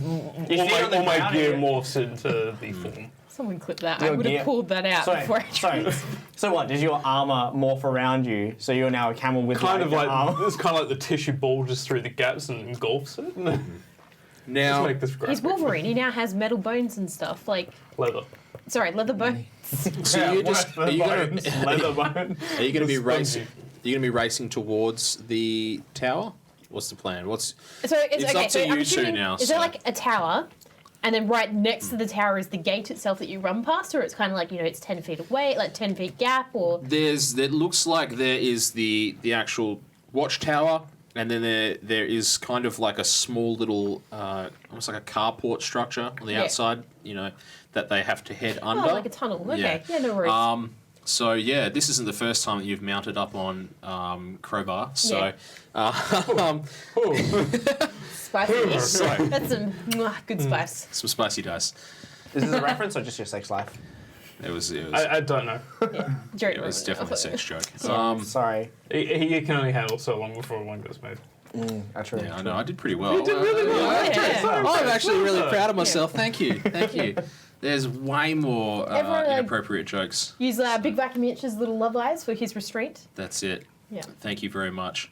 You see on the all my ground gear here? morphs into the form. Someone clip that. Your I would gear- have pulled that out before I So what? Does your armor morph around you? So you're now a camel with Kind of the like armor? it's kind of like the tissue bulges through the gaps and engulfs it. Let's Now, make this He's graphic. Wolverine. He now has metal bones and stuff. Like, Leather. sorry, leather bones. so you're just are you gonna leather bones. are you gonna be Spongy. racing? Are you gonna be racing towards the tower? What's the plan? So it's It's okay. up to so I'm you two assuming- now, Is so- there like a tower, and then right next to the tower is the gate itself that you run past, or it's kind of like it's 10 feet away, like 10 feet gap, or It looks like there is the actual watchtower, and then there is kind of like a small little almost like a carport structure on the Yeah. outside. That they have to head under. oh, like a tunnel. Okay, yeah, no worries. So yeah, this isn't the first time that you've mounted up on Crowbar. So, Spicy. so That's some good spice. some spicy dice. Is this a reference or just your sex life? It was I don't know. Jerry it was definitely a sex joke. Sorry. He can only handle so long before one gets made. Actually. Yeah, I know. I did pretty well. Yeah. I'm actually really proud of myself. Thank you. Thank you. There's way more Everyone, inappropriate jokes. Use Big Viking Mitch's little love eyes for his restraint. That's it. Yeah. Thank you very much.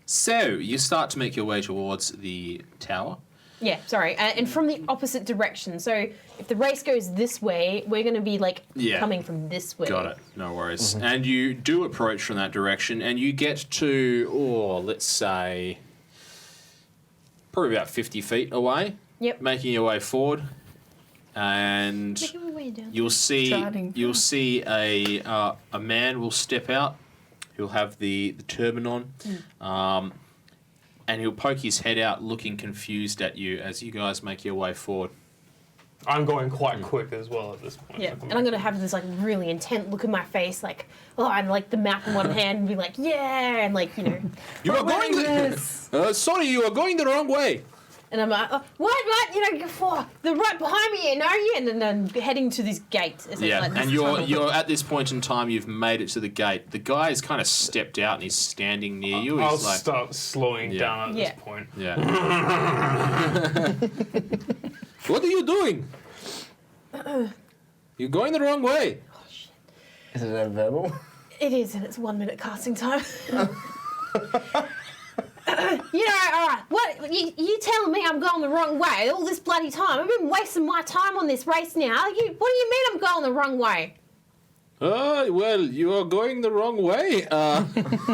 So you start to make your way towards the tower. Yeah, sorry. And from the opposite direction. So if the race goes this way, we're going to be like coming from this way. Got it. No worries. And you do approach from that direction, and you get to, let's say, probably about 50 feet away. Yep. Making your way forward, and Making my way down. you'll see Trotting. a man will step out. He'll have the turban on, and he'll poke his head out, looking confused at you as you guys make your way forward. I'm going quite quick as well at this point. Yeah, and I'm going to have this like really intent look in my face, like, and like the map in one hand and be like, yeah, and like, you know. You are going sorry, you are going the wrong way. And I'm like, what, you know, they're right behind me, you know, and then I'm heading to this gate. Yeah, like, this and tunnel. you're at this point in time, you've made it to the gate. The guy has kind of stepped out and he's standing near you. I'll He's like, start slowing down at Yeah. this point. yeah. What are you doing? You're going the wrong way. Is it a verbal? It is, and it's 1 minute casting time. You know, all right, what, you telling me I'm going the wrong way all this bloody time? I've been wasting my time on this race now. What do you mean I'm going the wrong way? Well, you are going the wrong way.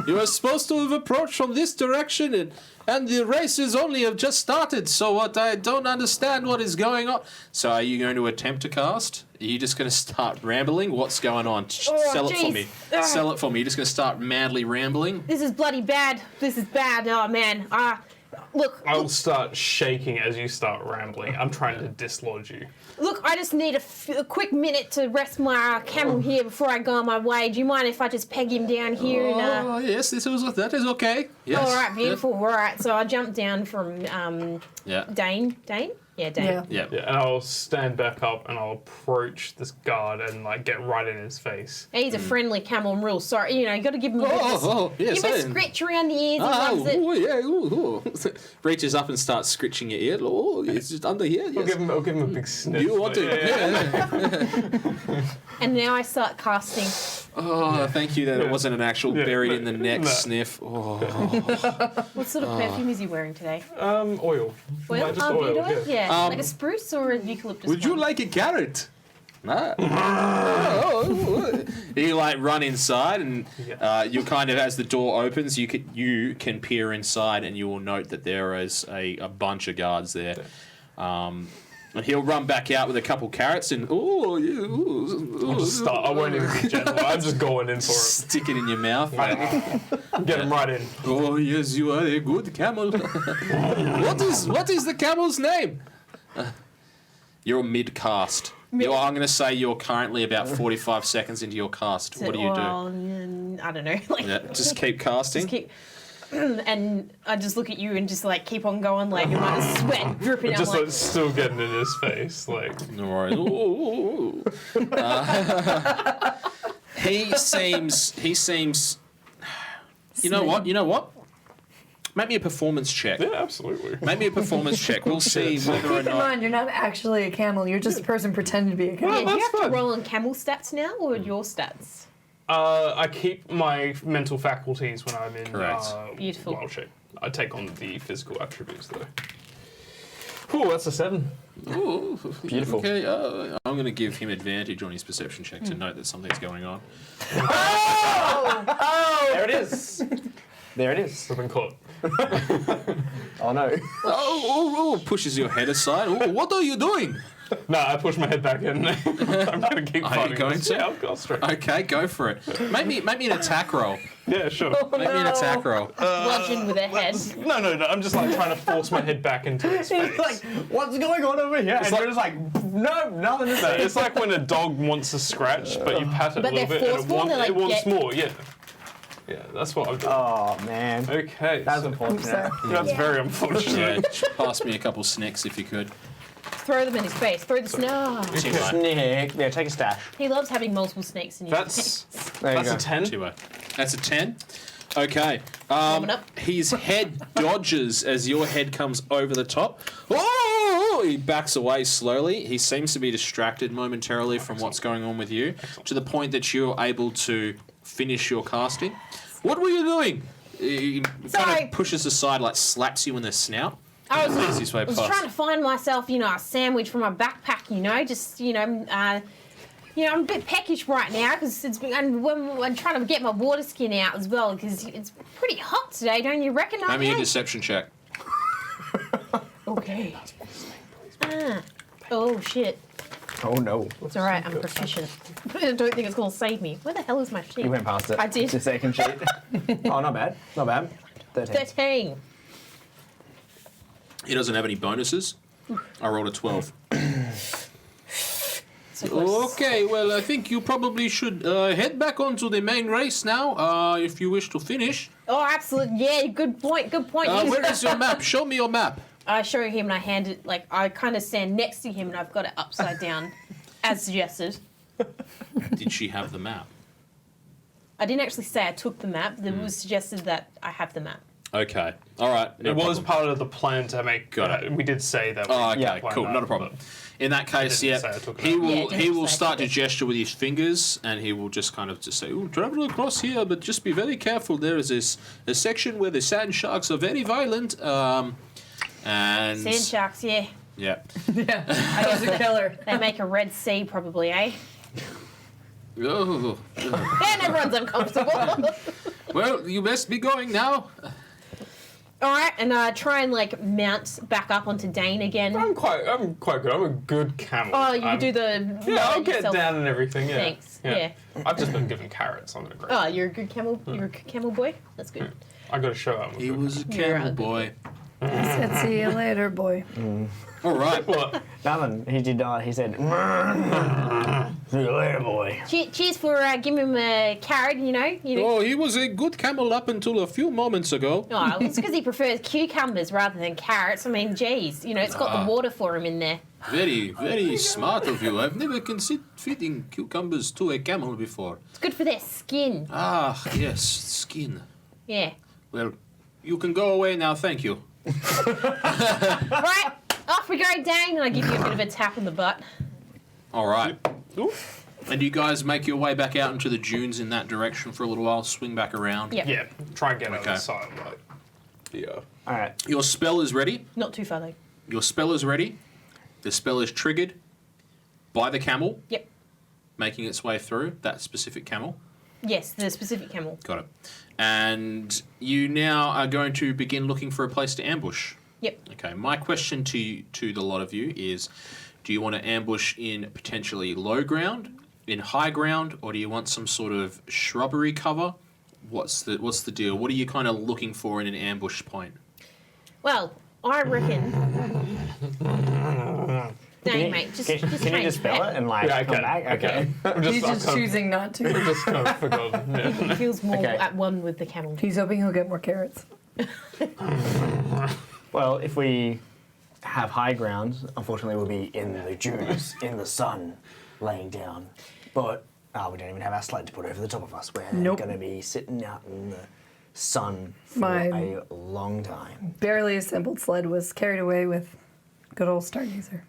You are supposed to have approached from this direction, and the race is only have just started, so what I don't understand what is going on. So are you going to attempt to cast? Are you just going to start rambling? What's going on? Sell it for me. Sell it for me. You're just going to start madly rambling? This is bloody bad. This is bad. Oh, man. Look. I'll start shaking as you start rambling. I'm trying to dislodge you. Look, I just need a quick minute to rest my camel here before I go on my way. Do you mind if I just peg him down here? Yes, that is okay. Yes. All right, beautiful. All right, so I jumped down from Dane. Dane? Yeah, Dane. Yeah. Yeah, and I'll stand back up and I'll approach this guard and like get right in his face. And he's a friendly camel. I'm real sorry. You know, you got to give him a Yes. give him a scratch around the ears. He loves it. Reaches up and starts scratching your ear. Oh, it's just under here. Yes. I'll give him a big sniff. You want to? Yeah. And now I start casting. Oh, thank you that it wasn't an actual buried in the neck sniff. Oh. What sort of perfume is he wearing today? Oil. Oil? Just oil, beard oil? yeah. Yeah. Like a spruce or a eucalyptus? Would you one? like a carrot? You like run inside, and you kind of, as the door opens, you can peer inside, and you will note that there is a bunch of guards there. And he'll run back out with a couple carrots and I'll just start. I won't even be gentle. I'm just going in for it. stick it in your mouth. Get him right in. Oh yes, you are a good camel. What is the camel's name? You're mid cast. I'm going to say you're currently about 45 seconds into your cast. What do you do? I don't know. Like, Just keep casting. just keep. And I just look at you and just like keep on going, like you might sweat dripping out. Just Like, like still getting in his face, like. No worries. He seems. You know what? Make me a performance check. Yeah, absolutely. Make me a performance check. We'll see whether or Keep in not. mind, you're not actually a camel. You're just a person pretending to be a camel. yeah, do you that's have fun. to roll on camel stats now or your stats? I keep my mental faculties when I'm in Correct. Beautiful. wild shape. I take on the physical attributes though. Oh, that's a 7. Ooh, Beautiful. Okay, I'm going to give him advantage on his perception check to note that something's going on. There it is. There it is. I've been caught. Oh no. Pushes your head aside. Oh, what are you doing? No, I push my head back in. I'm going to keep Are you fighting. going this. to? Yeah, I'll go straight. Okay, go for it. Make me an attack roll. Yeah, sure. Make me an attack roll. Bludgeon with a head. No. I'm just like trying to force my head back into his face. It's like, what's going on over here? And like- you're just like, no, nothing to No, say. it's like when a dog wants a scratch, but you pat it But a little they're bit and forceful, they're like, it wants get- more. Yeah. Yeah, that's what I'm doing. Oh man. Okay. That's so- unfortunate. That's very unfortunate. Yeah, pass me a couple snacks if you could. Throw them in his face. Throw the snow. Too much. Snick. Yeah, take a stash. He loves having multiple snakes in his That's There you that's go. a 10. Too much. That's a 10. Okay. Warming up. His head dodges as your head comes over the top. Oh! He backs away slowly. He seems to be distracted momentarily from what's going on with you, to the point that you're able to finish your casting. What were you doing? He kind Sorry. of pushes aside, like slaps you in the snout. I was Easiest way I was past. trying to find myself, a sandwich from my backpack, just, I'm a bit peckish right now because it's been, and when I'm trying to get my water skin out as well because it's pretty hot today, don't you reckon? Have me a deception check. Okay. Oh shit. Oh no. It's alright, I'm proficient. I don't think it's gonna save me. Where the hell is my sheet? You went past it. I did. The second sheet. Oh, not bad. Not bad. 13. 13. He doesn't have any bonuses. I rolled a 12. So close. Okay, well, I think you probably should head back onto the main race now, if you wish to finish. Oh, absolutely. Yeah, good point. Good point. Where is your map? Show me your map. I show him and I hand it, I kind of stand next to him and I've got it upside down, as suggested. Did she have the map? I didn't actually say I took the map. It was suggested that I have the map. Okay, all right. No It was problem. part of the plan to make. Got it. We did say that. Oh, okay, Yeah, cool, not a problem. In that case, didn't yeah, say I took it he out. will Yeah, it he didn't will say I start to took it. gesture with his fingers, and he will just kind of just say, "Oh, travel across here, but just be very careful. There is a section where the sand sharks are very violent, and Sand sharks, yeah. yeah, I was a killer. They make a Red Sea probably, eh? oh, And everyone's uncomfortable. well, you best be going now." All right, and try and mount back up onto Dane again. I'm quite good. I'm a good camel. Oh, you I'm- do the Yeah, I'll get yourself. down and everything. Yeah. Thanks. Yeah. I've just been given carrots. I'm gonna great. Oh, you're a good camel. You're a good camel boy. That's good. I got to show out. He was a You're camel a- boy. Said, see you later, boy. All right. What? Nothing. He did not. He said, see you later, boy. Cheers for giving him a carrot. You know. Oh, he was a good camel up until a few moments ago. Oh, it's because he prefers cucumbers rather than carrots. I mean, geez, it's got the water for him in there. Very, very smart of you. I've never considered feeding cucumbers to a camel before. It's good for their skin. Ah, yes, skin. Yeah. Well, you can go away now, thank you. Right, off we go, Dane. And I give you a bit of a tap on the butt. All right. And you guys make your way back out into the dunes in that direction for a little while, swing back around. Yep. Yeah. Try and get out Okay. of the side. Like, yeah. All right. Your spell is ready. Not too far though. Your spell is ready. The spell is triggered by the camel Yep. making its way through, that specific camel. Yes, the specific camel. Got it. And you now are going to begin looking for a place to ambush. Yep. Okay, my question to the lot of you is, do you want to ambush in potentially low ground, in high ground, or do you want some sort of shrubbery cover? What's the deal? What are you kind of looking for in an ambush point? Well, I reckon. Dang, mate, just Can you change just spell that. it and Yeah, I come can. back? Okay. He's just choosing not to. Just kind of forgotten. Yeah. He feels more Okay. at one with the camel. He's hoping he'll get more carrots. Well, if we have high ground, unfortunately we'll be in the dunes, in the sun, laying down. But we don't even have our sled to put over the top of us. We're Nope. going to be sitting out in the sun for My- a long time. Barely assembled sled was carried away with good old Stargazer.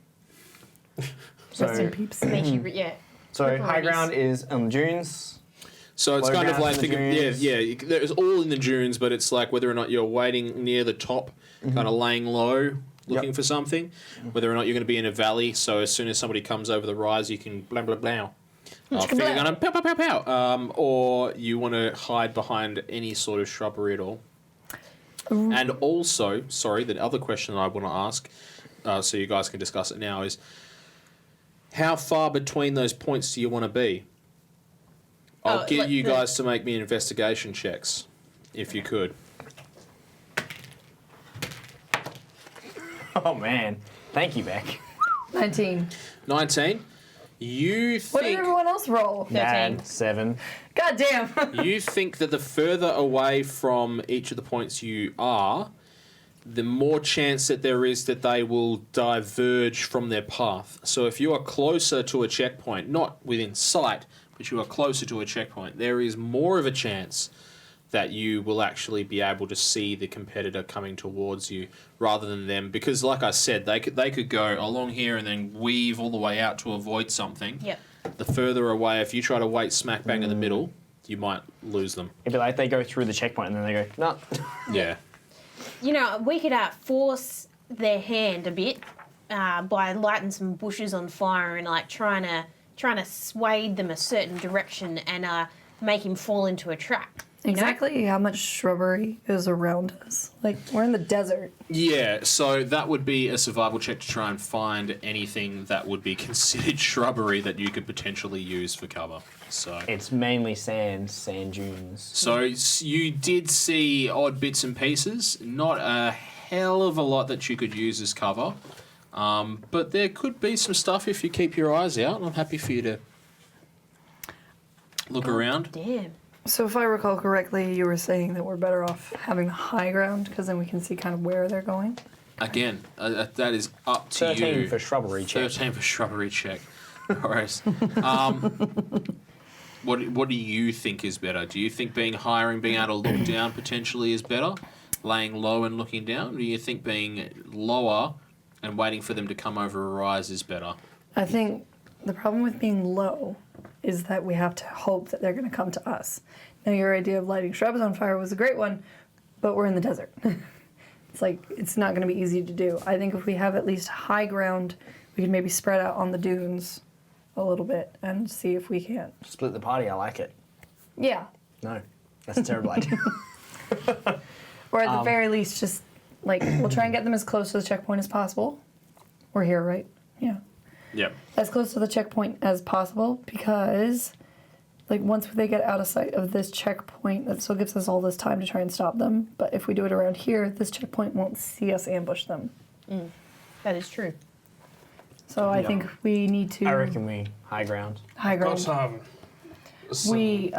Rest in So, peeps. Makes you, yeah. so high Varieties. ground is on the dunes. So it's Low kind of ground like, in the think of, yeah, dunes. yeah, there's all in the dunes, but it's like whether or not you're waiting near the top, kind of laying low, looking for something, whether or not you're going to be in a valley, so as soon as somebody comes over the rise, you can blah, blah, blah. Finger gun, pow, pow, pow, pow. Or you want to hide behind any sort of shrubbery at all. And also, sorry, the other question I want to ask, so you guys can discuss it now, is how far between those points do you want to be? I'll get like you the- guys to make me investigation checks, if you could. Oh man, thank you, Beck. 19. 19. You What did think everyone else roll? 13. Bad 7. God damn. you think that the further away from each of the points you are, the more chance that there is that they will diverge from their path. So if you are closer to a checkpoint, not within sight, but you are closer to a checkpoint, there is more of a chance that you will actually be able to see the competitor coming towards you rather than them. Because like I said, they could go along here and then weave all the way out to avoid something. Yep. The further away, if you try to wait smack bang in the middle, you might lose them. It'd be like they go through the checkpoint and then they go, no. Yeah. You know, we could force their hand a bit by lighting some bushes on fire and like trying to sway them a certain direction and make him fall into a trap. You know? Exactly how much shrubbery is around us. Like, we're in the desert. Yeah, so that would be a survival check to try and find anything that would be considered shrubbery that you could potentially use for cover. So It's mainly sand dunes. So you did see odd bits and pieces, not a hell of a lot that you could use as cover, but there could be some stuff if you keep your eyes out. I'm happy for you to look around. Damn. So if I recall correctly, you were saying that we're better off having the high ground because then we can see kind of where they're going. Again, that is up to 13 you. for shrubbery check. 13 for shrubbery check. No worries. What do you think is better? Do you think being higher and being able to look down potentially is better? Laying low and looking down? Or do you think being lower and waiting for them to come over a rise is better? I think the problem with being low is that we have to hope that they're going to come to us. Now, your idea of lighting shrubs on fire was a great one, but we're in the desert. It's like, it's not going to be easy to do. I think if we have at least high ground, we can maybe spread out on the dunes a little bit and see if we can. Split the party, I like it. Yeah. No, that's a terrible idea. Or at the very least, just, like, we'll try and get them as close to the checkpoint as possible. We're here, right? Yeah. Yep. As close to the checkpoint as possible because, like, once they get out of sight of this checkpoint, that still gives us all this time to try and stop them. But if we do it around here, this checkpoint won't see us ambush them. That is true. So I think we need to... I reckon we high ground. High Got ground. some We,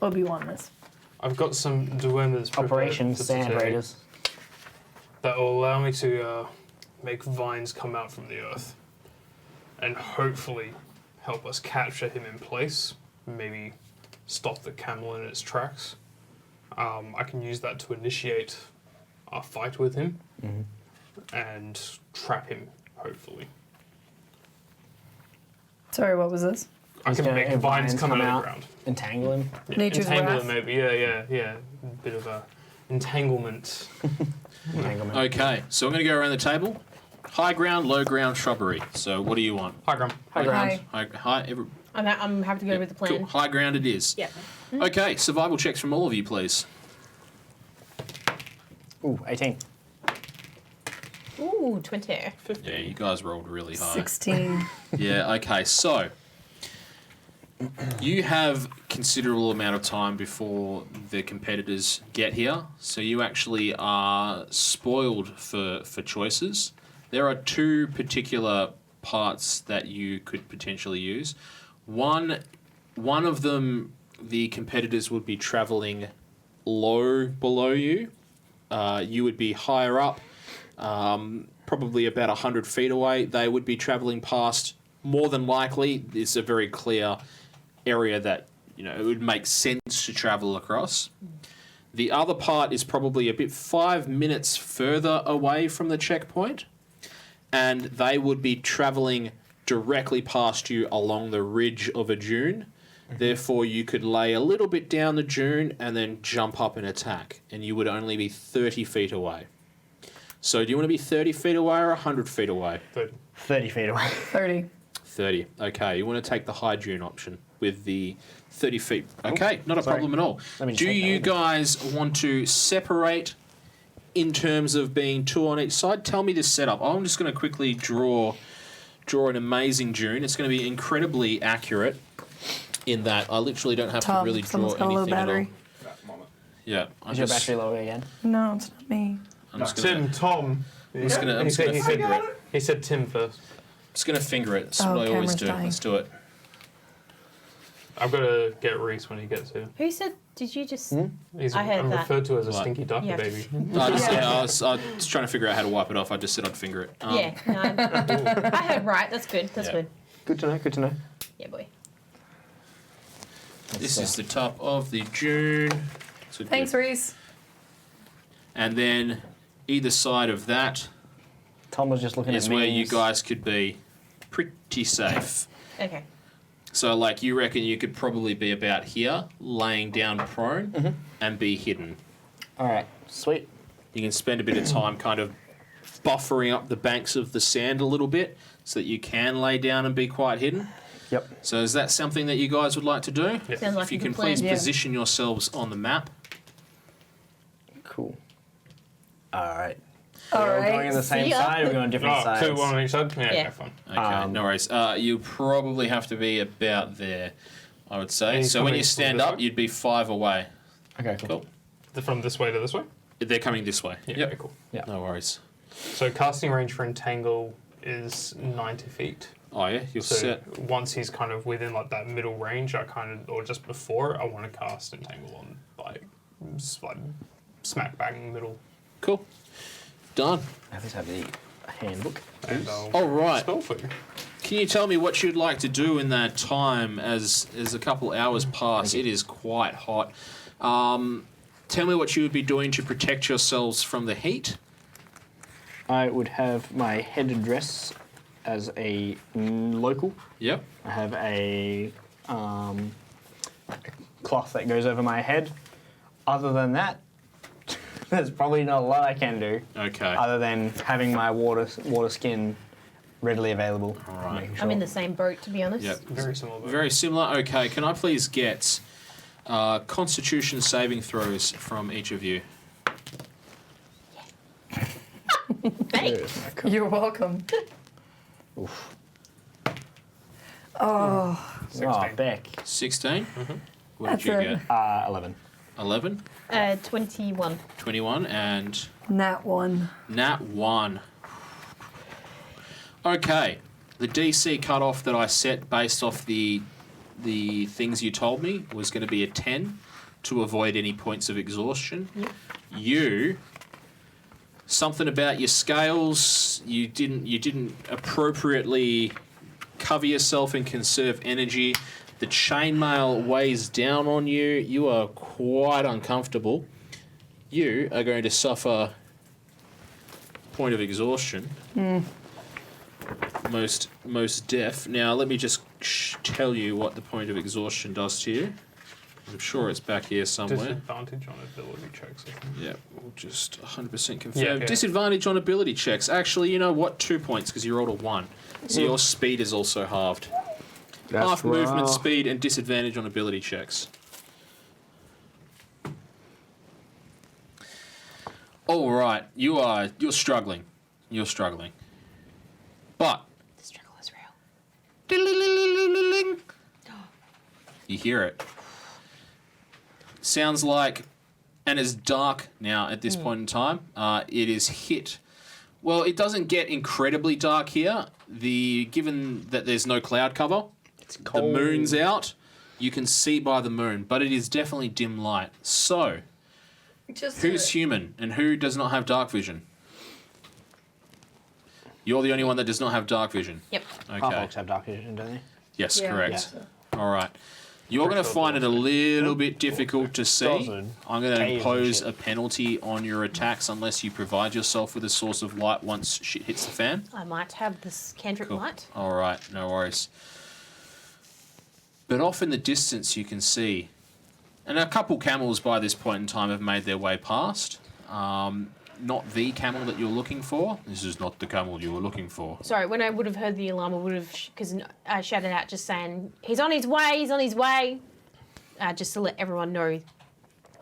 Obi-Wan this. I've got some duennas prepared Operation for Sand today Raiders. that will allow me to make vines come out from the earth and hopefully help us capture him in place, maybe stop the camel in its tracks. I can use that to initiate our fight with him and trap him, hopefully. Sorry, what was this? I can make vines come out of the ground. Entangle him. Yeah, Nature's entangle wrath? him maybe, yeah. A bit of a entanglement. Entanglement. Okay, so I'm going to go around the table. High ground, low ground, shrubbery. So what do you want? High ground. High ground. I'm happy to go with the plan. Cool. High ground it is. Yeah. Okay, survival checks from all of you, please. Ooh, 18. Ooh, 20. Yeah, you guys rolled really high. 16. Yeah, okay, so you have considerable amount of time before the competitors get here, so you actually are spoiled for choices. There are two particular parts that you could potentially use. One of them, the competitors would be travelling low below you. You would be higher up, probably about 100 feet away. They would be travelling past, more than likely, it's a very clear area that, you know, it would make sense to travel across. The other part is probably a bit 5 minutes further away from the checkpoint, and they would be travelling directly past you along the ridge of a dune. Therefore, you could lay a little bit down the dune and then jump up and attack, and you would only be 30 feet away. So do you want to be 30 feet away or 100 feet away? 30 feet away. 30. 30. Okay, you want to take the high dune option with the 30 feet. Okay, not a problem at all. Let me Do check that you in. guys want to separate in terms of being two on each side? Tell me the setup. I'm just going to quickly draw an amazing dune. It's going to be incredibly accurate in that I literally don't have Tom, to really draw someone's got a low anything at all. battery. Yeah, I'm Is your just, battery low again? No, it's not me. I'm just gonna, Tim, Tom. I'm just gonna finger it. He said Tim first. Just gonna finger it. That's what I always Cameron's do. dying. Let's do it. I've got to get Reese when he gets here. Who said, did you just... He's I heard I'm that. referred to as a Right. stinky ducky Yeah. baby. I was trying to figure out how to wipe it off. I just said I'd finger it. Yeah, no, I heard right. That's good. That's Yeah. good. Good to know, good to know. Yeah, boy. This is the top of the dune. So Thanks, good. Reese. And then either side of that Tom was just looking is at where memes. you guys could be pretty safe. Okay. So, like, you reckon you could probably be about here, laying down prone, and be hidden. All right, sweet. You can spend a bit of time kind of buffering up the banks of the sand a little bit so that you can lay down and be quite hidden. Yep. So is that something that you guys would like to do? Yeah. Sounds like If you a can good plan. please Yeah. position yourselves on the map. Cool. All right. All We're all right. going on the same See ya. side. Or we're going on different Oh, sides. two, one on each side? Yeah, Yeah. okay, fine. Okay, no worries. You probably have to be about there, I would say. And he's So when coming you from stand this up, way? you'd be 5 away. Okay, cool. Cool. From this way to this way? They're coming this way. Yeah, Yep. okay, cool. Yeah. No worries. So casting range for Entangle is 90 feet. Oh yeah, you're So set. once he's kind of within like that middle range, I kind of, or just before, I want to cast Entangle on like smack bang in the middle. Cool. Done. I just have the handbook. And I'll All right. spell for you. Can you tell me what you'd like to do in that time as a couple hours pass? It is quite hot. Tell me what you would be doing to protect yourselves from the heat. I would have my head dress as a local. Yep. I have a cloth that goes over my head. Other than that, there's probably not a lot I can do. Okay. Other than having my water skin readily available. All right. Making I'm in sure. the same boat, to be honest. Yep. Very similar. But Very similar. Okay. Can I please get Constitution saving throws from each of you? Thanks. You're welcome. Oof. Oh, 16. Oh, Beck. 16. What That's did you a- get? 11. 11, 21. 21, and nat one. Nat 1. Okay. The DC cutoff that I set based off the things you told me was going to be a 10 to avoid any points of exhaustion. Yep. You, something about your scales, you didn't appropriately cover yourself and conserve energy. The chainmail weighs down on you. You are quite uncomfortable. You are going to suffer point of exhaustion. Most deaf. Now let me just tell you what the point of exhaustion does to you. I'm sure it's back here somewhere. Disadvantage on ability checks, I think. Yeah, we'll just 100% confirm. Yeah. Disadvantage on ability checks. Actually, you know what? 2 points because you rolled a 1. So your speed is also halved. Half movement speed and disadvantage on ability checks. All right, you're struggling. You're struggling. But The struggle is real. you hear it. Sounds like, and it's dark now at this point in time. It is hit. Well, it doesn't get incredibly dark here. Given that there's no cloud cover, It's the cold. moon's out. You can see by the moon, but it is definitely dim light. So, Just who's human and who does not have dark vision? You're the only one that does not have dark vision. Yep. Half Okay. orcs have dark vision, don't they? Yes, Yeah. correct. All right. You're going to find it a little bit difficult to see. Doesn't. I'm going to Caves and impose shit. a penalty on your attacks unless you provide yourself with a source of light once shit hits the fan. I might have this cantrip light. All right, no worries. But off in the distance, you can see, and a couple camels by this point in time have made their way past. Not the camel that you're looking for. This is not the camel you were looking for. Sorry, when I would have heard the alarm, I would have, because I shouted out just saying, he's on his way, he's on his way. Just to let everyone know.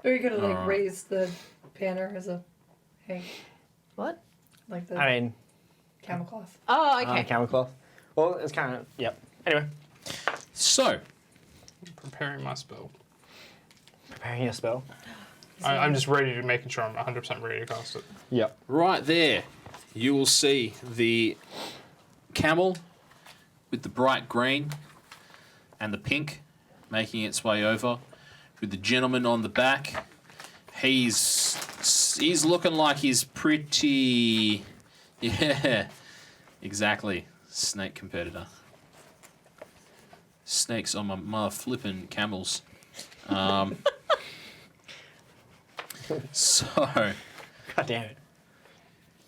Or you could have like Alright. raised the banner as a hey, What? like the I mean, camel cloth. Oh, okay. camel cloth. Well, it's kind of, yep. Anyway, So, Preparing my spell. preparing your spell. I'm just ready to making sure I'm 100% ready to cast it. Yep. right there, you will see the camel with the bright green and the pink making its way over with the gentleman on the back. He's looking like he's pretty... Yeah, exactly. Snake competitor. Snakes on my mother flipping camels. So, God damn it.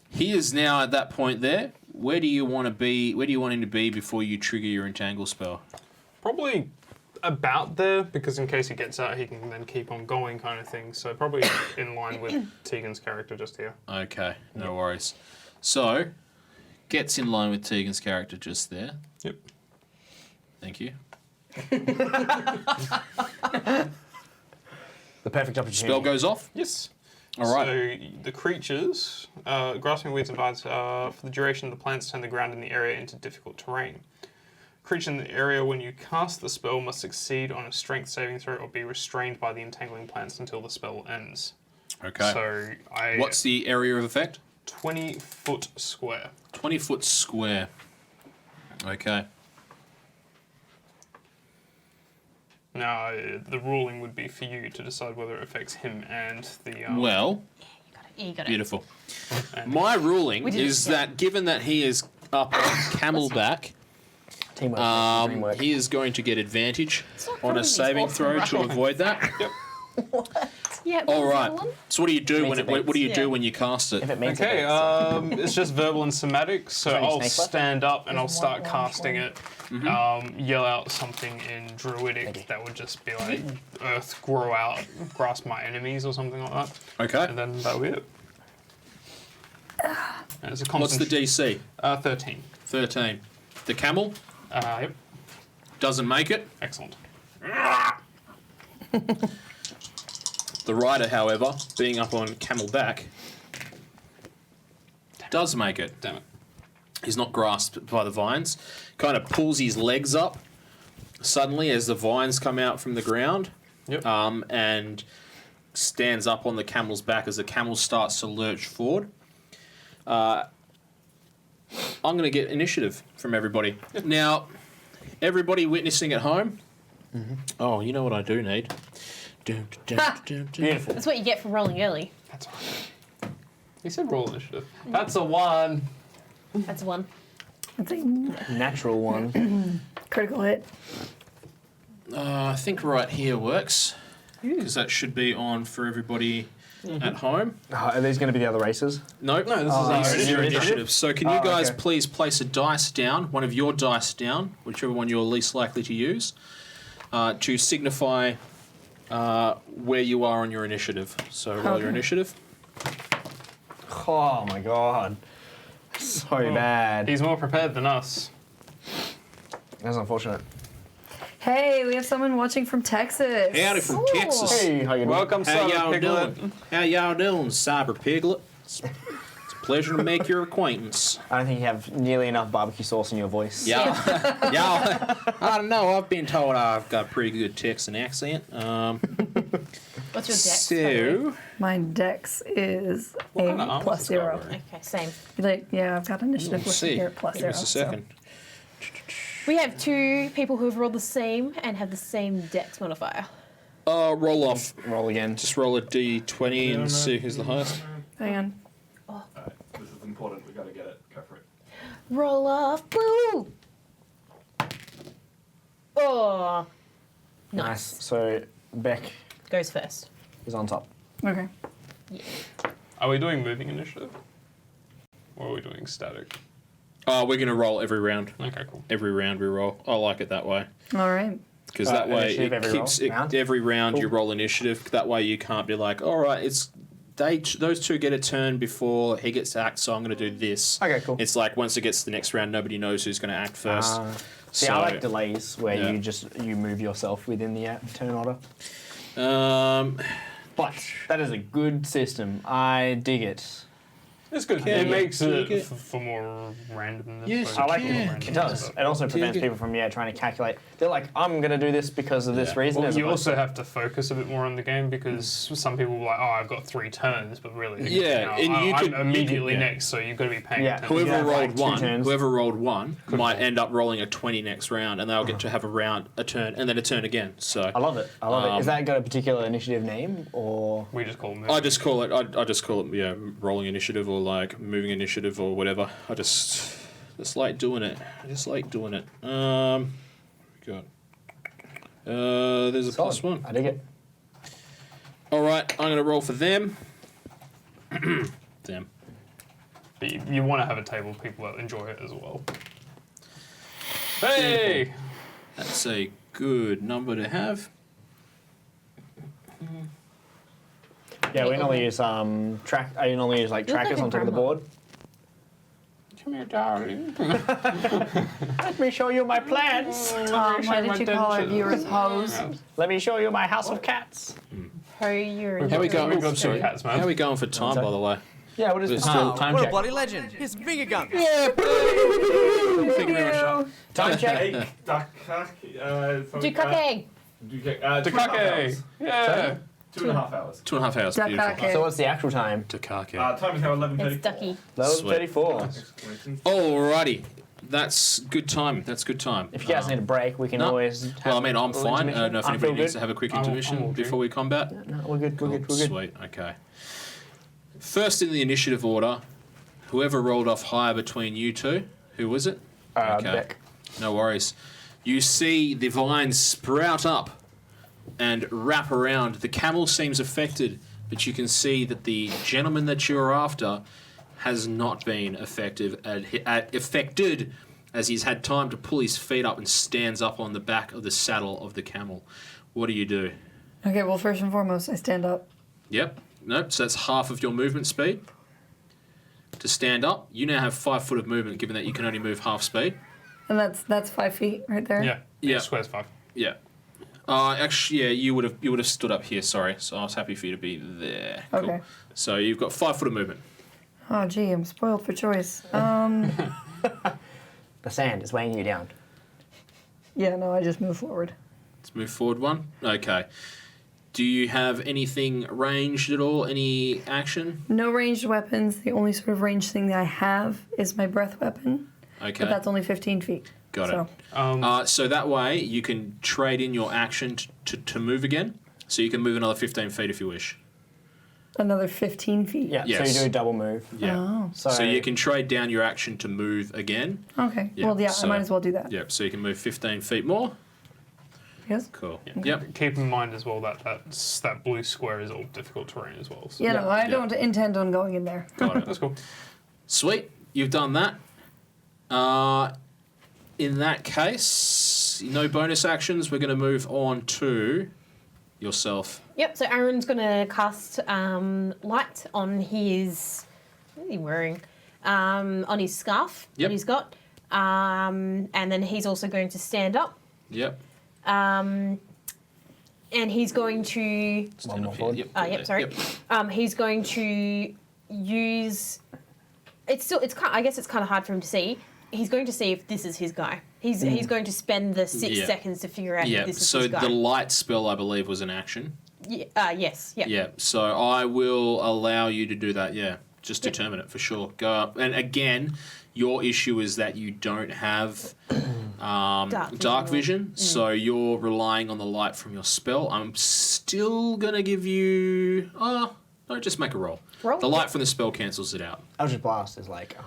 he is now at that point there. Where do you want to be? Where do you want him to be before you trigger your entangle spell? Probably about there, because in case he gets out, he can then keep on going, kind of thing. So probably in line with Tegan's character just here. Okay, no worries. So, gets in line with Tegan's character just there. Yep. Thank you. The perfect opportunity. Spell goes off. Yes. All right. So the creatures, grasping weeds and vines, for the duration, the plants turn the ground in the area into difficult terrain. Creature in the area, when you cast the spell, must succeed on a strength saving throw or be restrained by the entangling plants until the spell ends. Okay. So What's the area of effect? 20-foot square. 20-foot square. Okay. Now, the ruling would be for you to decide whether it affects him and the... Well, You got it. beautiful. and My ruling We did is it, yeah. that given that he is up on Camelback, Teamwork. Teamwork. he is going to get advantage not on a really saving awesome, throw right? to avoid that. Yeah. All what was the right. other one? So what do you do Means when it beats. what do you do Yeah. when you cast it? If it means Okay, it beats. it's just verbal and somatic, so there any I'll snake left? stand up and I'll There's start one, casting one. it, yell out something in Druidic that would just be like, earth grow out, grasp my enemies or something like that, Okay. and then that'll be it. And it's a What's the concentration- DC? 13. 13. The camel Yep, doesn't make it. excellent. The rider, however, being up on Camelback, does make it. Damn it. He's not grasped by the vines. Kind of pulls his legs up suddenly as the vines come out from the ground. Yep. And stands up on the camel's back as the camel starts to lurch forward. I'm going to get initiative from everybody. Now, everybody witnessing at home. Oh, you know what I do need? Beautiful. That's what you get for rolling early. That's all right. He said roll initiative. That's a 1. That's one. It's a Natural one. critical hit. I think right here works. Because that should be on for everybody at home. Are these going to be the other races? Nope. No, this This is your initiative. So can you guys okay. please place a dice down, one of your dice down, whichever one you're least likely to use, to signify where you are on your initiative. So roll your Okay. initiative. Oh my god. So bad. He's more prepared than us. That's unfortunate. Hey, we have someone watching from Texas. Howdy from Texas. Hey, how you doing? Welcome, How Cyber y'all Piglet. doing? How y'all doing, Cyber Piglet? It's a pleasure to make your acquaintance. I don't think you have nearly enough barbecue sauce in your voice. Y'all, y'all, I don't know. I've been told I've got a pretty good Texan accent. What's your dex? by the way? So, My dex is What a kind of armor plus does this guy 0. wear? Okay, same. Like, yeah, I've got initiative let's listed see. here at plus Give 0. us a so- second. We have 2 people who have rolled the same and have the same dex modifier. Roll off. Roll again. Just roll a d20 and see who's the highest. Hang on. This is important. We gotta get it. Go for it. Roll off. Woo! Oh. Nice. So Beck Goes first. is on top. Okay. Are we doing moving initiative? Or are we doing static? We're going to roll every round. Okay, cool. Every round we roll. I like it that way. All right. Because that way initiative it every keeps round? every round you Cool. roll initiative. That way you can't be like, all right, it's those two get a turn before he gets to act, so I'm going to do this. Okay, cool. It's like once it gets to the next round, nobody knows who's going to act first. See, So, I like delays where yeah. you move yourself within the turn order. But that is a good system. I dig it. It's good. Yeah, It yeah. makes Dig it it. for more randomness. Yes, I like Yeah, it. It does. It also prevents Dig it. people from trying to calculate. They're like, I'm going to do this because of this Yeah. reason. Well, as you opposed also have to focus a bit more on the game because some people are like, oh, I've got 3 turns, but really, Yeah, and you I'm could- immediately yeah. next, so you've got to be paying Yeah. attention. You Whoever have, like, rolled 2 one, turns. whoever rolled one might end up rolling a 20 next round, and they'll get to have a turn, and then a turn again. So I love it. I love it. Is that got a particular initiative name or? We just call them. I just call it. I just call it. Yeah, rolling initiative or like moving initiative or whatever. I just like doing it. I just like doing it. Got. There's a plus Solid. 1. I dig it. All right, I'm gonna roll for them. Them. But you want to have a table of people that enjoy it as well. Hey! That's a good number to have. Yeah, we normally use track. I normally use like You look trackers like a on top of the grandma. board. Come here, darling. Let me show you my plants. Why did you call our viewers hoes? Let me show you my house of cats. How we We've going? got some cats, man. How are we going for time, by the way? Yeah, we'll just It's do still a time what a check. bloody legend. Here's some finger guns. Yeah. Thank you very much. Time check. Hey, Dukake. Dukake. Yeah. 2.5 hours. 2.5 hours. Beautiful. Dukake. So what's the actual time? Takake. Time is now 11:34. It's Ducky. Level Sweet. 34. Exclamation. Alrighty. That's good time. That's good time. If you guys need a break, we can no. always. Have Well, I mean, I'm a little fine. I intermission. don't know if I anybody feel needs good. to have a quick I'm intermission all good. before we combat. No, we're good. We're good. We're good. Sweet. Okay. First in the initiative order, whoever rolled off higher between you two. Who was it? Beck. No worries. You see the vines sprout up and wrap around. The camel seems affected, but you can see that the gentleman that you're after has not been affected as he's had time to pull his feet up and stands up on the back of the saddle of the camel. What do you do? Okay, well, first and foremost, I stand up. Yep. Nope. So that's half of your movement speed. To stand up, you now have 5 foot of movement, given that you can only move half speed. And that's 5 feet right there. Yeah. Yeah. Square's 5. Yeah. Actually, yeah, you would have stood up here. Sorry, so I was happy for you to be there. Cool. Okay. So you've got 5 foot of movement. Oh, gee, I'm spoiled for choice. The sand is weighing you down. Yeah, no, I just move forward. Let's move forward one. Okay. Do you have anything ranged at all? Any action? No ranged weapons. The only sort of ranged thing that I have is my breath weapon. Okay. But that's only 15 feet. Got so. it. So that way you can trade in your action to move again. So you can move another 15 feet if you wish. Another 15 feet. Yeah. Yes. So you do a double move. Yeah. Oh. So you can trade down your action to move again. Okay. Yeah, Well, yeah, so- I might as well do that. Yep. So you can move 15 feet more. Yes? Cool. Yeah. Yep. Keep in mind as well that that blue square is all difficult terrain as well. So. Yeah, no, I Yeah. don't intend on going in there. Got it. That's cool. Sweet, you've done that. In that case, no bonus actions. We're going to move on to yourself. Yep, so Aaron's going to cast light on his... What is he wearing? On his scarf Yep. that he's got. And then he's also going to stand up. Yep. And he's going to... Stand more up here. forward. Yep. Yep, sorry. He's going to use... I guess it's kind of hard for him to see. He's going to see if this is his guy. He's going to spend the 6 Yeah. seconds to figure out Yeah. if this is So his guy. the light spell, I believe, was an action. Yes. Yep. Yeah. So I will allow you to do that. Yeah. Just determine it for sure. Go up. And again, your issue is that you don't have dark vision. So you're relying on the light from your spell. I'm still gonna give you. No, just make a roll. Roll? The light from the spell cancels it out. Eldritch Blast is like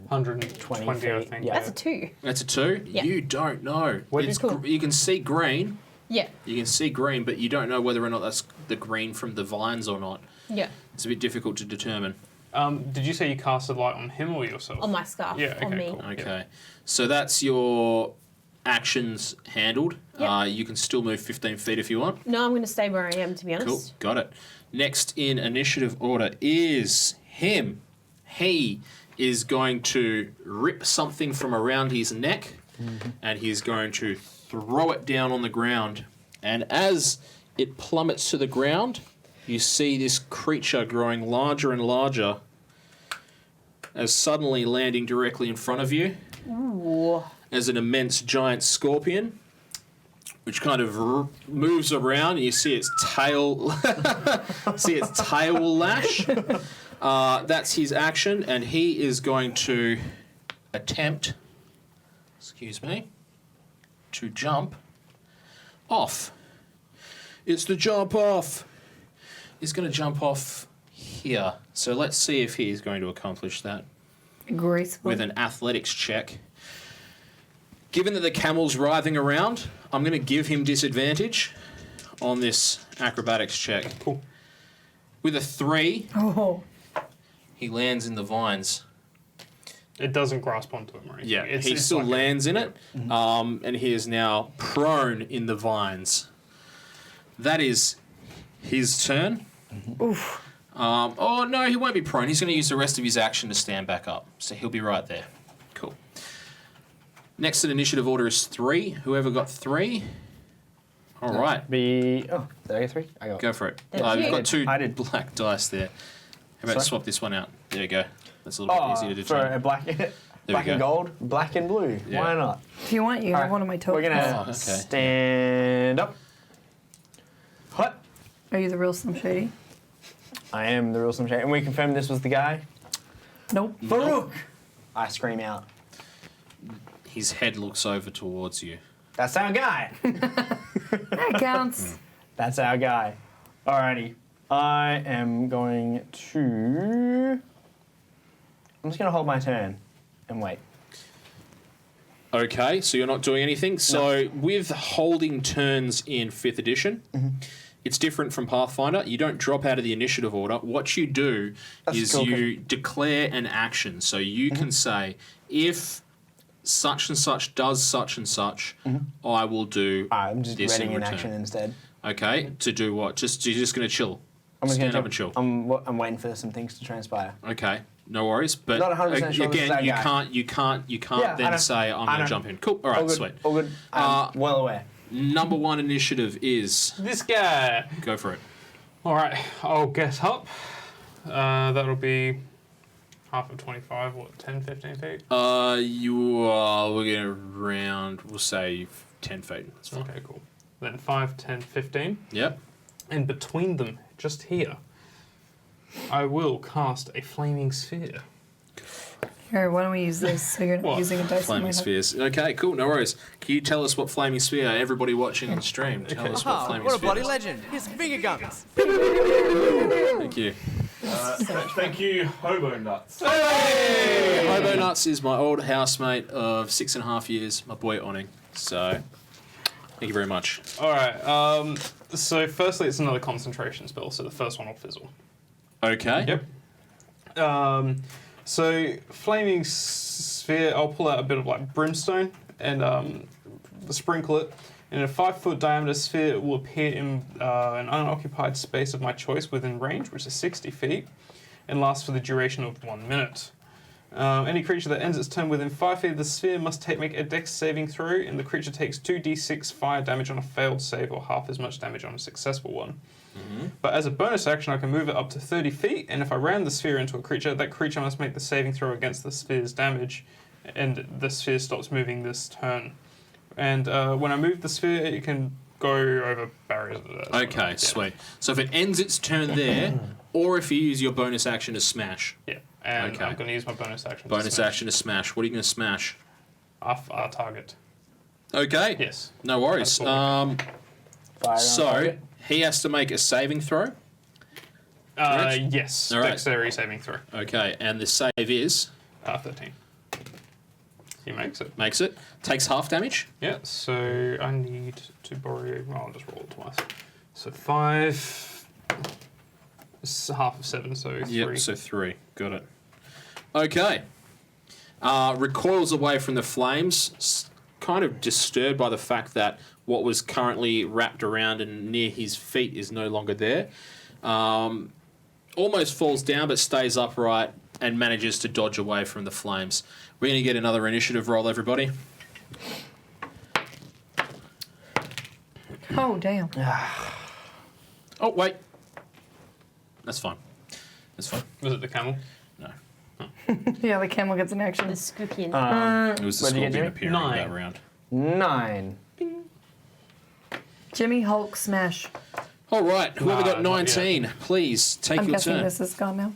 120, I feet, think. yeah. That's a 2. That's a 2. Yeah. You don't know. What It's is cool? you can see green. Yeah. You can see green, but you don't know whether or not that's the green from the vines or not. Yeah. It's a bit difficult to determine. Did you say you casted light on him or yourself? On my scarf. Yeah, on okay, me. cool. Okay. So that's your actions handled. Yep. You can still move 15 feet if you want. No, I'm going to stay where I am, to be honest. Cool. Got it. Next in initiative order is him. He is going to rip something from around his neck and he's going to throw it down on the ground. And as it plummets to the ground, you see this creature growing larger and larger as suddenly landing directly in front of you Ooh. as an immense giant scorpion, which kind of moves around, and you see its tail. Will lash. That's his action, and he is going to attempt. Excuse me. To jump off. It's the jump off. He's going to jump off here. So let's see if he's going to accomplish that Gracefully. with an athletics check. Given that the camel's writhing around, I'm going to give him disadvantage on this acrobatics check. Cool. With a 3, Oh. he lands in the vines. It doesn't grasp onto him or anything. Yeah, It's he still like lands in it, and he is now prone in the vines. That is his turn. Oof. Oh, no, he won't be prone. He's going to use the rest of his action to stand back up. So he'll be right there. Cool. Next in initiative order is 3. Whoever got 3. All right. Did I get 3? I got. Go for it. Thank You've you. got 2 I did. black dice there. How about Sorry? swap this one out? There you go. That's a little bit easier to for a determine. black, black go. and gold, black and blue. Yeah. Why not? If you want, you have Alright, one of my tokens. We're gonna Oh, okay. stand up. What? Are you the real Slim Shady? I am the real Slim Shady. And we confirmed this was the guy. Nope. Farouk! I scream out. His head looks over towards you. That's our guy. That counts. That's our guy. Alrighty. I am going to. I'm just gonna hold my turn and wait. Okay, so you're not doing anything. So with holding turns in 5th edition, it's different from Pathfinder. You don't drop out of the initiative order. What you do is cool, you declare an action. So you can say, if such and such does such and such, I will do I'm just this readying in an return. action instead. Okay, to do what? You're just going to chill. I'm just Stand gonna up and chill. I'm waiting for some things to transpire. Okay, no worries. But Not 100% sure this is again, our you guy. can't Yeah, I then know. say, I'm I going know. to jump in. Cool, all All right, good. sweet. All good. I'm well aware. Number 1 initiative is... This guy. Go for it. All right, I'll get up. That'll be half of 25, what, 10, 15 feet? We're going to round, we'll say 10 feet. That's fine. Okay, cool. Then 5, 10, 15. Yep. And between them, just here, I will cast a flaming sphere. Here, why don't we use this? So you're not What? using a dice. Flaming spheres. Okay, cool, no worries. Can you tell us what flaming sphere, everybody watching on stream, tell us what Oh, flaming what a sphere bloody is. legend. Here's finger guns. Thank you. Thank you, Hobo Nuts. Hey! Hobo Nuts is my old housemate of 6.5 years, my boy Oning. So, thank you very much. All right, so firstly, it's another concentration spell, so the first one will fizzle. Okay. Yep. So flaming sphere, I'll pull out a bit of like brimstone and sprinkle it. In a 5-foot diameter sphere, it will appear in an unoccupied space of my choice within range, which is 60 feet, and lasts for the duration of 1 minute. Any creature that ends its turn within 5 feet of the sphere must make a dex saving throw, and the creature takes 2d6 fire damage on a failed save or half as much damage on a successful one. But as a bonus action, I can move it up to 30 feet, and if I ram the sphere into a creature, that creature must make the saving throw against the sphere's damage, and the sphere stops moving this turn. And when I move the sphere, it can go over barriers. Okay, sweet. So if it ends its turn there, or if you use your bonus action to smash. Yeah, and Okay. I'm going to use my bonus action. Bonus action to smash. What are you going to smash? Our target. Okay. Yes. No worries. That's what Fire on So target. he has to make a saving throw. Correct? Yes. All right. Dexterity saving throw. Okay, and the save is 13. He makes it. makes it. Takes half damage. Yeah, so I need to borrow. Well, I'll just roll it twice. So 5. It's half of 7, so 3. Yep. So 3. Got it. Okay. Recoils away from the flames, kind of disturbed by the fact that what was currently wrapped around and near his feet is no longer there. Almost falls down, but stays upright and manages to dodge away from the flames. We're going to get another initiative roll, everybody. Oh, damn. Oh, wait. That's fine. That's fine. Was it the camel? No. Yeah, the camel gets an The action. scorpion. It was the What'd you scorpion get, Jimmy? appearing 9. that round. 9. Jimmy Hulk smash. All right. Whoever got not yet. 19, please take I'm your guessing turn. this is gone now.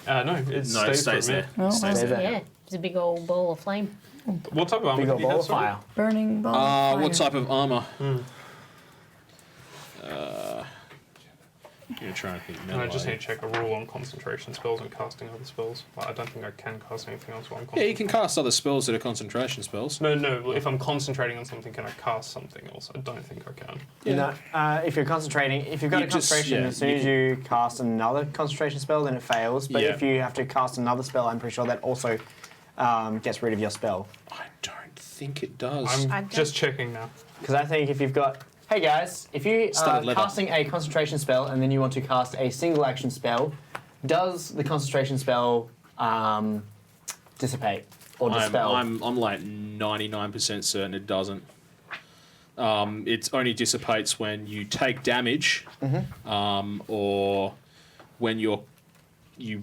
No, it No, it stays stays for a there. minute. Oh, Stays okay. there. Yeah, it's a big old ball of flame. What type of armor Big did old you ball have? of sorry? fire. Burning ball. of What fire. type of armor? I'm going to try and think. And I just need to check a rule on concentration spells and casting other spells. Like, I don't think I can cast anything else while I'm Yeah, concentrating. you can cast other spells that are concentration spells. No. If I'm concentrating on something, can I cast something else? I don't think I can. You know, if you're concentrating, if you've got You a just- concentration, yeah, as soon you as you cast another concentration spell, then it fails. But Yeah. if you have to cast another spell, I'm pretty sure that also gets rid of your spell. I don't think it does. I'm just checking now. Because I think if you've got... Hey guys, if you are Studded leather. casting a concentration spell and then you want to cast a single action spell, does the concentration spell dissipate or dispel? I'm like 99% certain it doesn't. It only dissipates when you take damage, or when you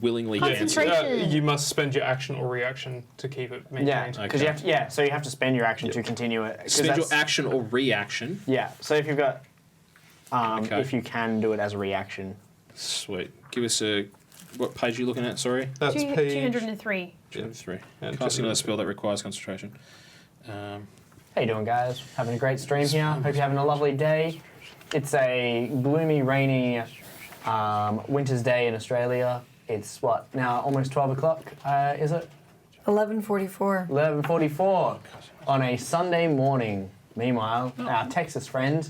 willingly cancel. Concentration. You must spend your action or reaction to keep it Yeah, maintained. because you have to, so you have to spend your action to continue it. 'cause Spend your that's- action or reaction. Yeah, so if you've got, Okay. if you can do it as a reaction. Sweet. Give us what page are you looking at? Sorry. That's page 203. 3. Yeah, Casting another spell that requires concentration. How you doing, guys? Having a great stream here. Hope you're having a lovely day. It's a gloomy, rainy winter's day in Australia. It's what now? Almost 12 o'clock. Is it? 11:44. 11:44 on a Sunday morning. Meanwhile, our Texas friend.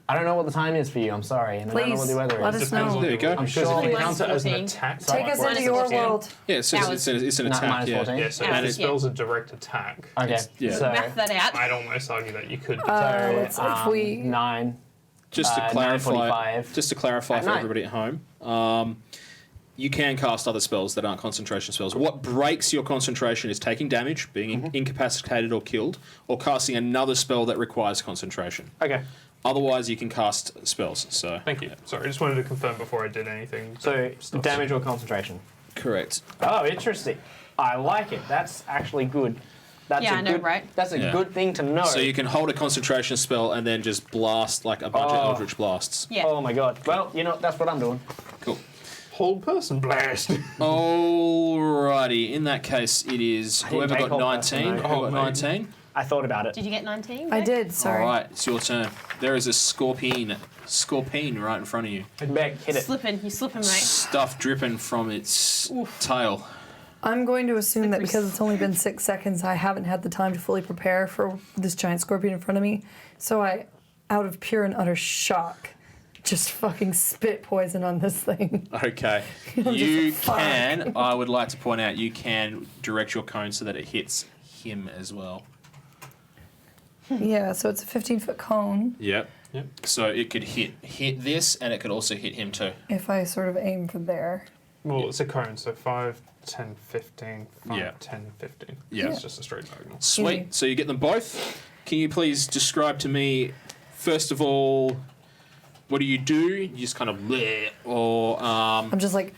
I don't know what the time is for you. I'm sorry, and I don't know what the weather let is. us Depends know. on There you go. I'm Because sure if you it's count it as an 14. attack, Take us Minus into your 14. world. Yeah, it says it's an Not attack. minus Yeah. 14. Yeah, so Hours, if the yeah. spell's a direct attack, Okay, Yeah. so Math that out. I'd almost argue that you could. Let's if we 9. Just to clarify, 9:45. just to clarify At for night. everybody at home, you can cast other spells that aren't concentration spells. What breaks your concentration is taking damage, being incapacitated or killed, or casting another spell that requires concentration. Okay, Otherwise, you can cast spells. So Thank you. Sorry, I just wanted to confirm before I did anything. so damage or concentration. correct. Oh, interesting. I like it. That's actually good. That's Yeah, a I know, good, right? That's a Yeah. good thing to know. So you can hold a concentration spell and then just blast like a bunch of eldritch blasts. Yeah. Oh my god. Well, that's what I'm doing. Cool. Hold person blast. Alrighty. In that case, it is didn't whoever take got hold person, 19. no. Who got 19? I thought about it. Did you get 19? I Beck? did. Sorry. All right, it's your turn. There is a scorpion right in front of you. Beck, hit it. Slipping. You slipping, mate. Stuff dripping from its tail. I'm going to assume that because it's only been 6 seconds, I haven't had the time to fully prepare for this giant scorpion in front of me. So I, out of pure and utter shock, just fucking spit poison on this thing. Okay. You fuck. can, I would like to point out, you can direct your cone so that it hits him as well. Yeah, so it's a 15-foot cone. Yep. Yep. So it could hit this, and it could also hit him too. If I sort of aim for there. Well, it's a cone, so 5, 10, 15, 5, Yeah. 10, 15. Yeah. It's just a straight diagonal. Sweet. Easy. So you get them both. Can you please describe to me, first of all, what do? You just kind of bleh, or I'm just like,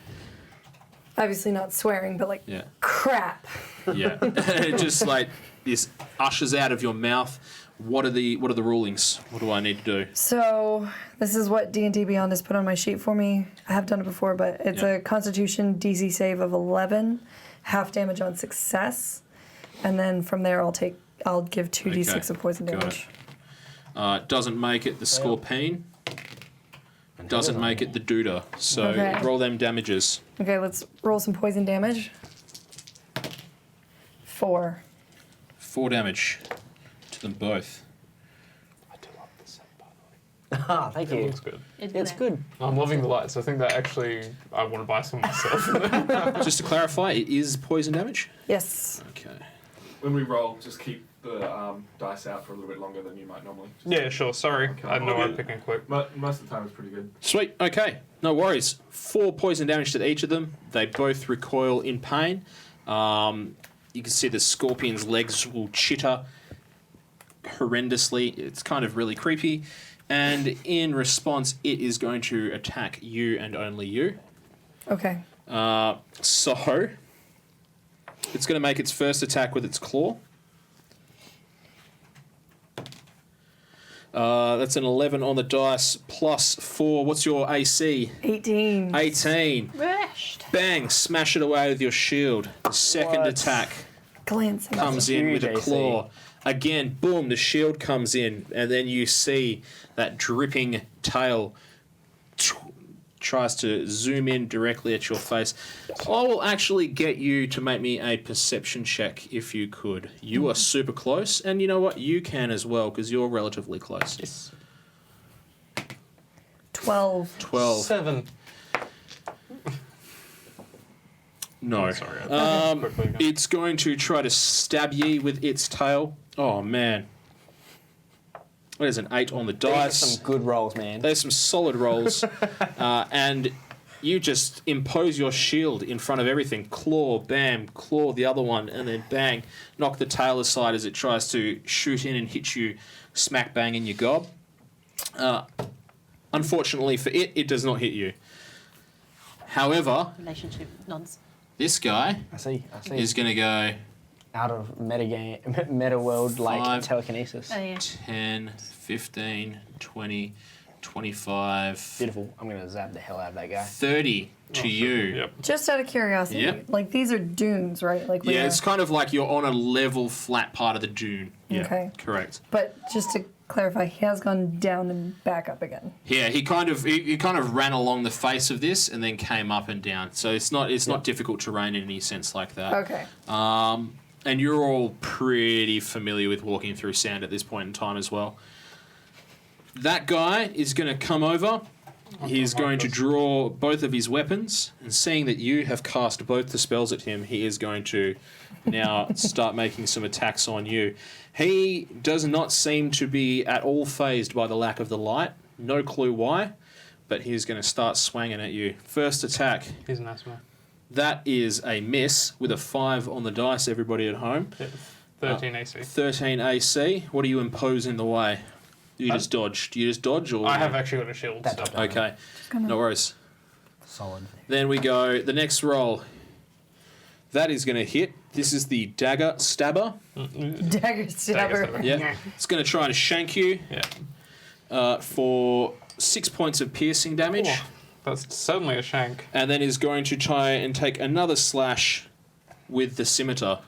obviously not swearing, but like, yeah, crap. yeah. It just like this ushers out of your mouth. What are the rulings? What do I need to do? So this is what D&D Beyond has put on my sheet for me. I have done it before, but it's Yeah. a Constitution DC save of 11, half damage on success, and then from there I'll give 2d6 of poison got damage. Doesn't make it the scorpion. Doesn't make it the duda. So Okay. roll them damages. Okay, let's roll some poison damage. 4. 4 damage to them both. I do love the set, by the way. Ah, thank It you. looks good. It's good. I'm loving the lights. I think that actually, I want to buy some myself. Just to clarify, it is poison damage. Yes. Okay. When we roll, just keep the dice out for a little bit longer than you might normally. Yeah, sure. Sorry. Okay. I know All I'm good. picking quick. Most of the time it's pretty good. Sweet. Okay. No worries. 4 poison damage to each of them. They both recoil in pain. You can see the scorpion's legs will chitter horrendously. It's kind of really creepy. And in response, it is going to attack you and only you. Okay. So it's going to make its first attack with its claw. That's an 11 on the dice plus 4. What's your AC? 18. 18. Rushed. Bang! Smash it away with your shield. The second What? attack Glancing. comes in with a huge AC. claw. Again, boom, the shield comes in, and then you see that dripping tail tries to zoom in directly at your face. I will actually get you to make me a perception check if you could. You are super close, and you know what? You can as well, because you're relatively close. Yes. 12. 12. 7. No. Sorry. Quickly again. It's going to try to stab ye with its tail. Oh, man. There's an 8 on the These are dice. some good rolls, man. There's some solid rolls. And you just impose your shield in front of everything. Claw, bam, claw the other one, and then bang. Knock the tail aside as it tries to shoot in and hit you smack bang in your gob. Unfortunately for it, it does not hit you. However, Relationship nods. this guy I see. is going to go Out of meta world like 5, telekinesis. Oh yeah. 10, 15, 20, 25, Beautiful. I'm gonna zap the hell out of that guy. 30 to you. Yep. Just out of curiosity, Yep. like these are dunes, right? Like Yeah, it's kind of like you're on a level, flat part of the dune. Yeah, Okay. correct. But just to clarify, he has gone down and back up again. Yeah, he kind of ran along the face of this and then came up and down. So it's not difficult terrain in any sense like that. Okay. And you're all pretty familiar with walking through sand at this point in time as well. That guy is going to come over. He's going to draw both of his weapons, and seeing that you have cast both the spells at him, he is going to now start making some attacks on you. He does not seem to be at all fazed by the lack of the light. No clue why, but he's going to start swinging at you. First attack. He's an asthma. That is a miss with a 5 on the dice, everybody at home. Yep. 13 AC. 13 AC. What do you impose in the way? You just dodge. Do you just dodge? Or I have actually got a shield. That So. does. Okay, no worries. Solid. Then we go, the next roll. That is going to hit. This is the dagger stabber. Dagger stabber. stabber. Yeah. It's going to try to shank you Yeah. for 6 points of piercing damage. Oh, that's certainly a shank. And then is going to try and take another slash with the scimitar.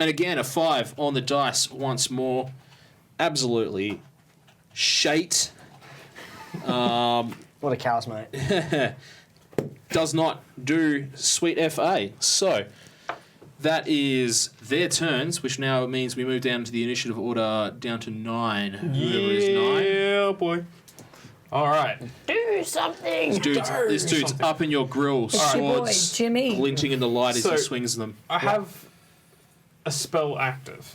And again, a 5 on the dice once more. Absolutely shite. What a callous mate. Does not do sweet FA. So, that is their turns, which now means we move down to the initiative order down to 9. Whoever is 9. Yeah, boy. All right. Do something. This dude's up in your grill, It's your boy, swords Jimmy. glinting in the light as So- he swings them. I have a spell active.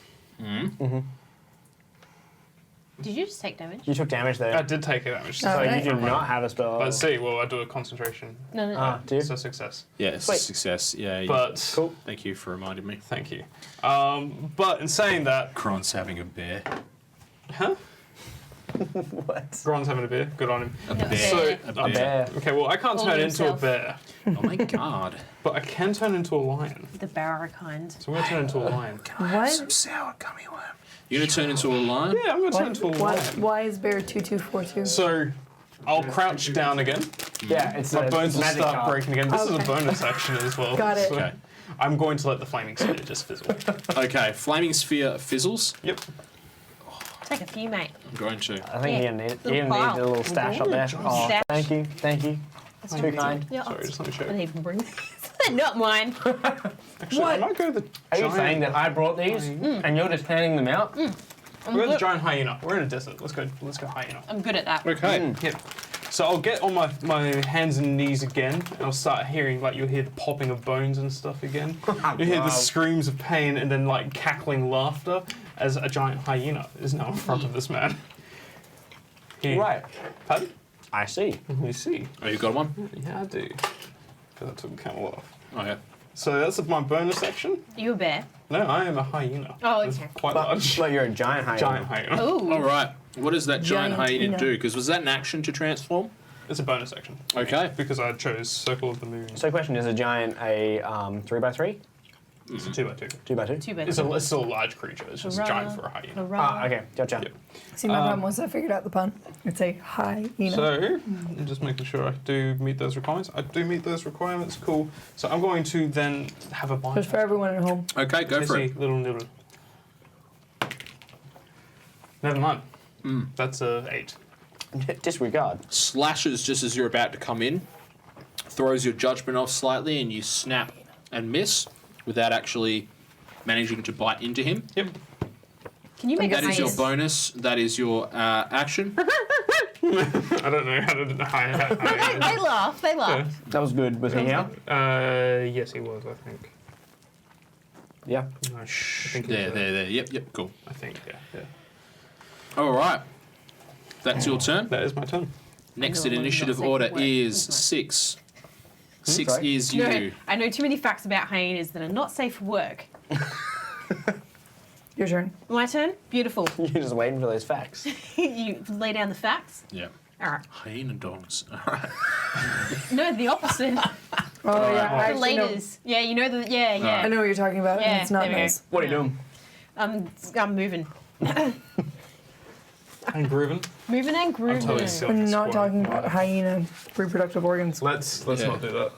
Did you just take damage? You took damage there. I did take a damage. Oh, so okay. you do not have a spell. But see, well, I do a concentration. No. Do you? So success. Yeah, it's a Sweet. success. Yeah, But Cool. thank you for reminding me. thank you. But in saying that, Kron's having a bear. huh? What? Gron's having a beer. Good on him. A No, bear. So- A bear. Okay, well, I can't All turn into a himself. bear, Oh my god. but I can turn into a lion. The barra kind. So I'm going to turn into a lion. What? Sour gummy worm. You're going to turn into a lion? Yeah, I'm going to turn into a What? lion. Why is bear 2242? So I'll crouch down again. Yeah, it's My a bones will magic start card. breaking again. This is a Okay. bonus action as well. Got it. So Okay. I'm going to let the flaming sphere just fizzle. Okay, flaming sphere fizzles. Yep. Take a few, mate. I'm going to. I think Yeah. you're gonna need it. Little You're gonna need pile. a little stash up there. Oh, Stash. thank you, thank you. That's too kind. Yeah. Sorry, just let me I didn't show. even bring. They're not mine. Actually, I might go the Are you giant. saying that I brought these and you're just handing them out? We're going the giant hyena. We're in a desert. Let's go hyena. I'm good at that. Okay. Yep. So I'll get on my hands and knees again, and I'll start hearing, like, you'll hear the popping of bones and stuff again. You hear the screams of pain and then, like, cackling laughter as a giant hyena is now in front of this man. Right. Pardon? I see. You see. Oh, you got one? Yeah, I do. Because I took the camel off. Oh, yeah. So that's my bonus action. You a bear? No, I am a hyena. Oh, It's okay. quite large. But you're a giant hyena. Giant hyena. Ooh. All right. What does that giant hyena Giant-ina. do? Because was that an action to transform? It's a bonus action. Okay. Because I chose Circle of the Moon. So, question: is a giant a 3x3, It's a 2x2. 2x2? Too bad. It's still a large creature. It's just giant for a hyena. Ah, okay, gotcha. Yep. See, my problem was I figured out the pun. It's a hyena. So, I'm just making sure I do meet those requirements. I do meet those requirements, cool. So I'm going to then have a bite. Just for everyone at home. Okay, go for it. Little noodle. Never mind. That's a 8. Disregard. Slashes just as you're about to come in, throws your judgment off slightly, and you snap and miss without actually managing to bite into him. Yep. Can you make That a is your hyena? bonus. That is your action. I don't know how to. They laugh. They laugh. That was good. Was he here? Yes, he was. I think. Yeah. No, I think he There, was, there. Yep, cool. I think. Yeah. All right. That's your turn. That is my turn. Next No, in I'm initiative not order safe for work. is That's 6. 6 sorry? is you. No, I know too many facts about hyenas that are not safe for work. Your turn. My turn? Beautiful. You're just waiting for those facts. You lay down the facts? Yeah. All right. Hyena dongs. All right. No, the opposite. Oh, yeah. I The actually know, laters. Yeah, you know the. Yeah, yeah. I know what you're talking about. Yeah, and it's not there we go. nice. What are you doing? I'm moving. And grooving. Moving and grooving. totally sick. I'm That's not why. talking about hyena reproductive organs. Let's Yeah. not do that.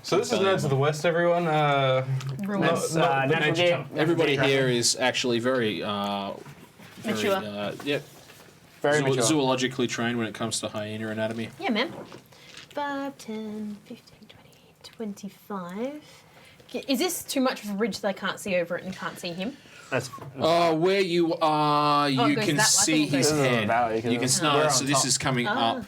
So this is Nerds of the West, everyone. Real That's not the natural nature gear. chunk. Everybody here is actually very, Mature. yep, Very mature. zoologically trained when it comes to hyena anatomy. Yeah, man. 5, 10, 15, 20, 25. Is this too much of a ridge that I can't see over it and can't see him? That's Where you are, it you goes can that way. see This his is a head. valley, because You can it's- no, we're on so this top. is coming up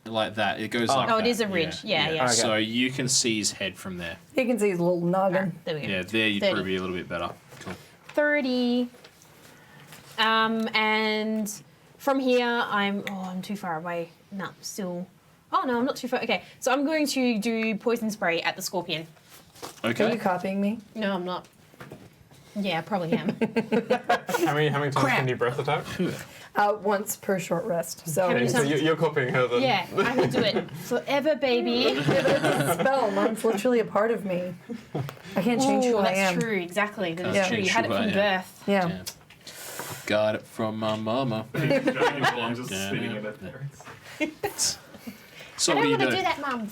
like that. It goes like Oh, that. it is a ridge. Yeah, yeah. Okay. So you can see his head from there. You can see his little noggin. There we go. Yeah, there you'd 30. probably be a little bit better. Cool. 30. And from here, I'm too far away. No, still. Oh no, I'm not too far. Okay, so I'm going to do poison spray at the scorpion. Are Okay. you copying me? No, I'm not. Yeah, I probably am. How many times can you breath attack? Once per short rest. So How many So times? you're copying her then. Yeah, I will do it forever, baby. spell. Mine's literally a part of me. I can't change who Ooh, I that's am. true. Exactly. That is Can't true. You change had it who I from am. birth. Yeah. Yeah. Got it from my mama. Dragon Ball just Yeah. spinning in at parents. So I what don't do you want to do? do that, Mum.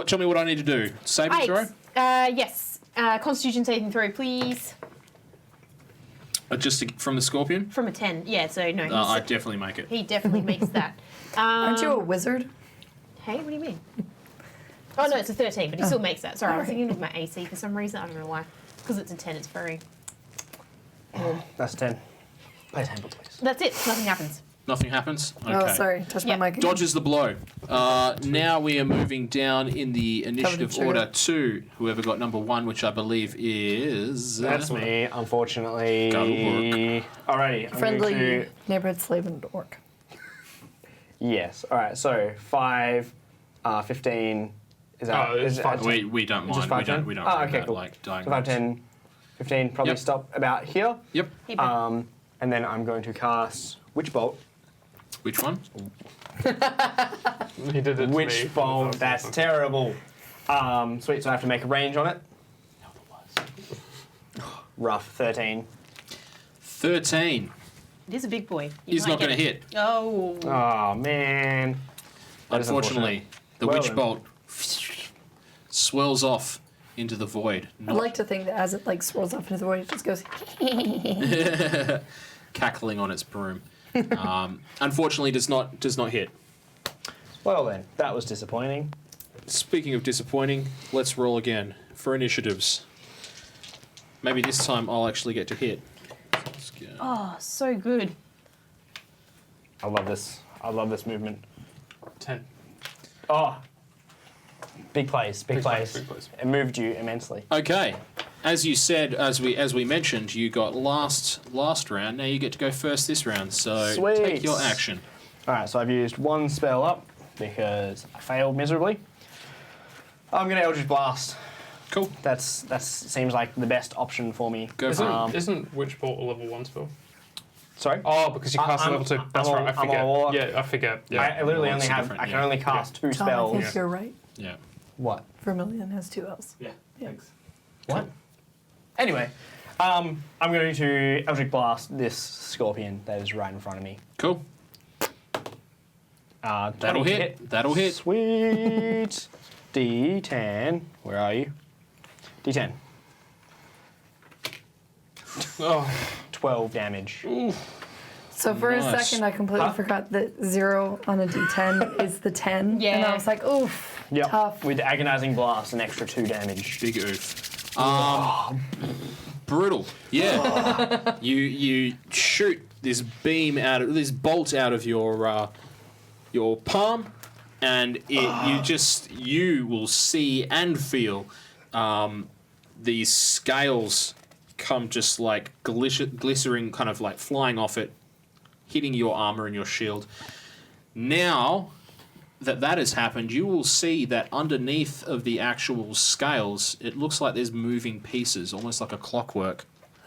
Tell me what I need to do. Save and throw? Yes. Constitution saving throw, please. Just from the scorpion? From a 10. Yeah, so no. I definitely make it. He definitely makes that. Aren't you a wizard? Hey, what do you mean? Oh, no, it's a 13, but he still makes that. Sorry, I was thinking of my AC for some reason. I don't know why. Because it's a 10, it's very... That's 10. Play table, please. That's it. Nothing happens. Nothing happens? Okay. Oh, sorry. Touch Yeah. my mic. Dodges the blow. Now we are moving down in the initiative sugar. order to whoever got number 1, which I believe is... That's me, unfortunately. Go work. Alrighty, I'm Friendly going to... neighborhood slave and orc. Yes. Alright, so 5, 15... Is that... Oh, it's is it- 5, We don't mind. Just 5, 10? We don't Oh, mind okay, that, cool. like So 5, diagrams. 10, 15, probably Yep. stop about here. Yep. Hey, bud. And then I'm going to cast Witch Bolt. Which one? He did it to me. Witch Bolt, that's terrible. Sweet, so I have to make a range on it. Rough, 13. 13. It is a big boy. You He's might not going to get hit. it. Oh. Oh, man. That is Unfortunately, the Well witch then. bolt swirls off into the void. I like to think that as it like swirls off into the void, it just goes. Cackling on its broom. Unfortunately, does not hit. Well then, that was disappointing. Speaking of disappointing, let's roll again for initiatives. Maybe this time I'll actually get to hit. Let's go. Oh, so good. I love this. I love this movement. 10. Oh, big plays, big plays. Big plays. It moved you immensely. Okay, as you said, as we mentioned, you got last round. Now you get to go first this round. So Sweet. take your action. All right, so I've used one spell up because I failed miserably. I'm gonna Eldritch Blast. Cool. That seems like the best option for me. Go for it. Isn't Witch Bolt a level 1 spell? Sorry. Oh, because you cast a I'm- level 2. That's I'm right, a- I I'm a forget. warlock. Yeah, I forget. Yeah. I literally Well, only it's have. different, I can yeah. only cast 2 Tom, I spells. think you're right. Yeah. What? Vermilion has 2 L's. Yeah, Yeah. thanks. What? Anyway, I'm going to Eldritch Blast this scorpion that is right in front of me. Cool. 20 That'll to hit. That'll hit. Sweet. D10. Where are you? D10. Oh, 12 damage. So for a Nice. second, I completely Huh? forgot that 0 on a D10 is the 10. And Yeah. I was like, oof, Yep. tough. With Agonizing Blast, an extra 2 damage. Big oof. Brutal. Yeah. you shoot this bolt out of your palm, and you will see and feel these scales come just like glycering, kind of like flying off it, hitting your armor and your shield. Now that has happened, you will see that underneath of the actual scales, it looks like there's moving pieces, almost like a clockwork.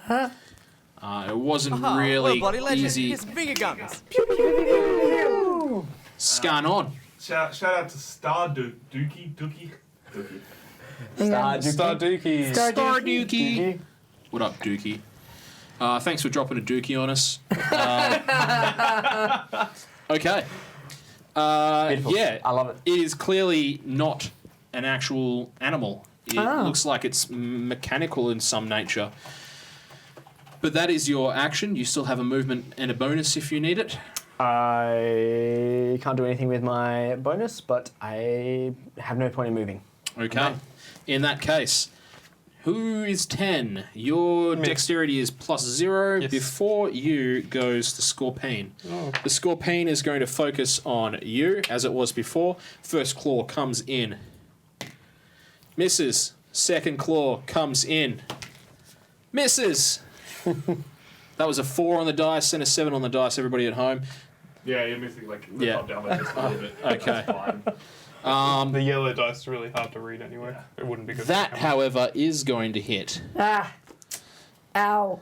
It wasn't What a really bloody legend. easy. Here's finger guns. Scan on. Shout out to Star Dookie. Star Dookie. Star Dookie. What up, Dookie? Thanks for dropping a Dookie on us. Okay. Beautiful. Yeah, I love it. It is clearly not an actual animal. It looks like it's mechanical in some nature. But that is your action. You still have a movement and a bonus if you need it. I can't do anything with my bonus, but I have no point in moving. Okay. No. In that case, who is 10? Your dexterity is +0. Yes. Before you goes the Scorpion. Oh. The Scorpion is going to focus on you, as it was before. First claw comes in. Misses. Second claw comes in. Misses. That was a 4 on the dice and a 7 on the dice, everybody at home. Yeah, you're missing like the Yeah. top down like just a little bit. Okay. That's fine. The yellow dice is really hard to read anyway. It wouldn't be good. That, for camera. however, is going to hit. Ah. Ow.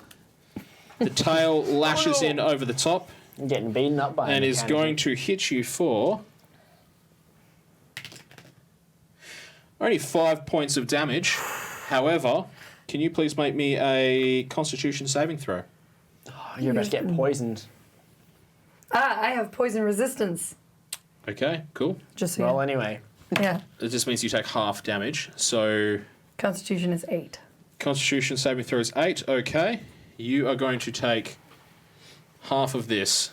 The tail lashes in over the top I'm getting beaten up by and a is mechanical. going to hit you for only 5 points of damage. However, can you please make me a Constitution saving throw? Oh, you're about to get poisoned. I have poison resistance. Okay, cool. Just so Well, you anyway. Yeah. It just means you take half damage. So Constitution is 8. Constitution saving throw is 8. Okay. You are going to take half of this.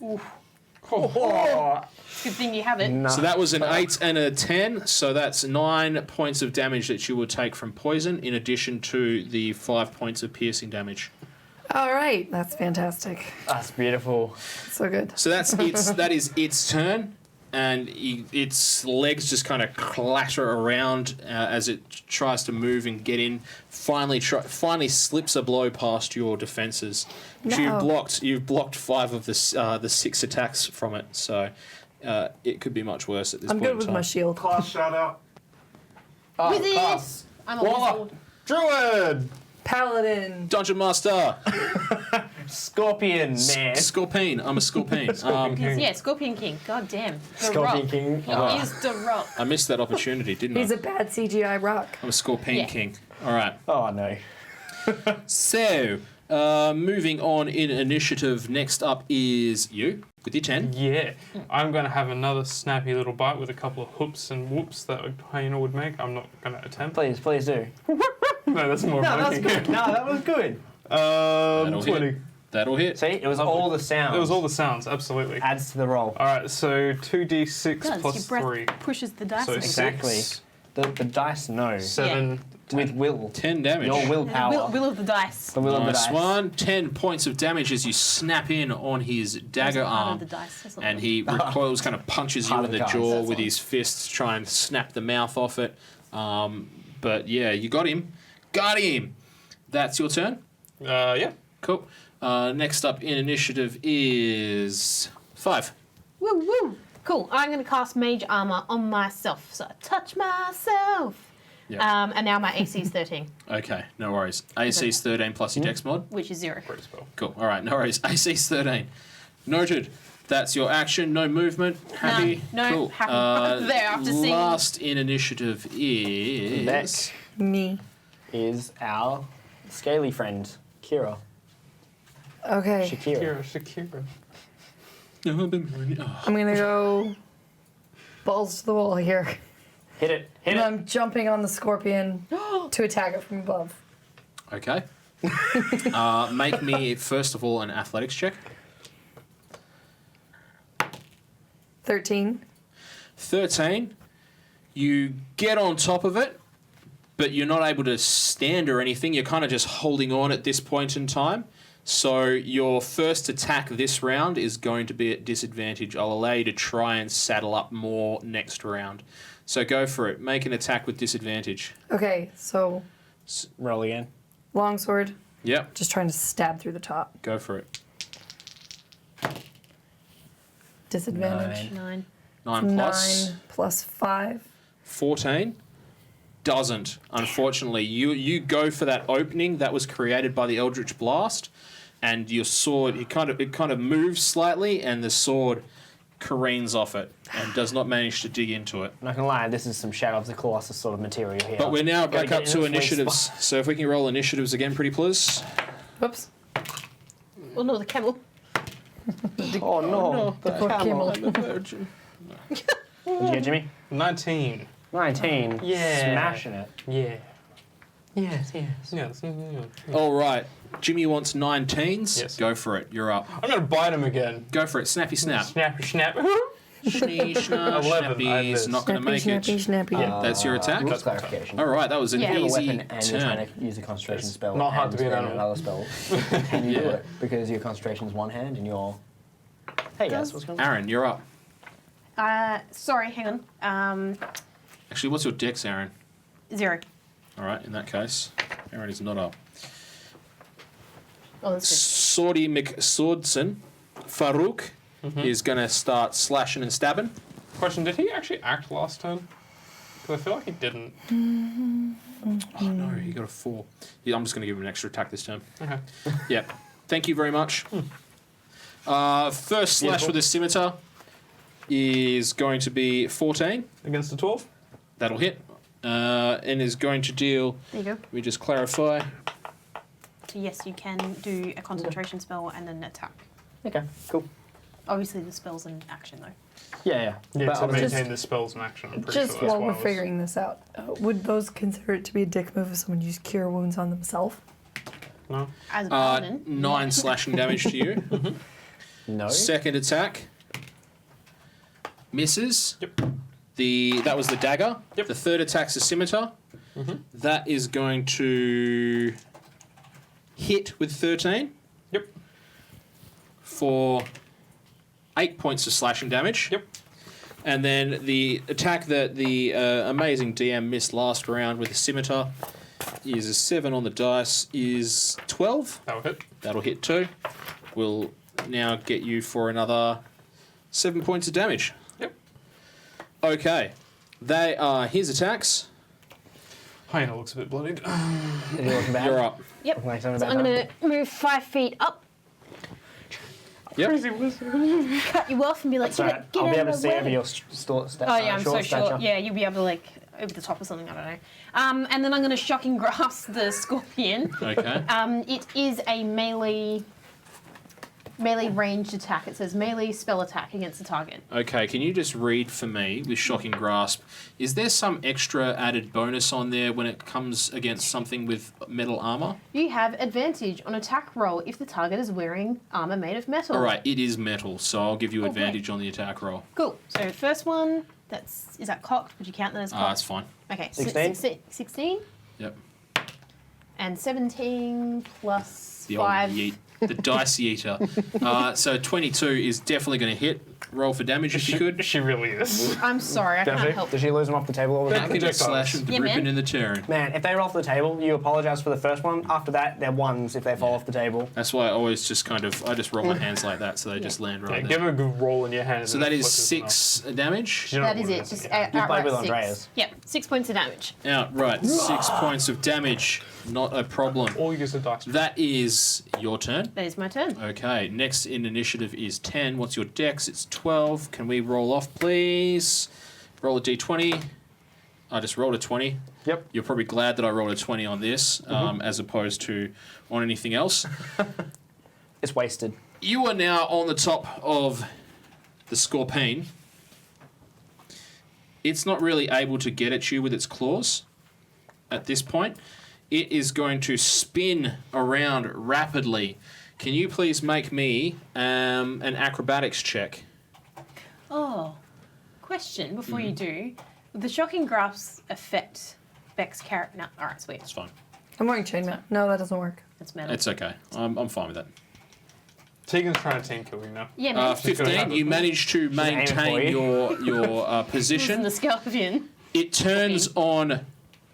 Good thing you have it. No. So that was an 8 and a 10. So that's 9 points of damage that you will take from poison, in addition to the 5 points of piercing damage. All right. That's fantastic. That's beautiful. So good. So that is its turn, and its legs just kind of clatter around as it tries to move and get in. Finally slips a blow past your defenses. No. You've blocked 5 of the 6 attacks from it. So it could be much worse at this I'm point. good with in my time. shield. Class shout out. Oh, Wizard! class. I'm a Warlock. wizard. Druid. Paladin. Dungeon Master, Scorpion, man. Scorpion. I'm a Scorpion. Yeah, Scorpion King. God damn. The Scorpion Rock. King. He Oh. is the Rock. I missed that opportunity, didn't He's I? a bad CGI rock. I'm a Scorpion Yeah. King. All right. Oh, no. So, moving on in initiative, next up is you with your 10. Yeah, I'm going to have another snappy little bite with a couple of hoops and whoops that a hyena would make. I'm not going to attempt. Please do. No, that's more. No, that's funny. good. No, that was good. That'll hit. That'll hit. See, it was Lovely. all the sounds. It was all the sounds, absolutely. Adds to the roll. All right, so 2d6 Does. plus Your breath 3. pushes the dice. So over. Exactly. six, The dice know. 7. With will. 10 damage. Your The willpower. will of the dice. The will of the Nice dice. one. 10 points of damage as you snap in on his dagger Heart of arm. the dice. That's not And good. he recoils, kind of punches you Heart in of the the jaw dice. with his fists, try and snap the mouth off it. But yeah, you got him. Got him. That's your turn. Yeah. Cool. Next up in initiative is 5. Woo woo. Cool. I'm going to cast Mage Armor on myself. So I touch myself. Yep. And now my AC is 13, Okay, no worries. AC is 13 plus your dex mod. which is 0. Great spell. Cool. All right, no worries. AC is 13. Noted. That's your action. No movement. Happy. No, Cool. happy. There, after seeing- Last in initiative is Next Me. is our scaly friend, Kira. Okay. Shakira. Shakira. Oh, I'm gonna go balls to the wall here. Hit it. Hit And it. I'm jumping on the scorpion to attack it from above. Okay. Make me first of all an athletics check. 13. 13. You get on top of it, but you're not able to stand or anything. You're kind of just holding on at this point in time. So your first attack this round is going to be at disadvantage. I'll allow you to try and saddle up more next round. So go for it. Make an attack with disadvantage. Okay, so Roll again. longsword, Yep, just trying to stab through the top. go for it. Disadvantage. 9. 9 plus 9 plus 5. 14. Doesn't, unfortunately. You go for that opening that was created by the Eldritch Blast, and your sword, it kind of moves slightly, and the sword careens off it and does not manage to dig into it. I'm not gonna lie, this is some Shadow of the Colossus sort of material here. But we're now Gotta back get up in to the sweet initiatives. spot. So if we can roll initiatives again, pretty please. Whoops. Oh no, the camel. Oh no, the Poor camel. camel. What'd you get, Jimmy? 19. 19. Yeah. Smashing it. Yeah. Yes, yes. Yes. All right. Jimmy wants 19s. Yes. Go for it. You're up. I'm gonna bite him again. Go for it. Snappy snap. Snap, snap. Schnee, schna, 11, I snappy is missed. not going to Snappy, make snappy, it. snappy. That's your attack? Just clarification. All right. That was an Yeah. You have a easy weapon and you're turn. trying to use a concentration It's spell. not hard and to be an then animal. another spell. Can you do Yeah. it? Because your concentration is one hand and your. Hey guys, what's going on? Aaron, you're up. Sorry, hang on. Actually, what's your dex, Aaron? 0. All right. In that case, Aaron is not up. Oh, that's Sordy McSwordson, Farouk, is going to start slashing and stabbing. Question: did he actually act last turn? Because I feel like he didn't. Oh no, he got a 4. Yeah, I'm just going to give him an extra attack this turn. Okay. Yep. Thank you very much. First slash with a scimitar is going to be 14. Against the 12? That'll hit. And is going to deal. There you go. Let me just clarify. So yes, you can do a concentration spell and an attack. Okay, cool. Obviously, the spell's an action though. Yeah. Yeah, But to obviously- maintain the spells in action, I'm pretty Just sure that's while why we're I was- figuring this out, would those consider it to be a dick move if someone used cure wounds on themselves? No? As a paladin. 9 slashing damage to you. No. Second attack. Misses. Yep. That was the dagger. Yep. The third attack's a scimitar. That is going to hit with 13 Yep. for 8 points of slashing damage. Yep. And then the attack that the amazing DM missed last round with the scimitar is a 7 on the dice, is 12. That'll hit. That'll hit too. Will now get you for another 7 points of damage. Yep. Okay. They are his attacks. Hyena looks a bit bloodied. Is he looking bad? You're up. Yep. Like something So about I'm that? going to move 5 feet up, Yep. cut you off, and be like, Sorry, get I'll out be of able to my see way. over your Oh yeah, I'm so short short. stature. Yeah, you'll be able to like over the top or something. I don't know. And then I'm going to shocking grasp the scorpion. Okay. It is a melee ranged attack. It says melee spell attack against the target. Okay, can you just read for me with Shocking Grasp? Is there some extra added bonus on there when it comes against something with metal armor? You have advantage on attack roll if the target is wearing armor made of metal. All right, it is metal, so I'll give you Okay. advantage on the attack roll. Cool. So first one, is that cocked? Would you count that as cocked? That's fine. Okay. 16? 16 Yep. and 17 plus The 5. old yeet. The Dicey Eater. So 22 is definitely going to hit. Roll for damage if you could. She really is. I'm sorry, I Does can't she? help. Does she lose them off the table all the time? Happy to projectiles. slash and Yeah, ripping man. in the tearing. Man, if they roll off the table, you apologise for the first one. After that, they're ones if they fall off the table. That's why I always just I just roll my hands like that so they just land Yeah, right give there. her a good roll in your hand. So and that it is flickers 6 enough. damage. You don't That know is what it. is, Just yeah. played outright with 6. Andreas. Yep, 6 points of damage. Outright, 6 points of damage. Not a problem. All you use is dice. That is your turn. That is my turn. Okay, next in initiative is 10. What's your dex? It's 12. Can we roll off, please? Roll a d20. I just rolled a 20. Yep. You're probably glad that I rolled a 20 on this, as opposed to on anything else. It's wasted. You are now on the top of the scorpion. It's not really able to get at you with its claws at this point. It is going to spin around rapidly. Can you please make me an acrobatics check? Oh, question before you do. Would the shocking grasp affect Beck's character. No, all right, sweet. It's fine. I'm wearing chainmail. No, that doesn't work. That's metal. It's okay. I'm fine with that. Tegan's trying to team kill you now. Yeah, man. 15. You manage to maintain your Listen position. the scorpion. It turns on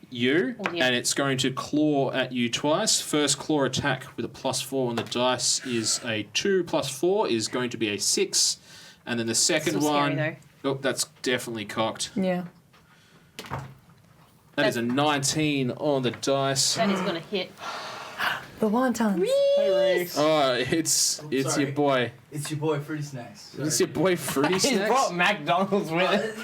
you, Oh, yeah. and it's going to claw at you twice. First claw attack with a +4 on the dice is a 2 + 4 is going to be a 6, and then the second Still one. scary, Oh, that's definitely cocked. Yeah. That is a 19 on the dice. That is gonna hit. The wontons. Hey, Reese. Oh, it's sorry. your boy. It's your boy, Fruity Snacks. Sorry. It's your boy Fruity He's Snacks. brought McDonald's with it.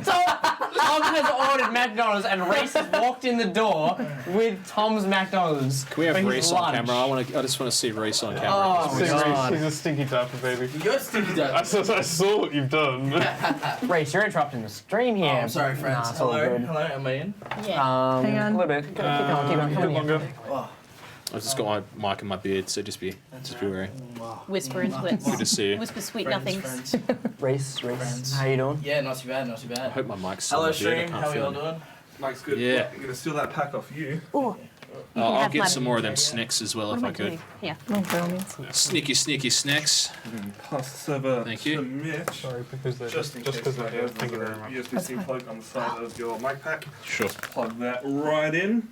Tom has ordered McDonald's and Reese has walked in the door with Tom's McDonald's. Can we have for his Reese on lunch. camera? I just want to see Reese on camera. Oh, Reese, God. he's a stinky diaper, baby. You're stinky I duck. saw what you've done. Reese, you're interrupting the stream here. Oh, I'm sorry, friends. Nah, it's all Hello, good. hello, am I in? Yeah. Hang on. A little bit. Keep on, keep on. Bit Come here. longer. Oh, I've just got my mic in my beard, so just be wary. wow. Whisper into it. Good to see you. Whisper sweet Friends, nothings. friends. Reese, Friends. how you doing? Yeah, not too bad, not too I bad. hope my mic's still Hello, on my beard. I stream. can't How are you feel all it. doing? Mike's good. Yeah. I'm gonna steal that pack off you. Oh, I'll have get my- some more of them snacks as well what if am I I could. doing? Yeah. No, by all means. Sneaky snacks. Pass this over Thank you. to Mitch. Sorry, because they're Just in just case because they're here. there's Thank you a very much. USB-C plug on the side of your mic pack. Sure. Plug that right in.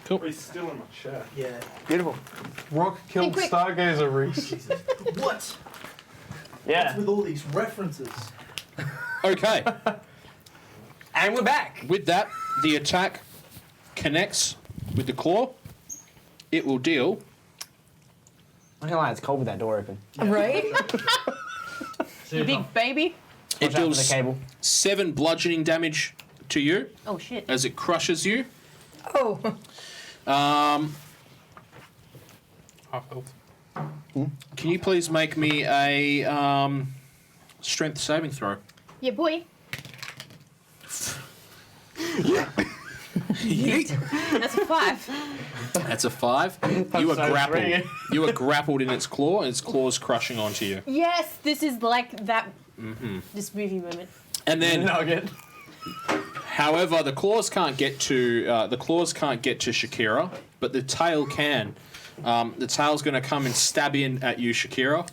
Cool. He's still in my chair. Yeah. Beautiful. Rock killed quick. Stargazer Reese. Jesus. What? Yeah. What's with all these references? Okay. And we're back. With that, the attack connects with the claw. It will deal. I'm not gonna lie, it's cold with that door open. Right? Big baby. It Watch out for the deals cable. 7 bludgeoning damage to you Oh shit. as it crushes you. Oh. Half health. Can you please make me a strength saving throw? Yeah, boy. That's a 5. That's a 5. You are so grappled. sweet. You are grappled in its claw, and its claw's crushing onto you. Yes, this is like that. This movie moment. And then, Nugget. however, the claws can't get to Shakira, but the tail can. The tail's going to come and stab in at you, Shakira.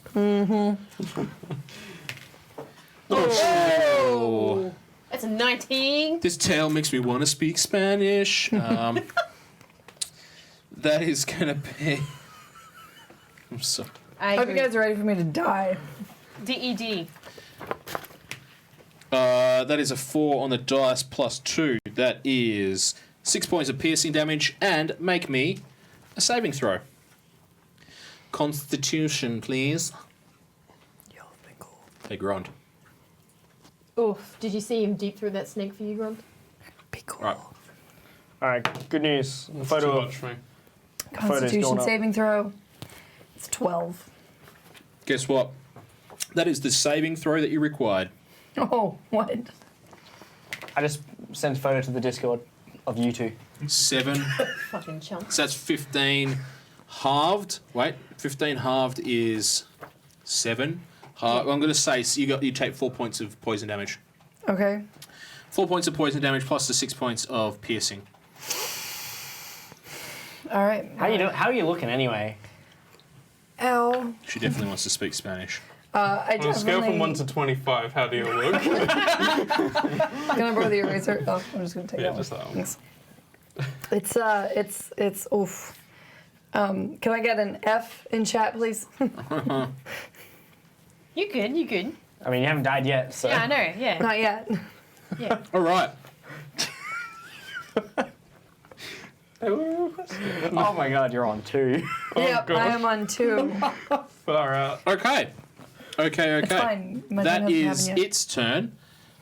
Oh. That's a 19. This tail makes me want to speak Spanish. That is going to be. I'm sorry. I Hope you agree. guys are ready for me to die. DED. That is a 4 on the dice plus 2. That is 6 points of piercing damage, and make me a saving throw. Constitution, please. Hey, Grond. Oof. Did you see him deep through that snake for you, Grunt? Be cool. Right. All right, good news. The Too photo much for me. Constitution going up. saving throw. It's 12. Guess what? That is the saving throw that you required. Oh, what? I just sent a photo to the Discord of you two. 7. Fucking chump. So that's 15 halved. Wait, 15 halved is 7. I'm going to say so you take 4 points of poison damage. Okay. 4 points of poison damage plus the 6 points of piercing. All right. How you doing? How are you looking anyway? Ow. She definitely wants to speak Spanish. I On a scale from definitely... 1 to 25, how do you look? Can I borrow the eraser? Oh, I'm just going to take Yeah, that just one. that one. Thanks. It's oof. Can I get an F in chat, please? You good, you good. I mean, you haven't died yet, so. Yeah, I know, yeah. Not yet. Yeah. All right. Oh my god, you're on 2. Yep, gosh. I am on 2. Far out. Okay. It's fine. My turn That hasn't is happened yet. its turn,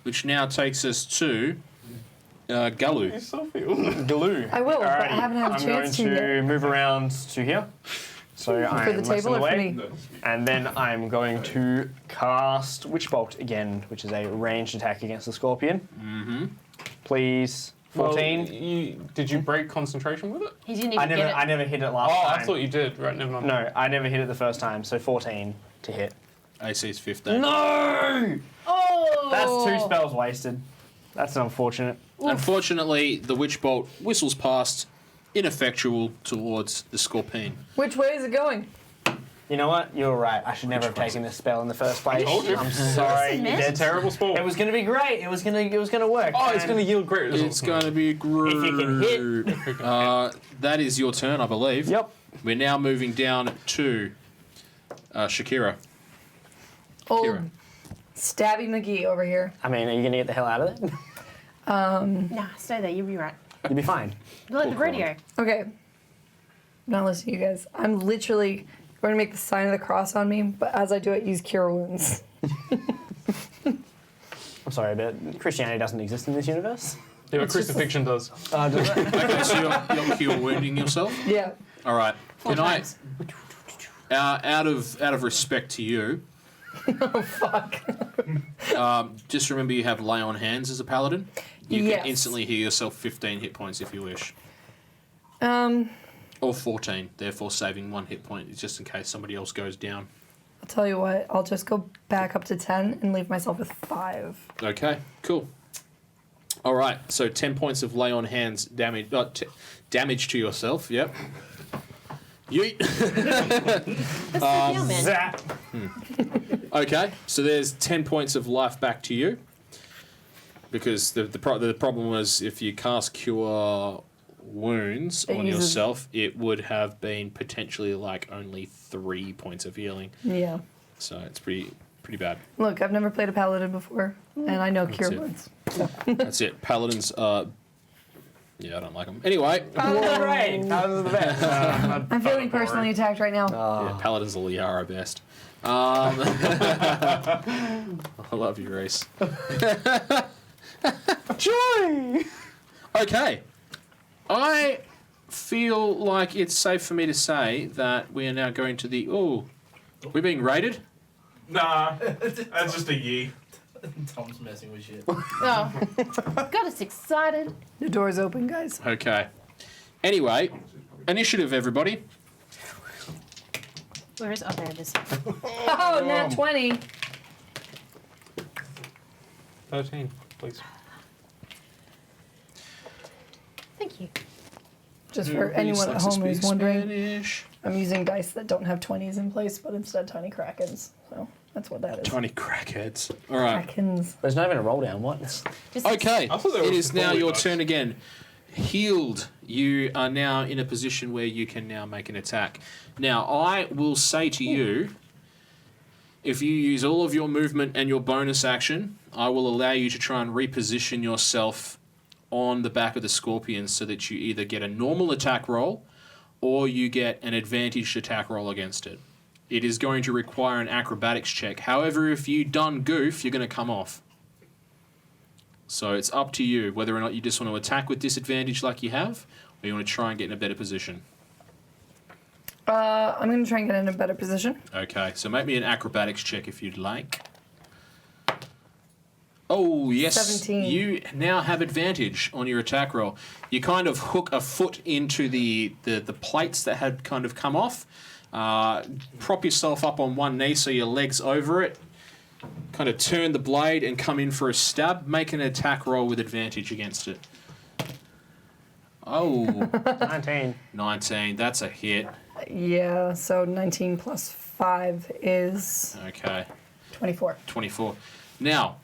which now takes us to Galu. You still feel. Glue. I will, but I Alrighty, haven't had a I'm chance going to to yet. move around to here. So I'm For the less table in the or for way. me? And then I'm going to cast Witch Bolt again, which is a ranged attack against the Scorpion. Mm-hmm. Please. 14. Well, did you break concentration with it? He didn't even get it. I never hit it last Oh, time. I thought you did. Right, never mind. No, I never hit it the first time, so 14 to hit. AC is 15. No! Oh! That's 2 spells wasted. That's unfortunate. Unfortunately, the witch bolt whistles past, ineffectual towards the scorpion. Which way is it going? You know what? You're right. I should never have taken this spell in the first place. told you. I'm sorry. Miss? They're terrible sport. It was going to be great. It was going to work. Oh, it's And going to yield great results. It's going to be great. If you can hit. That is your turn, I believe. Yep. We're now moving down to Shakira. Old Kira. Stabby McGee over here. I mean, are you going to get the hell out of it? Nah, stay there. You'll be right. You'll be fine. You like the radio. Okay. Now listen, you guys. I'm literally going to make the sign of the cross on me, but as I do it, use cure wounds. I'm sorry, but Christianity doesn't exist in this universe. Yeah, but crucifixion does. Does it? Okay, so you're cure wounding yourself. Yeah. All right. Four Can times. out of respect to you, Oh fuck. just remember you have lay on hands as a paladin. You Yes. can instantly heal yourself 15 hit points if you wish, I'll or 14. Therefore, saving 1 hit point just in case somebody else goes down. tell you what. I'll just go back up to 10 and leave myself with 5. Okay, cool. All right, so 10 points of lay on hands damage. Damage to yourself. Yep. Yeet. That's the deal, man. Zap. Okay, so there's 10 points of life back to you. Because the problem was if you cast Cure Wounds It on uses- yourself, it would have been potentially like only 3 points of healing. Yeah. So it's pretty bad. Look, I've never played a paladin before, and I know cure it. wounds. That's it. Paladins, yeah, I don't like them. Anyway, Great. That was the best. I'm feeling personally attacked right now. yeah, Paladins are Liara best. I love you, Reese. Joy. Okay. I feel like it's safe for me to say that we are now going to the... Oh, we're being raided? Nah, that's just a ye. Tom's messing with shit. Oh, got us excited. The door's open, guys. Okay. Anyway, initiative, everybody. Where is? Oh, there it is. Oh, nat 20. 13, please. Thank you. Just for anyone at home who's wondering, Spanish. I'm using dice that don't have 20s in place, but instead tiny krakens. So that's what that is. Tiny crackheads. All right. Krakens. There's not even a roll down. What? Just Okay. I thought they were It is now fully your dice. turn again. Healed. You are now in a position where you can now make an attack. Now, I will say to you, if you use all of your movement and your bonus action, I will allow you to try and reposition yourself on the back of the scorpion so that you either get a normal attack roll or you get an advantaged attack roll against it. It is going to require an acrobatics check. However, if you done goof, you're going to come off. So it's up to you whether or not you just want to attack with disadvantage like you have, or you want to try and get in a better position. I'm going to try and get in a better position. Okay, so make me an acrobatics check if you'd like. Oh, yes. 17. You now have advantage on your attack roll. You kind of hook a foot into the plates that had kind of come off. Prop yourself up on one knee so your leg's over it. Kind of turn the blade and come in for a stab. Make an attack roll with advantage against it. Oh, 19. 19. That's a hit. Yeah, so 19 plus 5 is Okay. 24. 24. Now,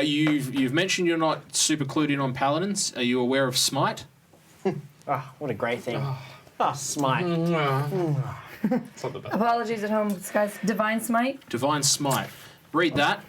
you've mentioned you're not super clued in on paladins. Are you aware of smite? Oh, what a great thing. Oh, smite. It's not the best. Apologies at home, guys. Divine Smite. Divine smite. Read that,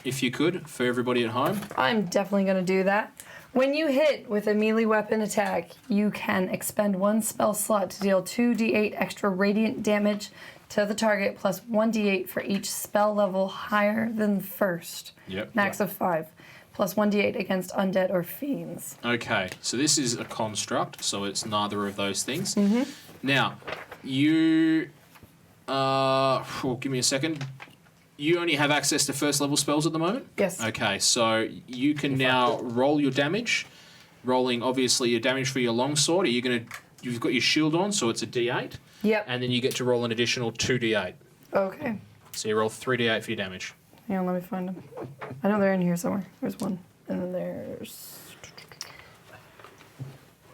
if you could, for everybody at home. I'm definitely going to do that. When you hit with a melee weapon attack, you can expend 1 spell slot to deal 2d8 extra radiant damage to the target, plus 1d8 for each spell level higher than the first. Yep. Max of 5. Plus 1d8 against undead or fiends. Okay, so this is a construct, so it's neither of those things. Now, you... give me a second. You only have access to first level spells at the moment? Yes. Okay, so you can now roll your damage. Rolling, obviously, your damage for your longsword. Are you going to... You've got your shield on, so it's a d8. Yep. And then you get to roll an additional 2d8. Okay. So you roll 3d8 for your damage. Hang on, let me find them. I know they're in here somewhere. There's one. And then there's...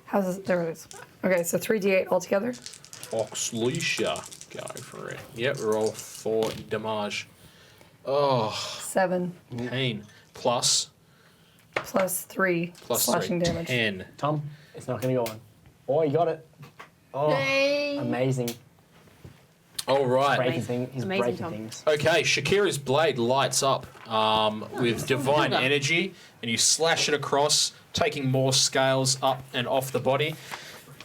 How's this? There it is. Okay, so 3d8 altogether. Oxleisha. Go for it. Yep, roll 4 damage. Oh, 7 pain. Plus plus 3 slashing 3. damage. 10. Tom, it's not going to go on. Oh, you got it. Oh, Yay. amazing. All right. Breaking thing. He's Amazing, breaking Tom. things. Okay, Shakira's blade lights up with divine Hilda. energy, and you slash it across, taking more scales up and off the body.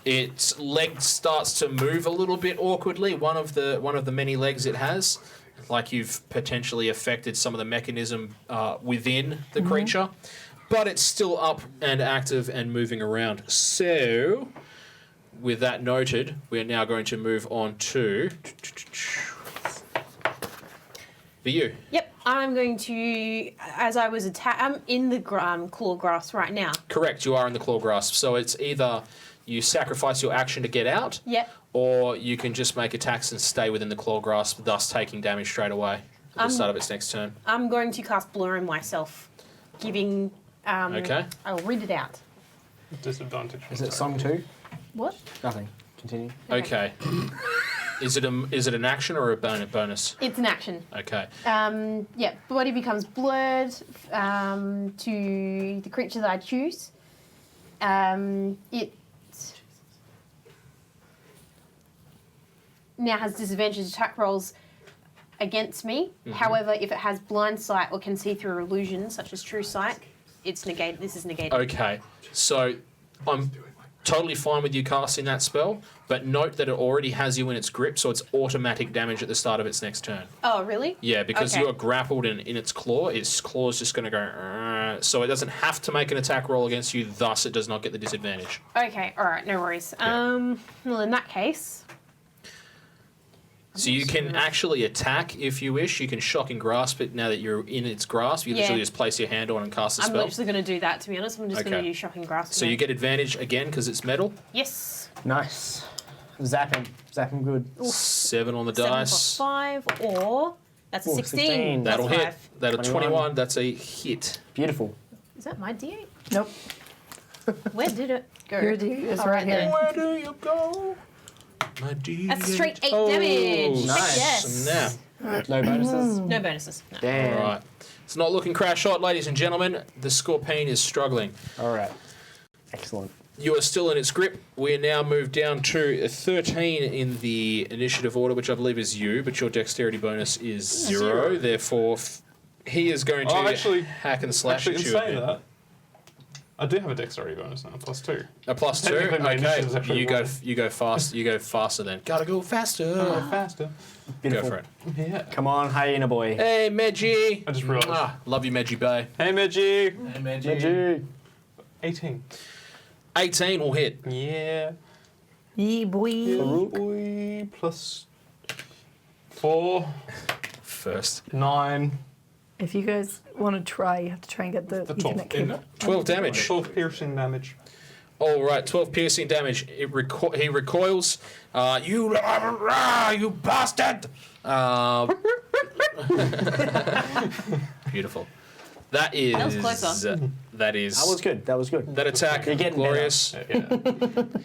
Its leg starts to move a little bit awkwardly. One of the many legs it has, like you've potentially affected some of the mechanism within the creature, but it's still up and active and moving around. So, with that noted, we are now going to move on to you. Yep, I'm going to, as I was I'm in the claw grass right now. Correct, you are in the claw grasp. So it's either you sacrifice your action to get out, Yep. or you can just make attacks and stay within the claw grasp, thus taking damage straight away at the start of its next turn. I'm going to cast Blur on myself, giving. Okay. I'll read it out. Disadvantage. Is it song 2? What? Nothing. Continue. Okay. Is it an action or a bonus? It's an action. Okay. Yeah, body becomes blurred to the creature that I choose. It now has disadvantage attack rolls against me. However, if it has blind sight or can see through illusions such as true sight, it's negated. This is negated. Okay. So I'm totally fine with you casting that spell, but note that it already has you in its grip, so it's automatic damage at the start of its next turn. Oh, really? Yeah, because Okay. you are grappled in its claw is just going to go... so it doesn't have to make an attack roll against you, thus it does not get the disadvantage. Okay, alright, no worries. Yeah. Well, in that case... So you can actually attack if you wish. You can shock and grasp it now that you're in its grasp. You Yeah. literally just place your hand on and cast a I'm spell. literally going to do that, to be honest. I'm just going Okay. to use Shocking Grasp. So you get advantage again because it's metal. Yes. Nice. Zap him. Zap him good. 7 on the 7 dice. plus 5, or... That's a Ooh, 16. 16. That'll plus hit. 5. That'll 21. 21. That's a hit. Beautiful. Is that my D8? Nope. Where did it go? Your D is Oh, right here. there. Where do you go? My D. That's a straight 8 Oh, damage. nice. Yes. Snap. No bonuses. No bonuses. No. Damn. All right. It's not looking crash hot, ladies and gentlemen. The Scorpion is struggling. All right. Excellent. You are still in its grip. We are now moved down to 13 in the initiative order, which I believe is you, but your dexterity bonus is 0. Therefore, he is going to Oh, actually- hack and slash Actually, at in you. saying again. that, I do have a dexterity bonus now, +2. A +2. Technically, my initiative's Okay, actually you go. 1. You go fast. You go faster then. Gotta go faster. Faster. Beautiful. Go for it. Yeah. Come on, hyena boy. Hey, Medji. I just realised. Love you, Medji Bay. Hey, Medji. Hey, Magic. Magic. 18. 18 will hit. Yeah. Yee boy. Boy, +4, First. 9. If you guys want to try, you have to try and get the The Ethernet 12. cable. 12 damage. 12 piercing damage. All right, 12 piercing damage. He recoils. You bastard! Beautiful. That is. That was closer. That is. That was good. That was good. That attack. You're getting glorious. Yeah.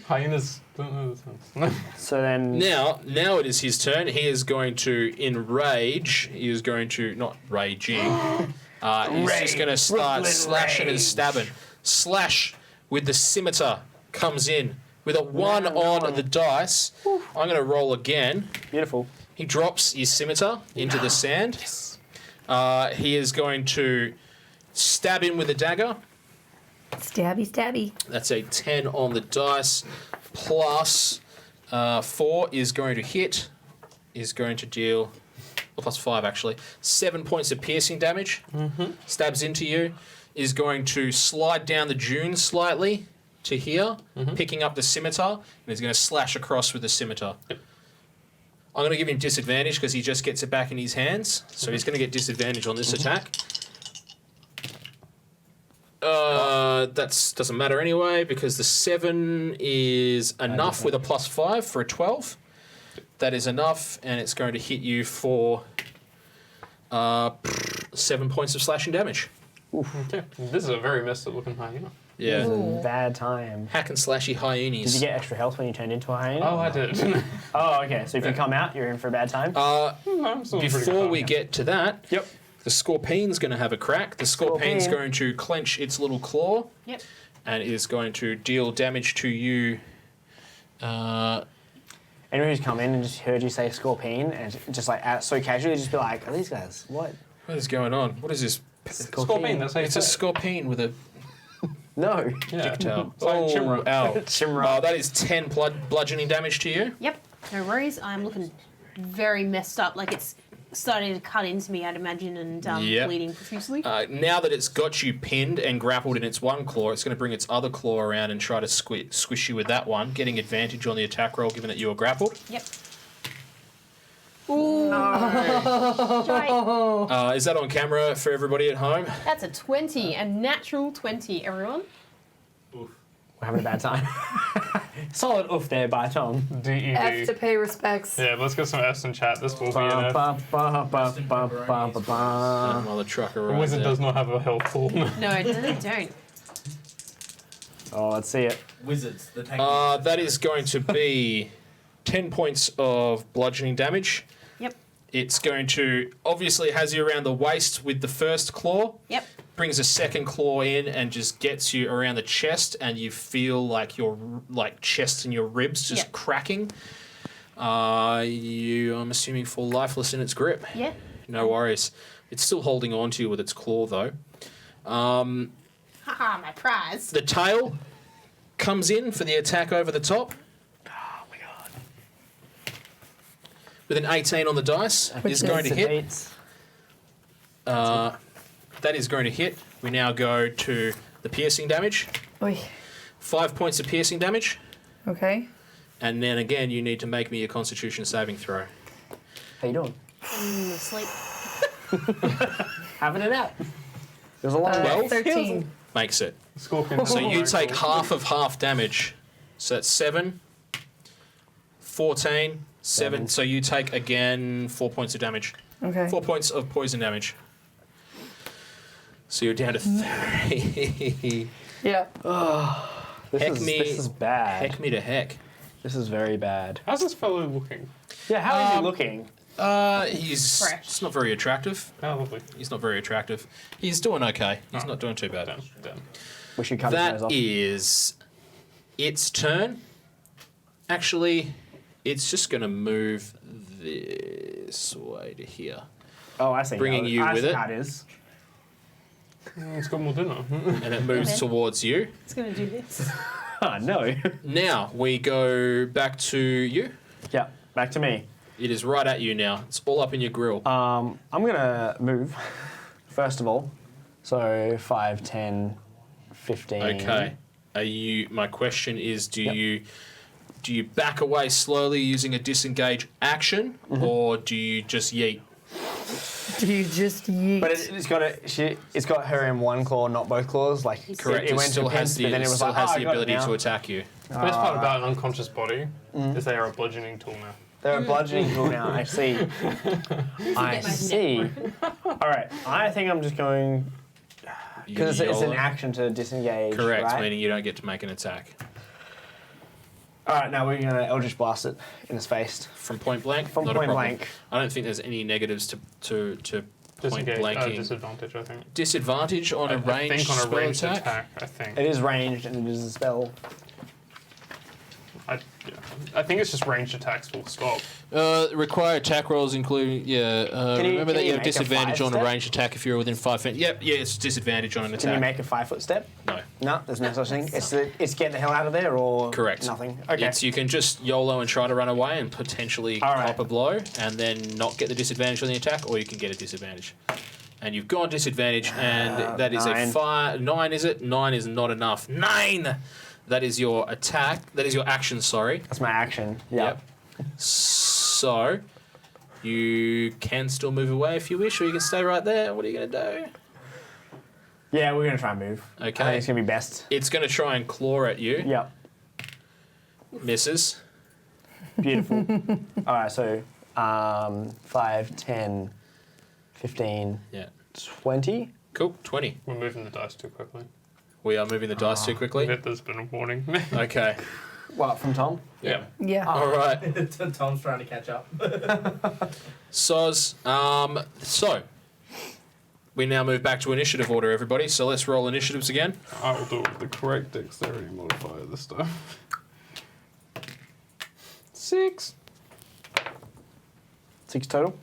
Hyenas don't know the sense. So then. Now it is his turn. He is going to enrage. He is going to not raging. He's just going to start Brooklyn slashing and rage. stabbing. Slash with the scimitar comes in with a 1 on the dice. I'm going to roll again. Beautiful. He drops his scimitar into the sand. He is going to stab him with a dagger. Stabby, stabby. That's a 10 on the dice. Plus 4 is going to hit. Is going to deal... Well, plus 5, actually. 7 points of piercing damage. Stabs into you. Is going to slide down the dune slightly to here, picking up the scimitar, and he's going to slash across with the scimitar. I'm going to give him disadvantage because he just gets it back in his hands. So he's going to get disadvantage on this attack. That doesn't matter anyway because the 7 is enough with a plus 5 for a 12. That is enough, and it's going to hit you for 7 points of slashing damage. Okay. This is a very messed up looking hyena. Yeah. Ooh. Bad time. Hack and slashy hyenas. Did you get extra health when you turned into a hyena? Oh, I did. Oh, okay. So if you come out, you're in for a bad time. I'm still pretty Before good. we get to that, Yep. the Scorpion's going to have a crack. The Scorpion's Scorpion. going to clench its little claw Yep. and is going to deal damage to you. Anyone who's come in and just heard you say scorpion and just like so casually, just be like, "Are these guys what?" What is going on? What is this? Scorpion, that's how you It's say a it. scorpion with a No. Yeah. tail. It's like Chimera. ow. Chimera. Oh, that is 10 bludgeoning damage to you. Yep. No worries. I'm looking very messed up. Like it's starting to cut into me, I'd imagine, and Yep. bleeding profusely. Now that it's got you pinned and grappled in its one claw, it's going to bring its other claw around and try to squish you with that one, getting advantage on the attack roll given that you are grappled. Yep. Is that on camera for everybody at home? That's a 20, a natural 20, everyone. We're having a bad time. Solid oof there by Tom. F DED. to pay respects. Yeah, let's get some F's in chat. This will be an F. While the trucker The arrives wizard there. does not have a health pool. No, they don't. Oh, let's see it. Wizards. The That is going to be 10 points of bludgeoning damage. Yep. It's going to, obviously, it has you around the waist with the first claw. Yep. Brings a second claw in and just gets you around the chest, and you feel like your chest and your ribs just Yep. cracking. I'm assuming fall lifeless in its grip. Yeah. No worries. It's still holding on to you with its claw, though. Haha, my prize. The tail comes in for the attack over the top. Oh my god. With an 18 on the dice, is going to hit. That is going to hit. We now go to the piercing damage. Oy. 5 points of piercing damage. Okay. And then again, you need to make me a constitution saving throw. How you doing? Sleep. Having it out. There's a lot of 12? 13. Makes it. Scorpion. So you take half of half damage. So that's 7, 14, 7. So you take again 4 points of damage. Okay. 4 points of poison damage. So you're down to 3. Yeah. This is bad. Heck me to heck. This is very bad. How's this fellow looking? Yeah, how is he looking? He's Fresh. not very attractive. Oh, lovely. He's not very attractive. He's doing okay. He's Oh. not doing too bad. Done. We should cut his That nose off. is its turn. Actually, it's just going to move this way to here. Oh, I see. bringing how you I with see it. How it is. It's got more dinner. And it moves Okay. towards you. It's going to do this. Oh, no. Now, we go back to you. Yeah, back to me. It is right at you now. It's all up in your grill. I'm going to move, first of all. So 5, 10, 15. Okay. My question is, do Yep. you back away slowly using a disengage action, Mm-hmm. or do you just yeet? Do you just yeet? But it's got her in one claw, not both claws. Like Correct. It went still to has pinch, the but then it was still like, has oh, the I got it ability now. to attack you. The best part about an unconscious body is they are a bludgeoning tool now. They're a bludgeoning tool now. I see. I Get my see. neck All right. I think I'm just going because it's an action to disengage. Correct, right? meaning you don't get to make an attack All right. Now we're gonna Eldritch Blast it in his face. from point blank. From Not a point problem. blank. I don't think there's any negatives to point Disengage. blanking. Disadvantage, I think. Disadvantage on a I ranged think on a spell ranged attack. attack. I think. It is ranged and it is a spell. I think it's just ranged attacks full stop. Required attack rolls include remember that you have make a disadvantage on a 5-step? ranged attack if you're within 5 feet. Yep, yeah, it's disadvantage on an Can attack. you make a 5-foot step? No. No, there's no such thing. It's get the hell out of there or Correct. nothing. Okay. You can just YOLO and try to run away and potentially All right. cop a blow and then not get the disadvantage on the attack, or you can get a disadvantage. And you've got disadvantage, and that is 9. 9, is it? 9 is not enough. 9! That is your attack. That is your action, sorry. That's my action. Yep. So, you can still move away if you wish, or you can stay right there. What are you going to do? Yeah, we're gonna try and move. Okay. I think it's gonna be best. It's going to try and claw at you. Yep. Misses. Beautiful. All right, so 5, 10, 15, Yeah. 20. Cool, 20. We're moving the dice too quickly. We are moving the dice too quickly. There's been a warning. Okay. What, from Tom? Yeah. Yeah. All right. Tom's trying to catch up. Soz. So, we now move back to initiative order, everybody. So let's roll initiatives again. I will do it with the correct dexterity modifier this time. 6. 6 total.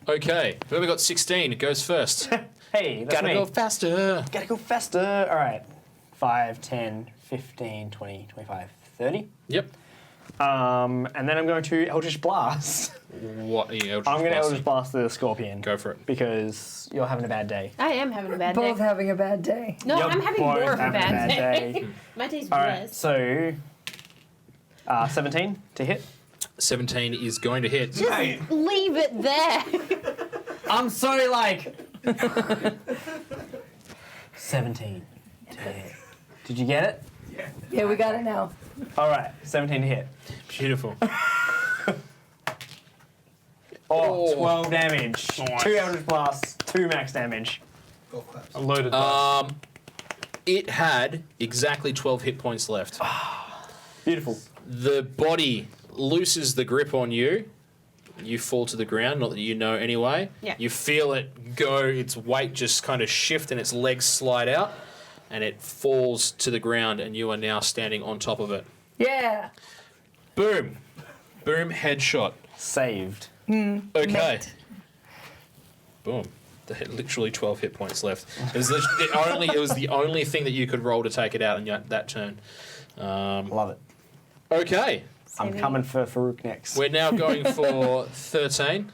Okay, whoever got 16, it goes first. Hey, that's Gotta me. go faster. Gotta go faster. All right. 5, 10, 15, 20, 25, 30. Yep. And then I'm going to Eldritch Blast. What are you? I'm going to Eldritch Blast the Scorpion. Go for it. Because you're having a bad day. I am having a bad Both day. having a bad day. No, You're I'm having both more of a having bad day. My day's All right, worse. so 17 to hit. 17 is going to hit. Leave it there. I'm so like 17 to hit. Did you get it? Yeah, we got it now. All right, 17 to hit. Beautiful. Oh, 12 damage. Nice. 2 Eldritch Blasts, 2 max damage. A loaded dice. It had exactly 12 hit points left. Beautiful. The body looses the grip on you. You fall to the ground, not that you know anyway. Yeah. You feel it go, its weight just kind of shift and its legs slide out and it falls to the ground and you are now standing on top of it. Yeah. Boom. Boom, headshot. Saved. Okay. Mate. Boom. They had literally 12 hit points left. It was the only thing that you could roll to take it out in that turn. Love it. Okay. I'm coming for Farouk next. We're now going for 13.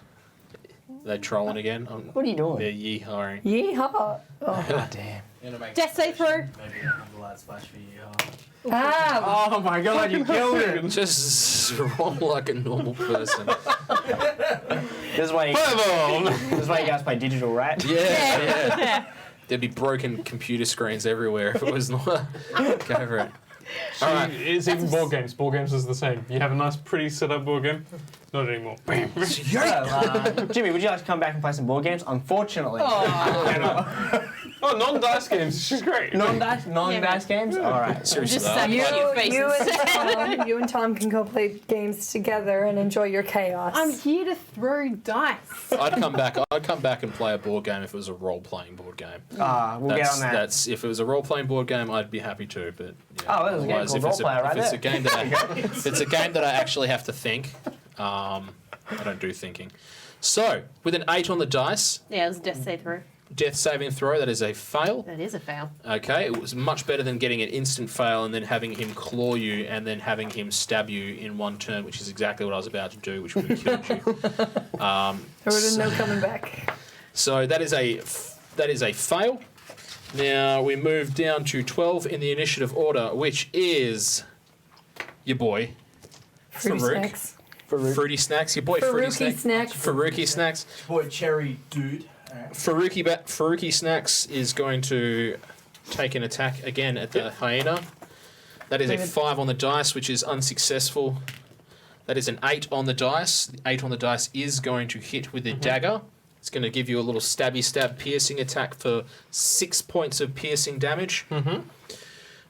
They're trolling again. What are you doing? They're yee-hawing. Yeehaw. Oh. God damn. You're gonna make Death save throw. maybe a humble lad splash for you. Ah. Oh my god, you killed it. Just roll like a normal person. This is why you guys play digital, right? Yeah. There'd be broken computer screens everywhere if it was not. Go for it. All right. It's even board games. Board games is the same. You have a nice, pretty set-up board game. Not anymore. Bam. So, Jimmy, would you like to come back and play some board games? Unfortunately. Oh, non-dice games. She's great. Non-dice games? All right. Seriously, Just though, suck You, on your faces. you and Tom can go play games together and enjoy your chaos. I'm here to throw dice. I'd come back and play a board game if it was a role-playing board game. We'll get on that. That's if it was a role-playing board game, I'd be happy to. But yeah, Oh, there's a game otherwise, called if it's Role Player right if it's there. a game that if it's a game that I actually have to think, I don't do thinking. So with an 8 on the dice, Yeah, it was a death save throw. death saving throw, that is a fail. That is a fail. Okay, it was much better than getting an instant fail and then having him claw you and then having him stab you in one turn, which is exactly what I was about to do, which would have killed you. There would have no coming back. So that is a fail. Now we move down to 12 in the initiative order, which is your boy Fruity Farouk. snacks. Fruity Snacks, your boy Fruity Faruki Snacks. snacks. Faruki Snacks. Boy, cherry dude. Alright. Faruki Snacks is going to take an attack again at the hyena. That is a 5 on the dice, which is unsuccessful. That is an 8 on the dice. The 8 on the dice is going to hit with a dagger. It's going to give you a little stabby stab piercing attack for 6 points of piercing damage.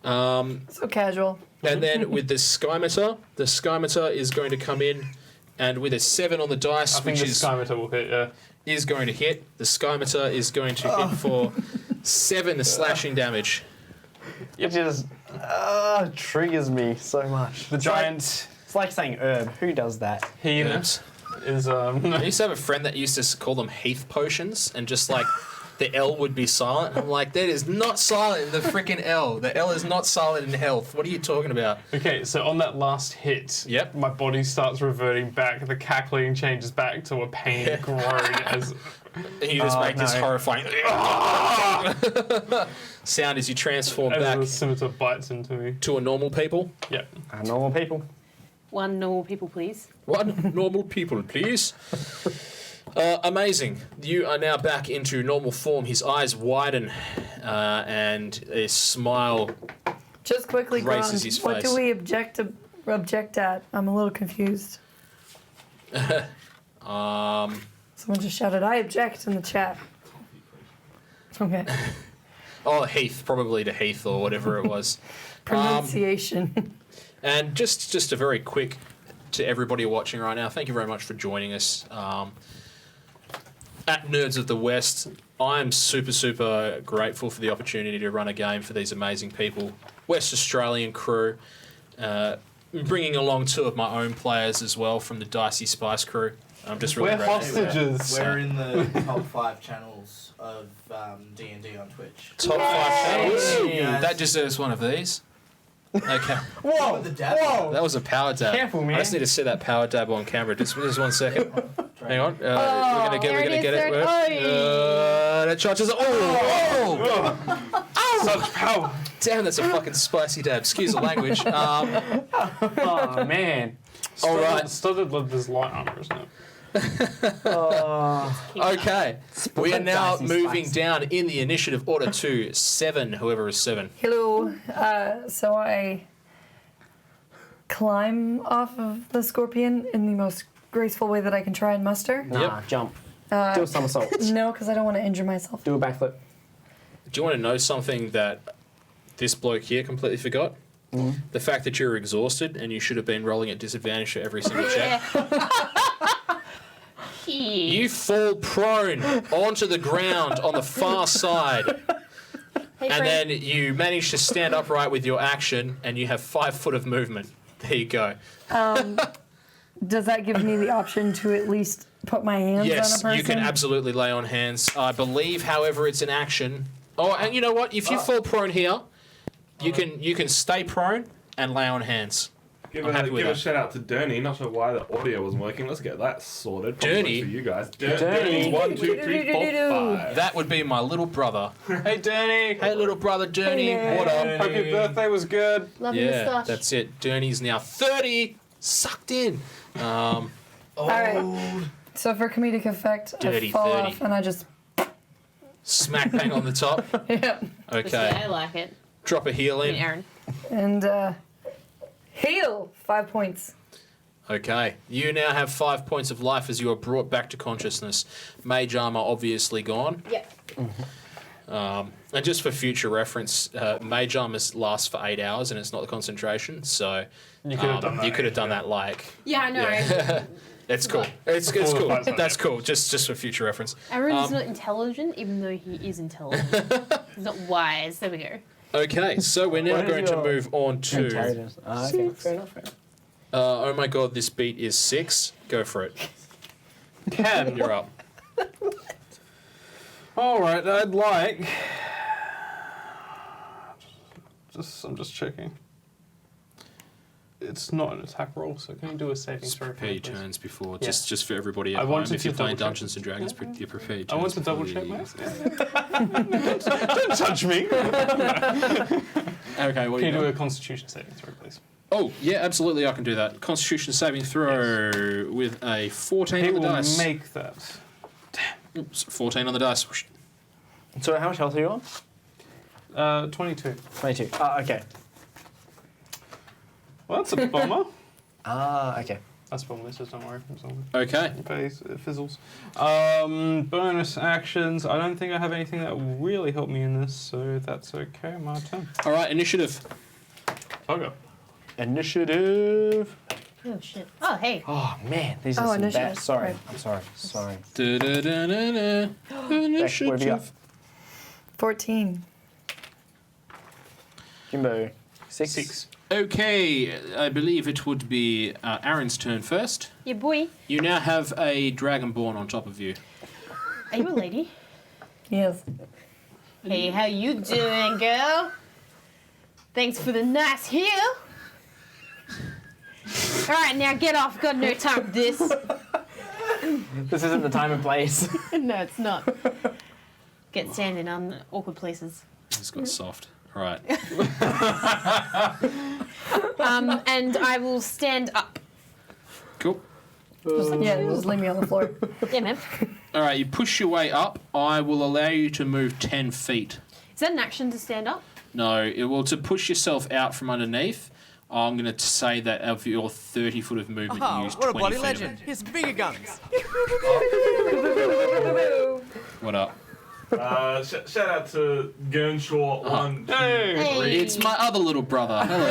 So casual. And then with the Skymeter is going to come in, and with a 7 on the dice, I think which the is Skymeter will hit, yeah. is going to hit. The Skymeter is going to hit for 7 slashing damage. It just triggers me so much. The giant It's like saying herb. Who does that? Herbs. is I used to have a friend that used to call them Heath potions, and just like the L would be silent. I'm like, that is not silent in the freaking L. The L is not silent in health. What are you talking about? Okay, so on that last hit, Yep. my body starts reverting back. The cackling changes back to a pained groan as And you just make this no. horrifying sound as you transform as back the scimitar bites into me. to a normal people. Yep. Normal people. One normal people, please. One normal people, please. Amazing. You are now back into normal form. His eyes widen and a smile. Just quickly, Races Gron, his what face. do we object at? I'm a little confused. So Someone just shouted, "I object" in the chat. Okay. Oh, Heath, probably to Heath or whatever it was. Pronunciation. And just a very quick to everybody watching right now, thank you very much for joining us. At Nerds of the West, I'm super grateful for the opportunity to run a game for these amazing people. West Australian crew, bringing along 2 of my own players as well from the Dicey Spice crew. I'm just really We're grateful. hostages. We're in the top 5 channels of D&D on Twitch. Top 5 channels. Hey. That deserves one of these. Okay. Whoa! The dab. That was a power dab. Careful, man. I just need to see that power dab on camera. Just 1 second. Hang on. We're gonna there it get is, it. there it- That charges. Oh! Such power. Damn, that's a fucking spicy dab. Excuse the language. Oh, man. All right. Studded with this light armor, isn't it? Okay. We are now Dicey moving spice. down in the initiative order to 7. Whoever is 7. Hello. So I climb off of the scorpion in the most graceful way that I can try and muster. Nah, jump. Do a somersault. No, because I don't want to injure myself. Do a backflip. Do you want to know something that this bloke here completely forgot? The fact that you're exhausted and you should have been rolling at disadvantage for every single check. You fall prone onto the ground on the far side, Hey, and friend. then you manage to stand upright with your action, and you have 5 foot of movement. There you go. Does that give me the option to at least put my hands on a Yes, person? you can absolutely lay on hands. I believe, however, it's an action. Oh, and you know what? If you fall prone here, you can stay prone and lay on hands. Give I'm happy with a that. shout out to Derny. Not sure why the audio wasn't working. Let's get that sorted. Probably Derny? for you guys. Derny. Derny. 1, 2, 3, 4, 5. That would be my little brother. Hey, Danny. Hey, little brother Derny, what up? Hope your birthday was good. Love your Yeah, moustache. that's it. Derny's now 30, sucked in. All right. So for comedic effect, Dirty I fall 30. off and I just Smack bang on the top. yeah, Yeah, I Okay. like it. Drop a heal And in. Aaron. and heal 5 points. Okay. You now have 5 points of life as you are brought back to consciousness. Mage armor obviously gone. Yep. And just for future reference, mage armor lasts for 8 hours and it's not the concentration. So You could have done that. you could have done that like. Yeah, I know. Yeah. It's cool. It's Before the cool. fight's not That's yet. cool. Just for future reference. Aaron's not intelligent, even though he is intelligent. He's not wise. There we go. Okay, so we're now What is going to your move on to. Intelligence. Okay, fair enough. Oh my god, this beat is 6. Go for it. Cam, You're up. all right. I'd like. I'm just checking. It's not an attack roll, so can you do a saving Just throw? for prepare me, your please? turns before, Yeah. just for everybody at I home. wanted If you're to playing double-check. Dungeons and Dragons, you prepare your I want turns to before double check, you- mate. Don't touch me. Okay, what Can are you do you a Constitution saving throw, please? Oh, yeah, absolutely, I can do that. Constitution saving throw with a 14 He on the will dice. make that. Oops, 14 on the dice. Whoosh. So how much health are you on? 22. 22. Okay. Well, that's a bummer. Okay. That's probably misses, don't worry. It's all Okay. it fizzles. Bonus actions. I don't think I have anything that will really help me in this, so that's okay. My turn. All right, initiative. Okay. Initiative. Oh shit. Oh hey. Oh man, these are Oh, some initiative. bad. Sorry, Right. I'm sorry. Sorry. Da-da-da-da-da. What have you got? Initiative. 14. Jimbo. 6. 6. Okay, I believe it would be Aaron's turn first. Yeah, boy. You now have a dragonborn on top of you. Are you a lady? Yes. Hey, how you doing, girl? Thanks for the nice heel. All right, now get off. Got no time for this. This isn't the time and place. No, it's not. Get standing on awkward places. It's got soft. All right. And I will stand up. Cool. Just leave me on the floor. Yeah, man. All right, you push your way up. I will allow you to move 10 feet. Is that an action to stand up? No, it will to push yourself out from underneath. I'm going to say that of your 30 foot of movement, you use 20 what a bloody feet legend. of it. Here's finger guns. What up? Shout out to Gernshaw. Hey. It's my other little brother. Hello.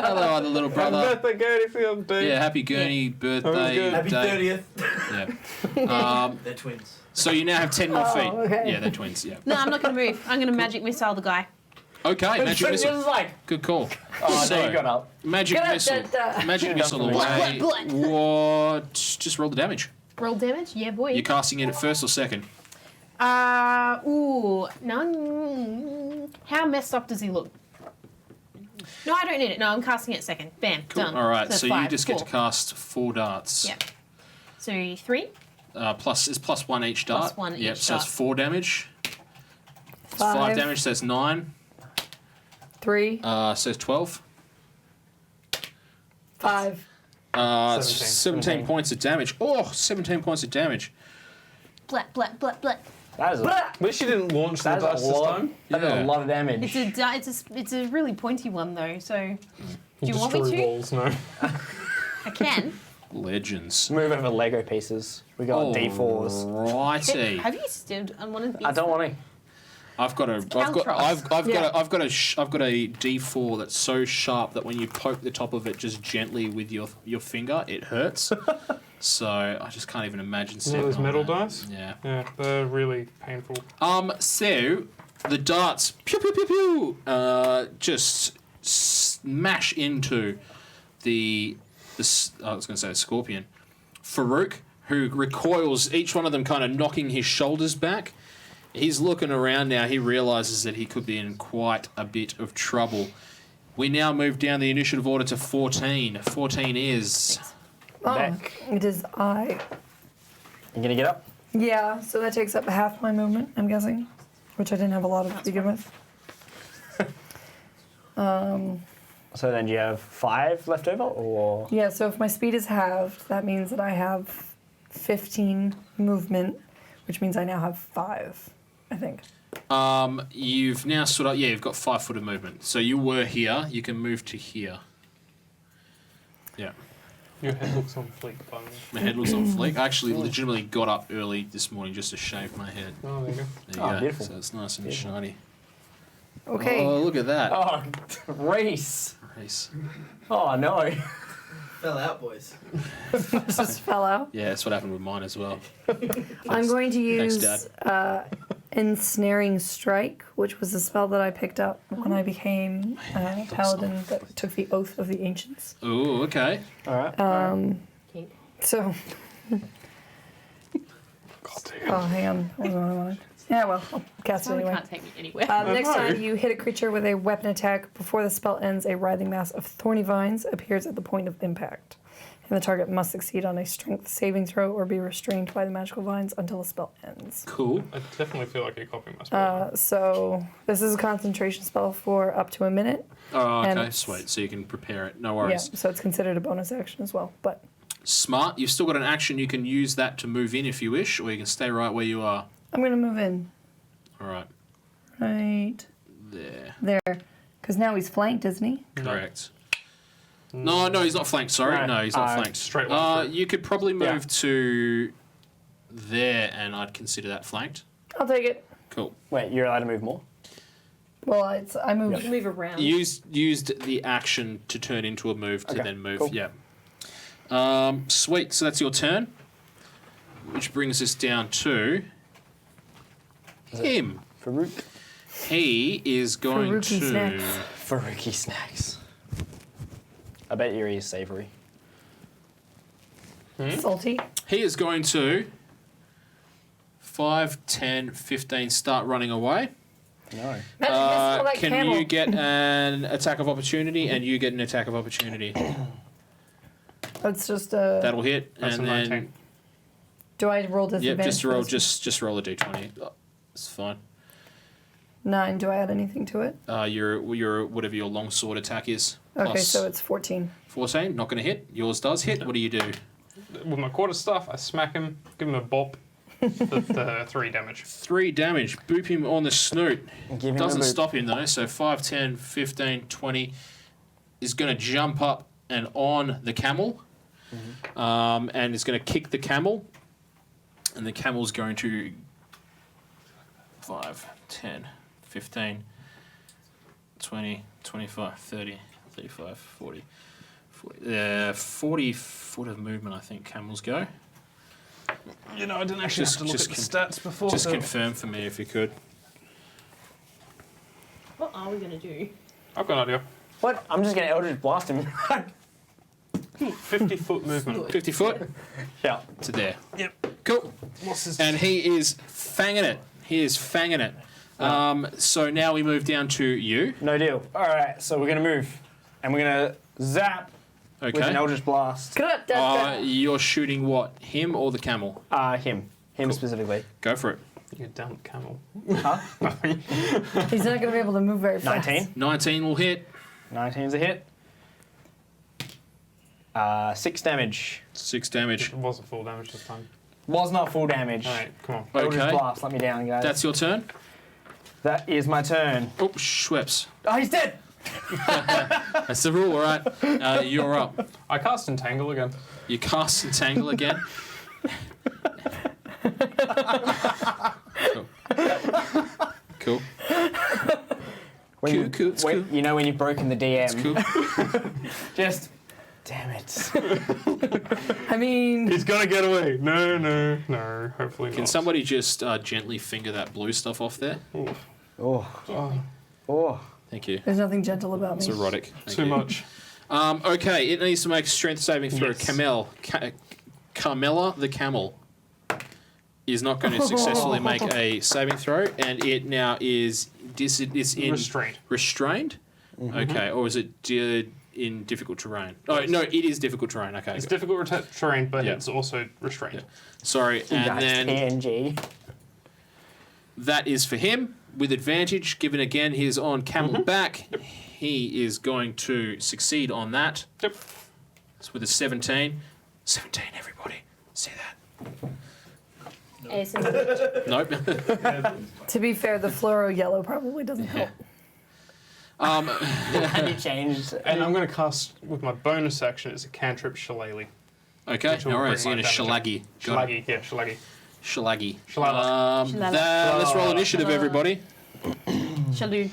Hello, other little brother. Birthday, Gurney, for your day. Yeah, happy Gurney birthday. Happy day. 30th. Yeah. They're twins. So you now have 10 more feet. okay. Yeah, they're twins, yeah. No, I'm not going to move. I'm going to magic missile the guy. Okay, magic missile. Just like, Good call. oh, So, no, you got up. magic missile. Magic missile away. Blah, What? Just roll the damage. Roll damage? Yeah, boy. You're casting it at first or second? None. How messed up does he look? No, I don't need it. No, I'm casting it second. Bam, Cool. done. All right, that's so you five, just get to 4. cast 4 darts. Yep. So 3. Plus is plus 1 each dart. Plus 1 Yep, each so that's dart. 4 damage. It's 5 5. damage, so that's 9. 3, So it's 12. 5. 17 points of damage. Oh, 17 points of damage. Blat, blat, blat, blat. That is At least you didn't launch the that is dice a this lot. time. That is Yeah. a lot of damage. It's a really pointy one though. So do you want me Destroy to? walls, no. I can. Legends. Move over Lego pieces. We got D4s. Righty. Have you stood on one of these? I don't want to. I've got a D4 that's so sharp that when you poke the top of it just gently with your finger, it hurts. So I just can't even imagine You sitting know those on metal that. dice? Yeah. Yeah, they're really painful. So the darts pew pew pew pew just smash into the I was going to say a scorpion. Farouk, who recoils, each one of them kind of knocking his shoulders back. He's looking around now. He realises that he could be in quite a bit of trouble. We now move down the initiative order to 14. 14 is... Oh, Back. it is I. You gonna get up? Yeah, so that takes up half my movement, I'm guessing, which I didn't have a lot of to begin with. So then do you have 5 left over, or? Yeah, so if my speed is halved, that means that I have 15 movement, which means I now have 5, I think. You've now sort of... Yeah, you've got 5 foot of movement. So you were here. You can move to here. Yeah. Your head looks on fleek, by the way. My head looks on fleek. I actually legitimately got up early this morning just to shave my head. Oh, there you go. There you Oh, go. beautiful. So it's nice and Beautiful. shiny. Okay. Oh, look at that. Oh, Reese. Nice. Oh, no. Fell out, boys. Just fell out. Yeah, that's what happened with mine as well. I'm going to Thanks, use Ensnaring Strike, which was a spell that I picked up when I became Paladin that took the Oath of the Ancients. Oh, okay. All right. So. Oh, hang on. What do I want? Yeah, well, I'll cast it Probably anyway. can't take me anywhere. Next time you hit a creature with a weapon attack, before the spell ends, a writhing mass of thorny vines appears at the point of impact. And the target must succeed on a strength saving throw or be restrained by the magical vines until the spell ends. Cool. I definitely feel like you're copying my spell. So this is a concentration spell for up to a minute. Oh, And okay. it's- Sweet. So you can prepare it. No Yeah, worries. so it's considered a bonus action as well. But Smart. You've still got an action. You can use that to move in if you wish, or you can stay right where you are. I'm going to move in All right. right There. there. Because now he's flanked, isn't he? Correct. No, he's not flanked. Sorry. No. No, he's not flanked. Straight one through. You could probably move Yeah. to there, and I'd consider that flanked. I'll take it. Cool. Wait, you're allowed to move more? Well, I moved. Move around. Used the action to turn into a move to Okay, then move. cool. Yeah. Sweet. So that's your turn, which brings us down to him. Farouk. He is going Farouky to. snacks. Farouky snacks. I bet your ears savoury. Salty. He is going to 5, 10, 15 start running away. No. Can you get an attack of opportunity, and you get an attack of opportunity? It's just That'll hit, That's and a then 19. do I roll disadvantage? yep, just roll for this? just roll a d20. It's fine. 9. Do I add anything to it? Your whatever your longsword attack is. Okay, plus so it's 14. 14. Not going to hit. Yours does hit. What do you do? With my quarterstaff, I smack him, give him a bop, for 3 damage. 3 damage. Boop him on the snoot. Give him Doesn't a boop. stop him though. So 5, 10, 15, 20 is going to jump up and on the camel. And is going to kick the camel. And the camel's going to 5, 10, 15, 20, 25, 30, 35, 40. 40 foot of movement, I think camels go. You know, I didn't actually have to look at the stats before. Just so- confirm for me if you could. What are we gonna do? I've got an idea. What? I'm just going to Eldritch Blast him. 50-foot movement. 50 foot Yeah. to there. Yep. Cool. What's his... And he is fanging it. He is fanging it. So now we move down to you. No deal. All right, so we're going to move. And we're going to zap with an Okay. Eldritch Blast. You're shooting what? Him or the camel? Him. Him specifically. Go for it. You dumb camel. Huh? He's not going to be able to move very fast. 19. 19 will hit. 19's a hit. 6 damage. 6 damage. It wasn't full damage this time. Was not full damage. Alright, come on. Eldritch Okay. Blast, let me down, guys. That's your turn. That is my turn. Oh, Schweppes. Oh, he's dead! That's the rule, all right? You're up. I cast Entangle again. You cast Entangle again. Cool. When Cool, you, cool, it's when, cool. You know when you've broken the DM. Cool. Just, damn it. I mean, He's gonna get away. No. Hopefully not. Can somebody just gently finger that blue stuff off there? Oh. Oh. Thank you. there's nothing gentle about It's me. erotic. Thank Too you. much. Okay, it needs to make a strength saving throw. Yes. Camel. Carmela the camel is not going to successfully make a saving throw, and it now is in Restraint. restrained. Okay, or is it in difficult terrain? Oh no, it is difficult terrain. Okay, It's good. difficult terrain, but Yeah. it's also restrained. Yeah. Sorry, and then PNG. that is for him with advantage. Given again, he's on camel back. He is going to succeed on that. Yep. It's with a 17. 17, everybody. See that? ASMR. Nope. To be fair, the fluoro yellow probably doesn't help. Have you changed? And I'm going to cast, with my bonus action, it's a cantrip Shillelagh. Okay, Which will all right, bring so you're my going to damage shillaggy. Got it. Shillelagh, yeah, Shillelagh. Shillaggy. Shillelagh. Shillelagh. Let's roll initiative, everybody. Shalu.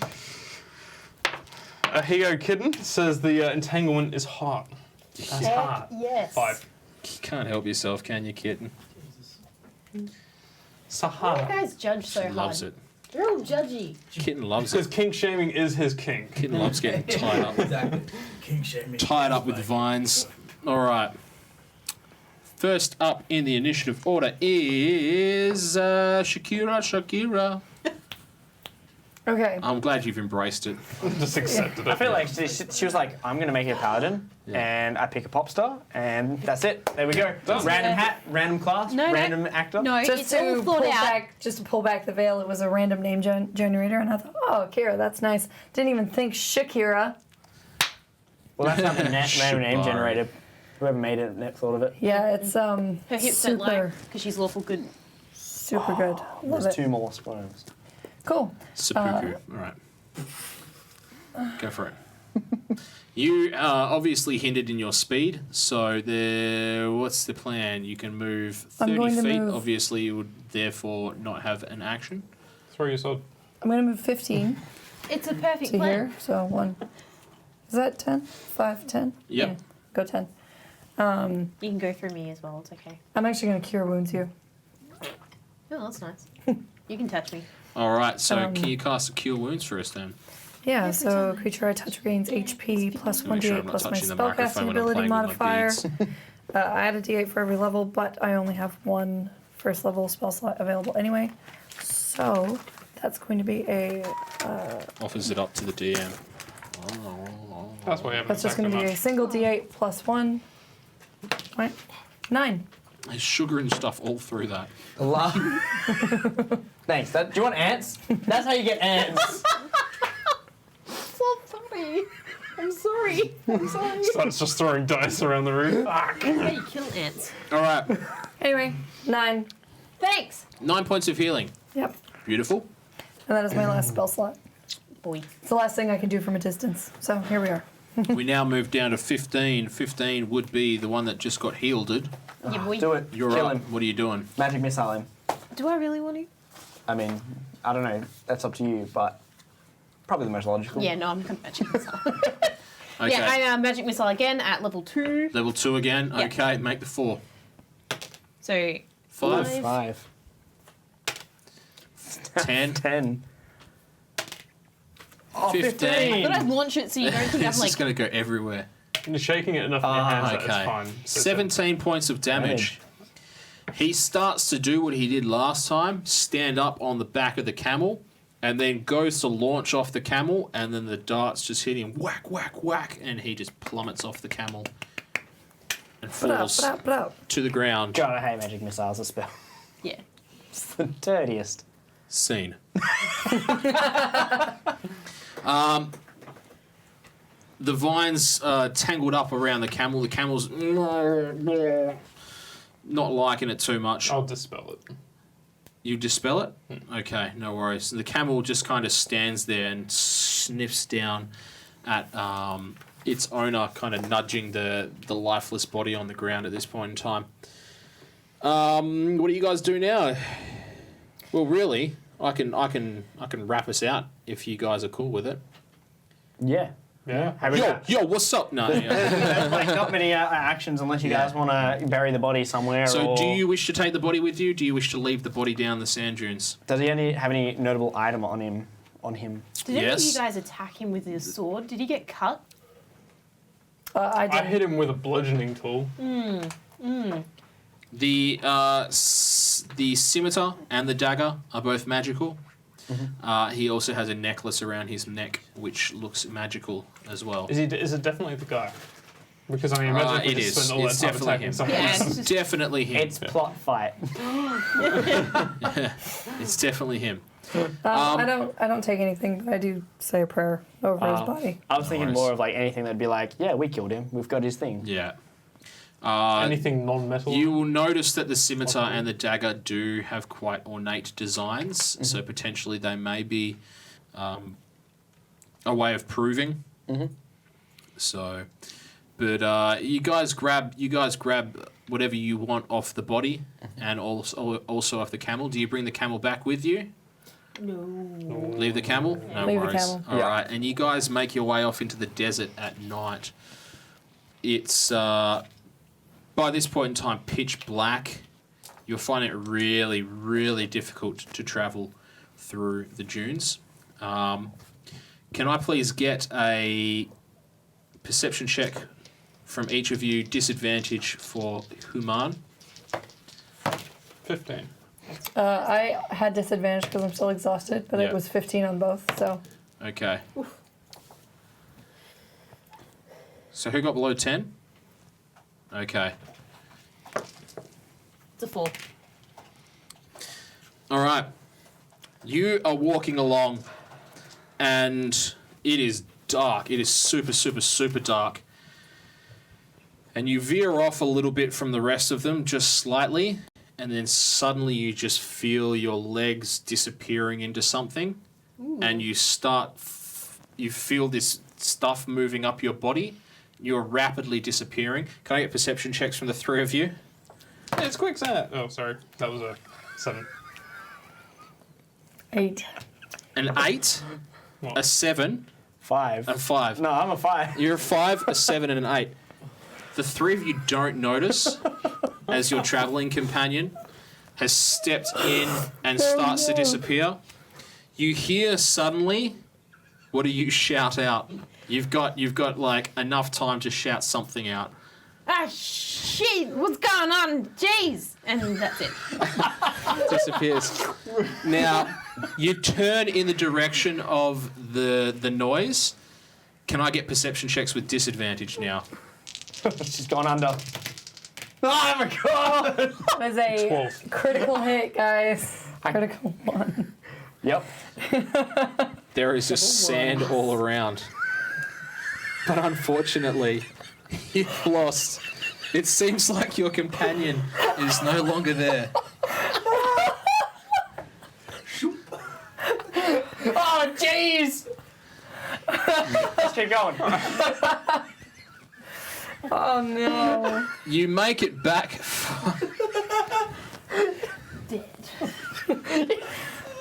Higo Kitten says the entanglement is hot. That's hot. Yes. 5. You can't help yourself, can you, kitten? Why do you Sahara. guys judge so She hard? loves it. You're all judgy. Kitten loves Because it. kink shaming is his kink. Kitten loves getting tied up. Exactly. King shaming. Tied up with vines. All right. First up in the initiative order is Shakira. Okay. I'm glad you've embraced it. Just accepted it. I feel like she was like, I'm going to make it a paladin, and I pick a pop star, and that's it. There we go. Random hat, random class, No, no. random actor. No, Just it's all to thought pull out. back, just to pull back the veil, it was a random name generator, and I thought, oh, Kira, that's nice. Didn't even think Shakira. Well, that's not the random name Shibari. generator. Whoever made it thought of it. Yeah, it's Her hips don't lie super, because she's lawful good. super good. Love There's it. 2 more spoilers. Cool. Seppuku. All right. Go for it. You are obviously hindered in your speed, so what's the plan? You can move I'm 30 going to feet. move- Obviously, you would therefore not have an action. Throw your sword. I'm going to move 15 It's a perfect to plan. here. So 1. Is that 10? 5, 10? Yep. Yeah, go 10. You can go through me as well. It's okay. I'm actually going to cure wounds you. Oh, that's nice. You can touch me. All right, so can you cast a Cure Wounds for us then? Yeah, Every so time. creature I touch gains HP plus Make sure 1d8 I'm not plus my touching the microphone spellcasting when I'm ability playing with my modifier. beads. I add a d8 for every level, but I only have 1 first level spell slot available anyway. So that's going to be a. Offers it up to the DM. That's why you haven't That's just attacked going to him be a much. single d8 plus 1. Right? 9. There's sugar and stuff all through that. Thanks. Do you want ants? That's how you get ants. So sorry. I'm sorry. I'm sorry. Starts just throwing dice around the room. That's how you kill ants. All right. Anyway, 9. Thanks. 9 points of healing. Yep. Beautiful. And that is my last spell slot. Boy. It's the last thing I can do from a distance. So here we are. We now move down to 15. 15 would be the one that just got healed. Yeah, boy. Do it. You're Kill right. him. What are you doing? Magic missile him. Do I really want to? I mean, I don't know. That's up to you, but probably the most logical. Yeah, no, I'm going to magic missile. Okay. Yeah, I magic missile again at level 2. Level 2 again. Yeah. Okay, make the 4. So 5. 5. 10. 10. Oh, 15. I thought I'd launch it so you don't think I'm It's like. just going to go everywhere. You're shaking it enough in your hands that it's Okay. fine. So 17 points of damage. He starts to do what he did last time, stand up on the back of the camel, and then goes to launch off the camel, and then the darts just hit him, whack, whack, whack, and he just plummets off the camel and falls to the ground. God, I hate magic missiles as a spell. Yeah. It's the dirtiest. Scene. The vines tangled up around the camel. The camel's not liking it too much. I'll dispel it. You dispel it? Okay, no worries. The camel just kind of stands there and sniffs down at its owner, kind of nudging the lifeless body on the ground at this point in time. What do you guys do now? Well, really, I can wrap us out if you guys are cool with it. Yeah. Yeah. How about that? Yo, what's up? No. Yeah. There's like not many actions unless you guys want to bury the body somewhere. So, or... do you wish to take the body with you? Do you wish to leave the body down the sand dunes? Does he have any notable item on him? Did any of Yes. you guys attack him with his sword? Did he get cut? I did. I hit him with a bludgeoning tool. The scimitar and the dagger are both magical. He also has a necklace around his neck, which looks magical as well. Is it definitely the guy? Because I mean, imagine if we It just is. spent all It's that time definitely attacking him. someone Yeah, else. it's It's just- definitely him. It's plot fight. It's definitely him. I don't take anything, but I do say a prayer over his body. I was thinking Nice. more of like anything that'd be like, yeah, we killed him. We've got his thing. Yeah. Anything non-metal? You will notice that the scimitar and the dagger do have quite ornate designs, so potentially they may be a way of proving. So, but you guys grab whatever you want off the body and also off the camel. Do you bring the camel back with you? No. Leave the camel? No Leave the worries. camel. All right, and you guys make your way off into the desert at night. It's by this point in time pitch black. You'll find it really, really difficult to travel through the dunes. Can I please get a perception check from each of you? Disadvantage for Human. 15. I had disadvantage because I'm still exhausted, but Yeah. it was 15 on both, so Okay. So who got below 10? Okay. It's a 4. All right. You are walking along, and it is dark. It is super, super, super dark. And you veer off a little bit from the rest of them, just slightly, and then suddenly you just feel your legs disappearing into something, and you you feel this stuff moving up your body. You're rapidly disappearing. Can I get perception checks from the three of you? Yeah, it's quicksand. Oh, sorry. That was a 7. 8. An 8, What? a 7, 5. a 5. No, I'm a 5. You're a 5, a 7, and an 8. The three of you don't notice as your travelling companion has stepped in and starts to disappear. You hear suddenly, what do you shout out? You've got like enough time to shout something out. Ah, shit! What's going on? Jeez! And that's it. Disappears. Now, you turn in the direction of the noise. Can I get perception checks with disadvantage now? She's gone under. Oh my god! That was a 12. critical hit, guys. Critical one. Yep. There is just sand all around. But unfortunately, you've lost. It seems like your companion is no longer there. Please! Let's keep going. Oh no. You make it back.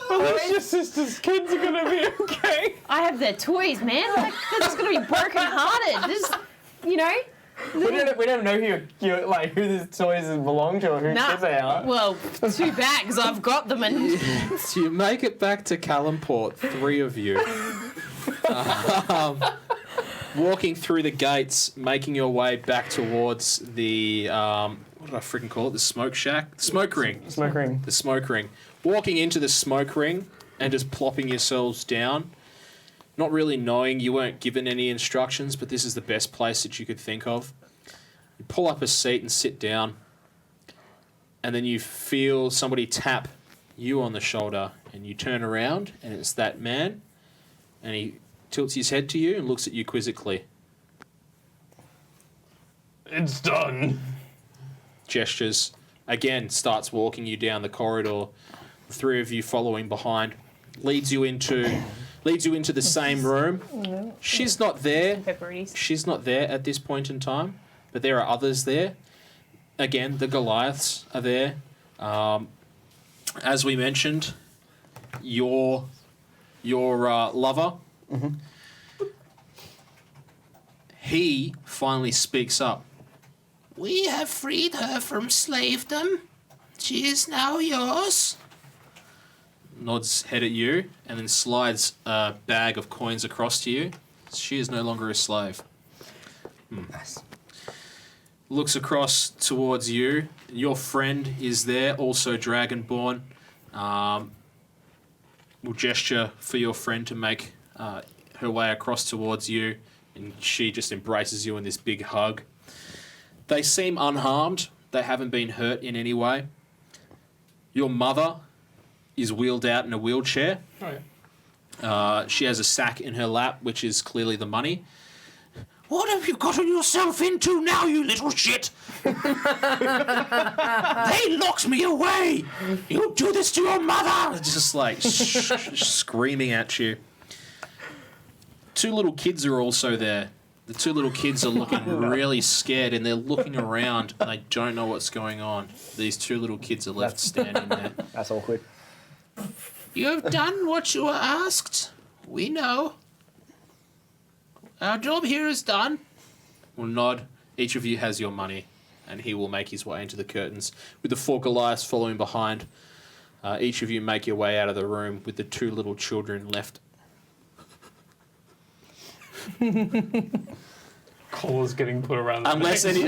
Your sister's kids are gonna be okay. I have their toys, man. Like, they're just gonna be broken-hearted. Just, you know. We don't know who who the toys belong to or who Nah. kids they are. Well, too bad because I've got them and. So you make it back to Calimport, 3 of you. Walking through the gates, making your way back towards the, what did I freaking call it? The smoke shack? Smoke ring. Smoke ring. The smoke ring. Walking into the smoke ring and just plopping yourselves down. Not really knowing, you weren't given any instructions, but this is the best place that you could think of. You pull up a seat and sit down, and then you feel somebody tap you on the shoulder, and you turn around, and it's that man, and he tilts his head to you and looks at you quizzically. It's done. Gestures. Again, starts walking you down the corridor. The 3 of you following behind. Leads you into the same room. She's not there. Pepperonis. She's not there at this point in time, but there are others there. Again, the Goliaths are there. As we mentioned, your lover, he finally speaks up. We have freed her from slavedom. She is now yours. Nods head at you and then slides a bag of coins across to you. She is no longer a slave. Nice. Looks across towards you. Your friend is there, also Dragonborn. Will gesture for your friend to make her way across towards you, and she just embraces you in this big hug. They seem unharmed. They haven't been hurt in any way. Your mother is wheeled out in a wheelchair. Oh, yeah. She has a sack in her lap, which is clearly the money. What have you gotten yourself into now, you little shit? They locked me away. You do this to your mother. Just like screaming at you. 2 little kids are also there. The 2 little kids are looking really scared, and they're looking around, and they don't know what's going on. These 2 little kids are left standing there. That's awkward. You have done what you were asked. We know. Our job here is done. Will nod. Each of you has your money, and he will make his way into the curtains, with the 4 Goliaths following behind. Each of you make your way out of the room with the 2 little children left. Collars getting put around the Unless neck. any...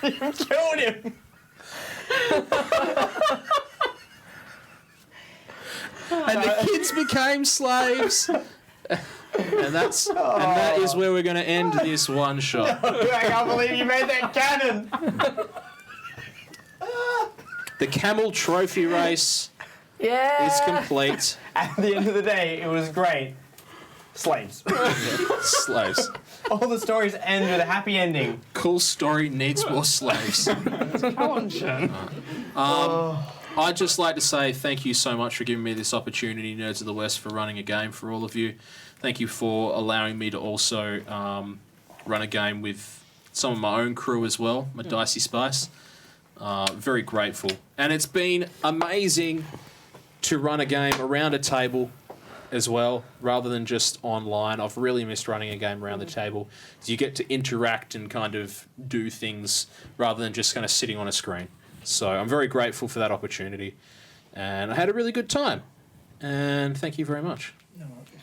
You killed him. And the kids became slaves. And that is where we're going to end this one shot. I can't believe you made that canon. The Camel Trophy race Yeah. is complete. At the end of the day, it was great. Slaves. Slaves. All the stories end with a happy ending. Cool story, needs more slaves. Come on, Shen. I'd just like to say thank you so much for giving me this opportunity, Nerds of the West, for running a game for all of you. Thank you for allowing me to also run a game with some of my own crew as well, my Dicey Spice. Very grateful. And it's been amazing to run a game around a table as well, rather than just online. I've really missed running a game around the table. You get to interact and kind of do things rather than just kind of sitting on a screen. So I'm very grateful for that opportunity. And I had a really good time. And thank you very much.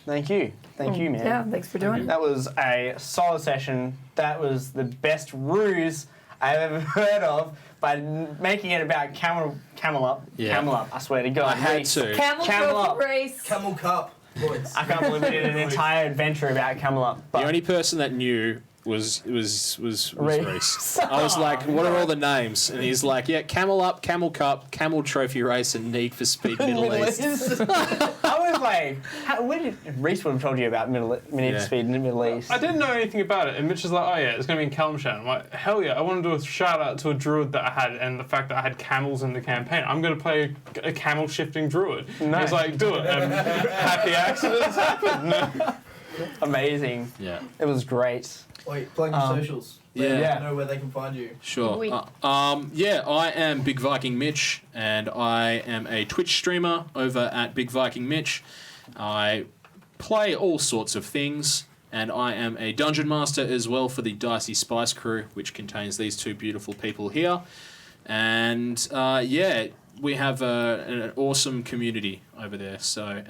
Thank you. Thank you, man. Yeah, thanks for doing it. That was a solid session. That was the best ruse I've ever heard of. By making it about Camel Up. Yeah. Camel Up, I swear to God. I had Race. to. Camel Camel Trophy up. race. Camel Cup. Boys. I can't believe we did an entire adventure about Camel Up. The But only person that knew was Reese. Reese. I was like, what are all the names? And he's like, yeah, Camel Up, Camel Cup, Camel Trophy Race, and Need for Speed Middle East. I was like, when did Reese would have told you about Need for Speed in the Middle East? I didn't know anything about it, and Mitch was like, oh yeah, it's going to be in Kelmshan. I'm like, hell yeah, I want to do a shout out to a druid that I had, and the fact that I had camels in the campaign. I'm going to play a camel shifting druid. Nice. He's like, do it. And happy accidents happen. Amazing. Yeah. It was great. Wait, plug your socials. Yeah. Let them know where they can find you. Sure. Oui. Yeah, I am Big Viking Mitch, and I am a Twitch streamer over at Big Viking Mitch. I play all sorts of things, and I am a dungeon master as well for the Dicey Spice crew, which contains these two beautiful people here. And yeah, we have an awesome community over there. So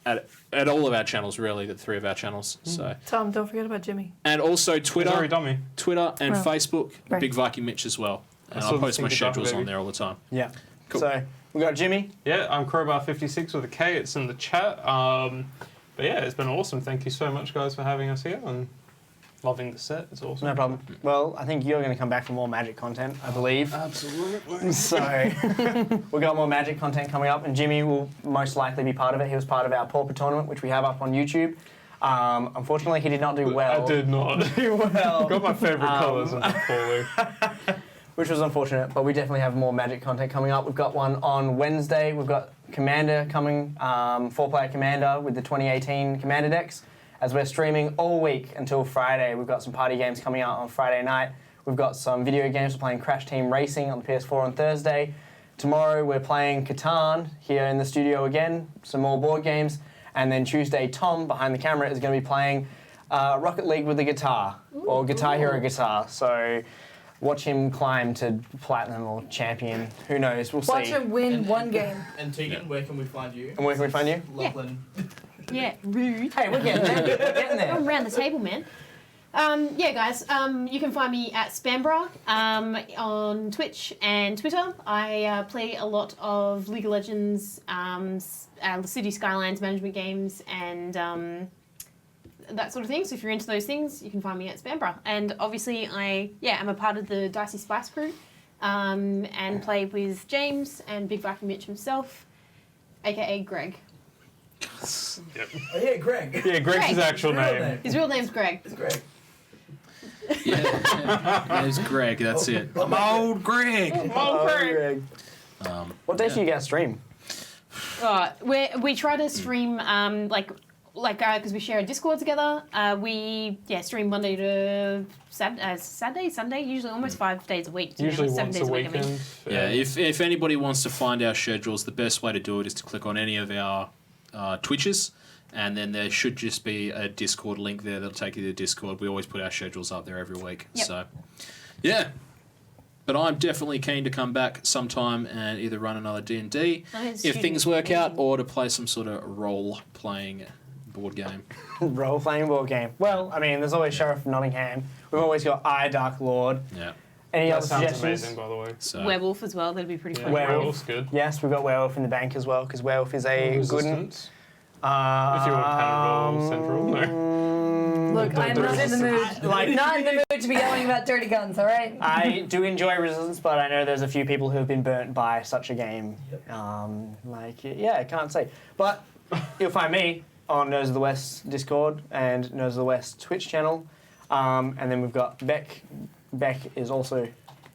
at all of our channels, really, the three of our channels. So Tom, don't forget about Jimmy. and also Twitter Sorry, dummy. and Well, Facebook, right. Big Viking Mitch as well. And I I'll saw the post my Stinky Duck schedules baby. on there all the time. Yeah. Cool. So we got Jimmy. Yeah, I'm Crowbar56 with a K. It's in the chat. But yeah, it's been awesome. Thank you so much, guys, for having us here and loving the set. It's awesome. No problem. Well, I think you're going to come back for more Magic content, I believe. Absolutely. So we got more Magic content coming up, and Jimmy will most likely be part of it. He was part of our Pauper tournament, which we have up on YouTube. Unfortunately, he did not do well. I did not. do well. Got my favourite colours and poorly. Which was unfortunate, but we definitely have more Magic content coming up. We've got one on Wednesday. We've got Commander coming, 4-player Commander with the 2018 Commander decks. As we're streaming all week until Friday, we've got some party games coming out on Friday night. We've got some video games. We're playing Crash Team Racing on the PS4 on Thursday. Tomorrow we're playing Catan here in the studio again, some more board games. And then Tuesday, Tom, behind the camera, is going to be playing Rocket League with the guitar, or Guitar Hero guitar. So watch him climb to Platinum or Champion. Who knows? We'll Watch see. him win one game. And Tegan, where can we find you? And where can we find you? Loveland. Yeah, rude. Hey, we're getting there. We're getting there. I'm around the table, man. Yeah, guys, you can find me at Spambra on Twitch and Twitter. I play a lot of League of Legends, City Skylines management games, and that sort of thing. So if you're into those things, you can find me at Spambra. And obviously, I'm a part of the Dicey Spice crew, and play with James and Big Viking Mitch himself, aka Greg. Yep. Oh, yeah, Greg. Yeah, Greg's his Greg. actual Real name. His real name's Greg. It's Greg. Yeah, there's Greg. That's it. I'm old Greg. Oh, Greg. What days do you get a stream? We try to stream because we share a Discord together. We stream Monday to Saturday, Sunday, usually almost 5 days a week. Usually 7 once days a week. I mean. weekend. Yeah, if anybody wants to find our schedules, the best way to do it is to click on any of our Twitches, and then there should just be a Discord link there that'll take you to Discord. We always put our schedules up there every week. Yep. So, yeah. But I'm definitely keen to come back sometime and either run another D&D if things work out, or to play some sort of role-playing board game. Role-playing board game. Well, I mean, there's always Sheriff of Nottingham. We've always got I, Dark Lord. Yeah. Any That other sounds suggestions? amazing, by the way. So Werewolf as well. That'd be pretty Yeah, fun. Werewolf. Werewolf's good. Yes, we've got Werewolf in the bank as well, because Werewolf is a good one. Resistance. If you want Panadol Central, no. Look, I'm not in the mood. Not in the mood to be yelling about dirty guns, all right? I do enjoy Resistance, but I know there's a few people who have been burnt by such a game. I can't say. But you'll find me on Nose of the West Discord and Nose of the West Twitch channel. And then we've got Beck. Beck is also...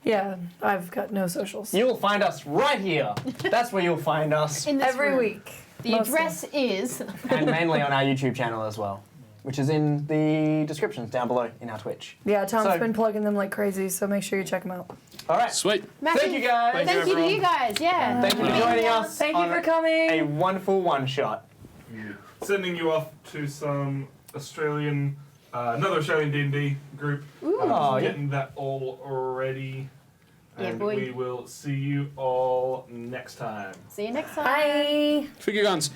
Yeah, I've got no socials. You'll find us right here. That's where you'll find us. In this Every room. week. The Mostly. address is. And mainly on our YouTube channel as well, which is in the descriptions down below in our Twitch. Yeah, Tom's So- been plugging them like crazy, so make sure you check them out. All right. sweet. Massive Thank you, guys. Thank you to you guys. Yeah. Thank you for joining us. Thank you on for coming. a wonderful one-shot. Sending you off to some Australian, another Australian D&D group. Oh, yeah. Getting that all ready. Yeah, And boy. we will see you all next time. See you next time. Bye. Figure guns.